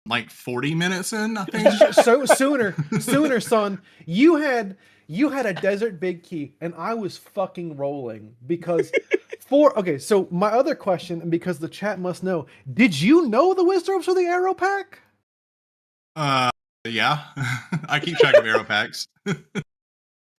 Like 40 minutes in, I think. So sooner, son. You had a desert big key, and I was fucking rolling because okay. So my other question, and because the chat must know, did you know the Wisdoms of the Arrow Pack? Yeah, I keep track of arrow packs.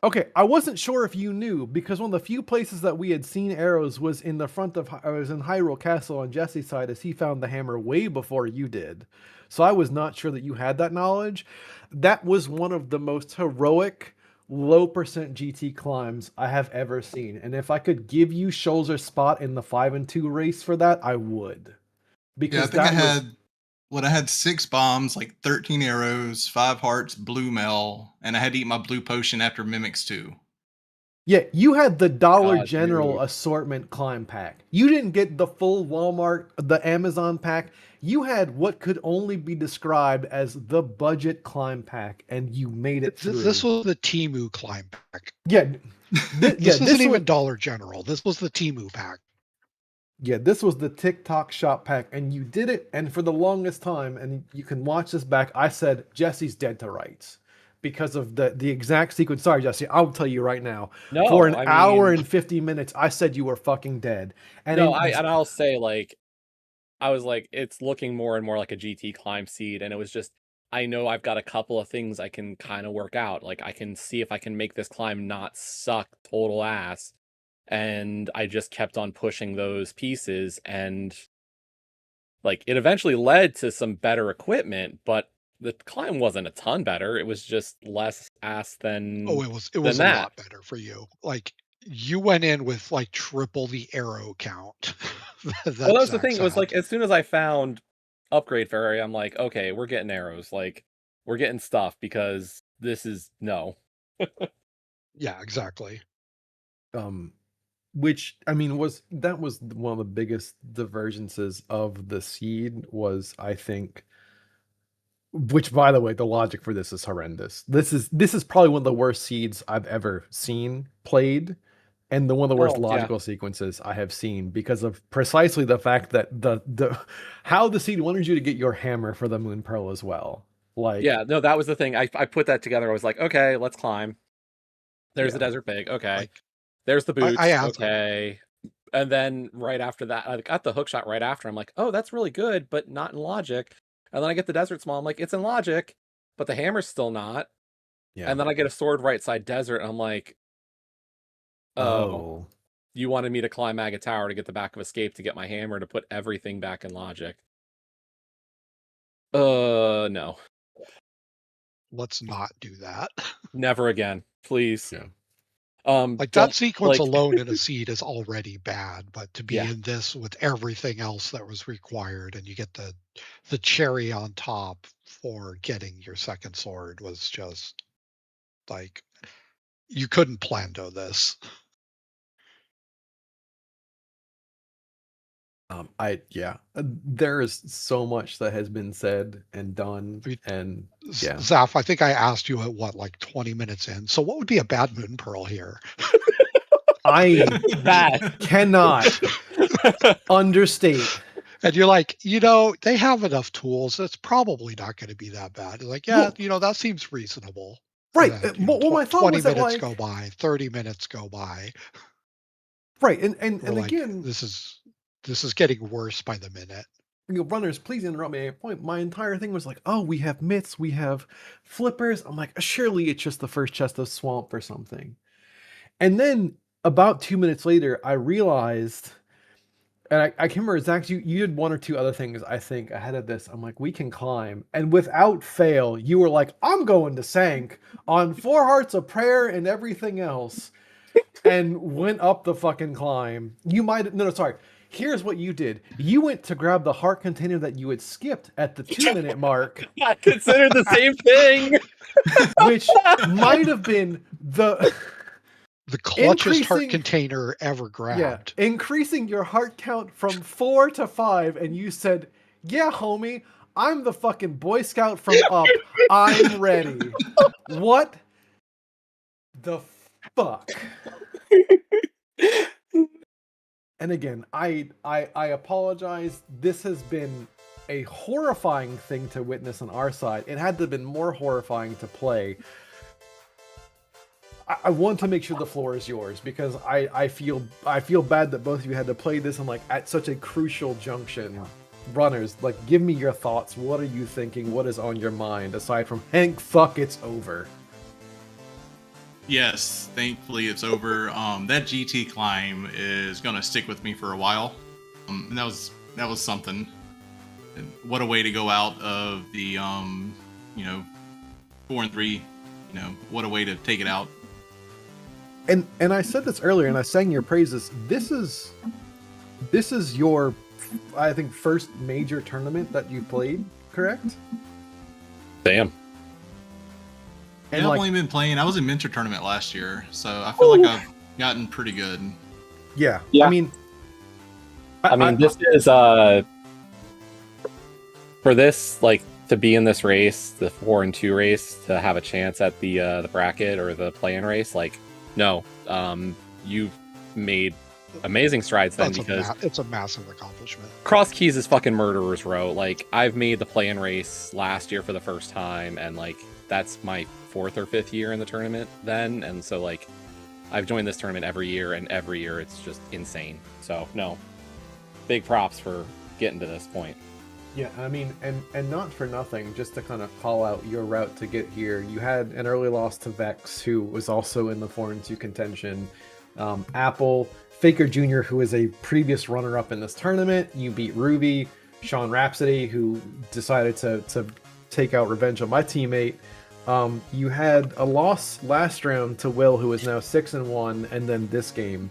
Okay, I wasn't sure if you knew because one of the few places that we had seen arrows was in the front of was in Hyrule Castle on Jesse's side, as he found the hammer way before you did. So I was not sure that you had that knowledge. That was one of the most heroic low percent GT climbs I have ever seen, and if I could give you Scholzer's spot in the 5 and 2 race for that, I would. Because yeah, I had 6 bombs, like 13 arrows, 5 hearts, blue mail, and I had to eat my blue potion after Mimics 2. Yeah, you had the Dollar General assortment climb pack. You didn't get the full Walmart, the Amazon pack. You had what could only be described as the budget climb pack, and you made it through. This was the Temu climb pack. Yeah. This isn't even Dollar General. This was the Temu pack. Yeah, this was the TikTok shop pack, and you did it. And for the longest time, and you can watch this back, I said, Jesse's dead to rights. Because of the exact sequence. Sorry, Jesse, I'll tell you right now. No, for an hour and 50 minutes, I said you were fucking dead. And no, I'll say, like, I was like, it's looking more and more like a GT climb seed, and it was just, I know I've got a couple of things I can kind of work out. Like, I can see if I can make this climb not suck total ass. And I just kept on pushing those pieces, and like, it eventually led to some better equipment, but the climb wasn't a ton better. It was just less ass than it was a lot better for you. Like, you went in with like triple the arrow count. Well, that was the thing. It was like, as soon as I found Upgrade Fairy, I'm like, okay, we're getting arrows. Like, we're getting stuff, because this is no. Yeah, exactly. Which, I mean, was one of the biggest divergences of the seed was, I think, which, by the way, the logic for this is horrendous. This is probably one of the worst seeds I've ever seen played, and one of the worst logical sequences I have seen, because of precisely the fact that the how the seed wanted you to get your hammer for the Moon Pearl as well. Like, yeah, no, that was the thing. I put that together. I was like, okay, let's climb. There's the Desert Pig. Okay. Like, there's the boots. Okay. And then right after that, I got the hook shot right after. I'm like, oh, that's really good, but not in logic. And then I get the Desert Small. I'm like, it's in logic, but the hammer's still not. Yeah. And then I get a sword right side desert. And I'm like, oh, you wanted me to climb Aga Tower to get the back of Escape to get my hammer to put everything back in logic. No. Let's not do that. Never again, please. Yeah. Like, that sequence alone in a seed is already bad, but to be in this with everything else that was required, and you get the cherry on top for getting your second sword, was just like, you couldn't plando this. There is so much that has been said and done, I mean, and yeah. Zaf, I think I asked you at what, like 20 minutes in. So what would be a bad moon pearl here? I Bad. cannot understate. And you're like, they have enough tools. It's probably not going to be that bad. You're like, yeah, Well, that seems reasonable. right. And then, Well, my thought 20 was that, minutes like, go by, 30 minutes go by. right, and We're like, again, this is getting worse by the minute. runners, please interrupt me at any point. My entire thing was like, oh, we have myths, we have flippers. I'm like, surely it's just the first chest of swamp or something. And then about 2 minutes later, I realized, and I can't remember, Zach, you did one or two other things, I think, ahead of this. I'm like, we can climb. And without fail, you were like, I'm going to Sank on 4 Hearts of Prayer and everything else. And went up the fucking climb. You might, no, sorry. Here's what you did. You went to grab the heart container that you had skipped at the 2-minute mark. I considered the same thing. Which might have been the clutchest heart container ever grabbed. Yeah, increasing your heart count from 4 to 5, and you said, yeah, homie, I'm the fucking Boy Scout from Up. I'm ready. What the fuck? And again, I apologize. This has been a horrifying thing to witness on our side. It had to have been more horrifying to play. I want to make sure the floor is yours, because I feel bad that both of you had to play this at such a crucial junction. Runners, give me your thoughts. What are you thinking? What is on your mind aside from Hank? Fuck, it's over. Yes, thankfully it's over. That GT climb is gonna stick with me for a while. And that was something. And what a way to go out of the 4 and 3. What a way to take it out. And I said this earlier, and I sang your praises. This is your, I think, first major tournament that you played, correct? Damn. And I've only been playing. I was in Mentor tournament last year, so I feel like I've gotten pretty good. Yeah. I mean, this is for this, to be in this race, the 4 and 2 race, to have a chance at the bracket or the play-in race. No, you've made amazing strides then, because it's a massive accomplishment. Crosskeys is fucking murderer's row. I've made the play-in race last year for the first time, and that's my 4th or 5th year in the tournament then, and so I've joined this tournament every year, and every year it's just insane. So no, big props for getting to this point. Yeah, I mean, and not for nothing, just to kind of call out your route to get here, you had an early loss to Vex, who was also in the 4 and 2 contention. Apple, Faker Jr., who is a previous runner-up in this tournament. You beat Ruby, Sean Rhapsody, who decided to take out revenge on my teammate. You had a loss last round to Will, who is now 6-1, and then this game.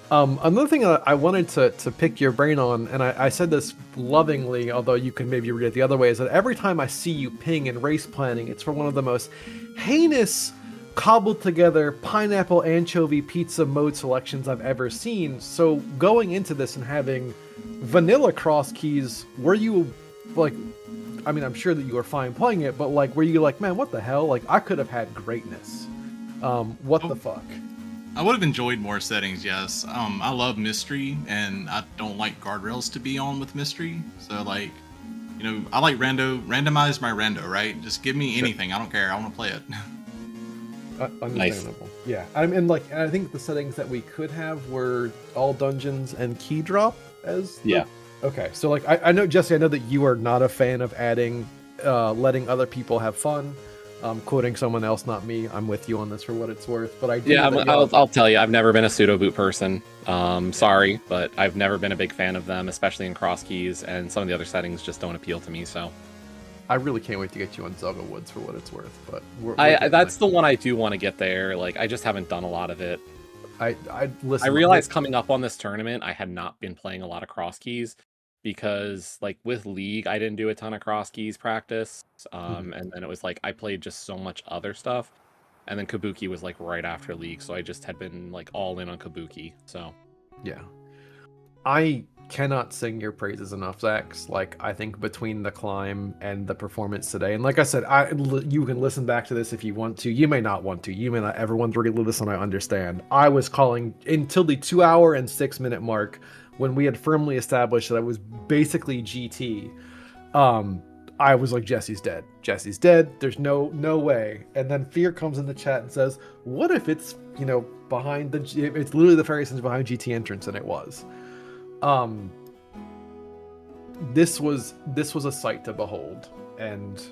Another thing I wanted to pick your brain on, and I said this lovingly, although you can maybe read it the other way, is that every time I see you ping in race planning, it's for one of the most heinous, cobbled together pineapple anchovy pizza mode selections I've ever seen. So going into this and having vanilla Crosskeys, were you I mean, I'm sure that you were fine playing it, but were you man, what the hell? I could have had greatness. What the fuck? I would have enjoyed more settings, yes. I love mystery, and I don't like guardrails to be on with mystery. So I like randomize my rando, right? Just give me anything. I don't care. I want to play it. Understandable. Nice. Yeah, I mean, I think the settings that we could have were all dungeons and key drop as. Yeah. Okay, so I know, Jesse, I know that you are not a fan of adding, letting other people have fun. Quoting someone else, not me. I'm with you on this for what it's worth, but I do. Yeah, I'll tell you, I've never been a pseudo boot person. Sorry, but I've never been a big fan of them, especially in Crosskeys, and some of the other settings just don't appeal to me. So I really can't wait to get you on Zelda Woods for what it's worth. But that's the one I do want to get there. I just haven't done a lot of it. I realized coming up on this tournament, I had not been playing a lot of Crosskeys, because with League, I didn't do a ton of Crosskeys practice. And then it was I played just so much other stuff. And then Kabuki was right after League, so I just had been all in on Kabuki. So yeah. I cannot sing your praises enough, Zax. Like, I think between the climb and the performance today, and like I said, you can listen back to this if you want to. You may not want to. You may not ever want to listen. I understand. I was calling until the 2 hour and 6 minute mark when we had firmly established that I was basically GT. I was like, Jesse's dead. Jesse's dead. There's no way. And then Fear comes in the chat and says, what if it's, behind it's literally the fairy sins behind GT entrance, and it was. This was a sight to behold, and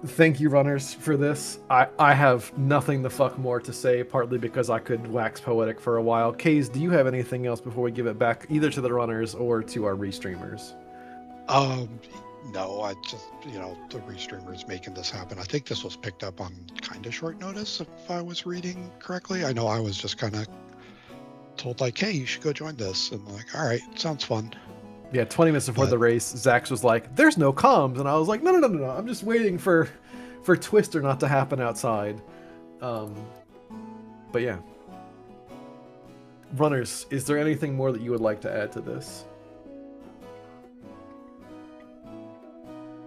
thank you, runners, for this. I have nothing the fuck more to say, partly because I could wax poetic for a while. Kaze, do you have anything else before we give it back either to the runners or to our restreamers? No, I just, the restreamers making this happen. I think this was picked up on kind of short notice, if I was reading correctly. I know I was just kind of told, like, hey, you should go join this. And I'm like, all right, sounds fun. Yeah, 20 minutes before the race, Zax was like, there's no comms. And I was like, no. I'm just waiting for Twister not to happen outside. But yeah. Runners, is there anything more that you would like to add to this?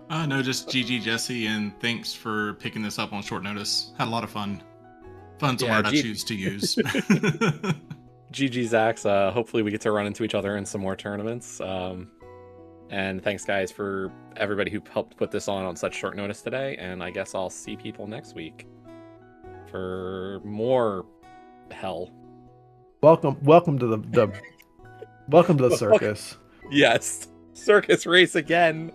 No, just GG Jesse, and thanks for picking this up on short notice. Had a lot of fun. Fun's a word I choose to use. GG Zax. Hopefully we get to run into each other in some more tournaments. And thanks, guys, for everybody who helped put this on such short notice today. And I guess I'll see people next week for more hell. Welcome to the welcome to the circus. Yes, circus race again.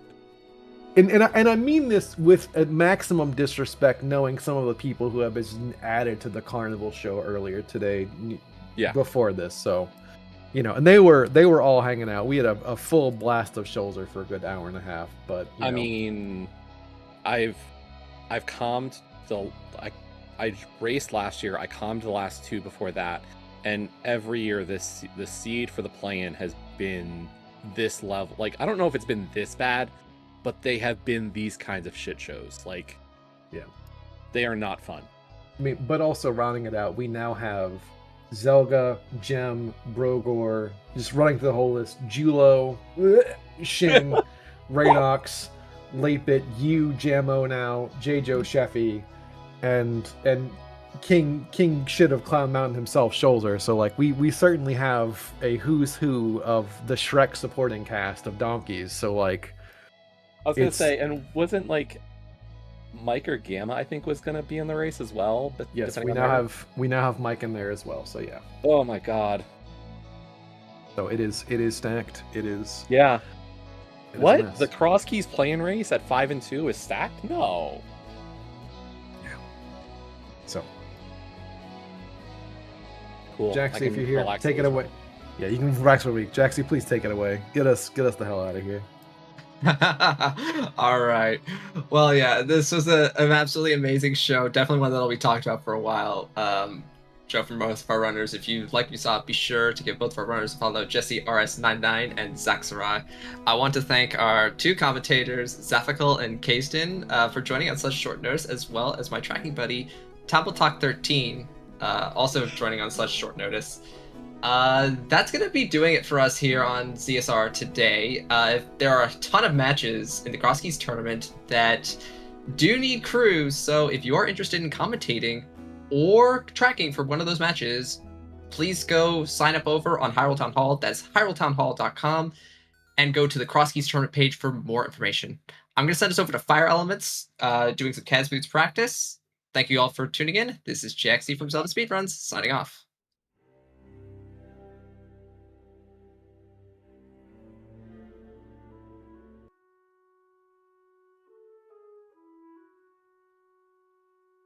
And I mean this with a maximum disrespect, knowing some of the people who have been added to the carnival show earlier today. Yeah. Before this, so and they were all hanging out. We had a full blast of shoulder for a good hour and a half. But I mean, I've calmed I raced last year. I calmed the last two before that, and every year the seed for the play-in has been this level. Like, I don't know if it's been this bad, but they have been these kinds of shit shows. Like, yeah, they are not fun. I mean, but also rounding it out, we now have Zelga, Gem, Brogor, just running through the whole list. Julo, Shin, Raynox, Lapit, you, Jamo now, J-Jo, Sheffy, and King shit of Clown Mountain himself, Shoulder. So like we certainly have a who's who of the Shrek supporting cast of donkeys. So like, I was gonna say, and wasn't like Mike or Gamma, I think, was gonna be in the race as well. But yes, we now have Mike in there as well. So yeah. Oh my god. So it is stacked. It is. Yeah. What? The Crosskeys play-in race at 5 and 2 is stacked? No. Yeah. So. Cool. Jaxie, if you're here, take it away. Yeah, you can relax for a week. Jaxie, please take it away. Get us the hell out of here. All right. Well, yeah, this was an absolutely amazing show. Definitely one that'll be talked about for a while. Show from both of our runners. If you like what you saw, be sure to give both of our runners a follow, Jesse RS99 and Zaxorai. I want to thank our two commentators, Zafakal and Kayston, for joining on such short notice, as well as my tracking buddy, Tabletalk13, also joining on such short notice. That's going to be doing it for us here on ZSR today. There are a ton of matches in the Crosskeys tournament that do need crews, so if you are interested in commentating or tracking for one of those matches, please go sign up over on Hyrule Town Hall. That's HyruleTownHall.com, and go to the Crosskeys tournament page for more information. I'm going to send us over to Fire Elements, doing some Kaz Boots practice. Thank you all for tuning in. This is Jaxie from Zelda Speedruns, signing off.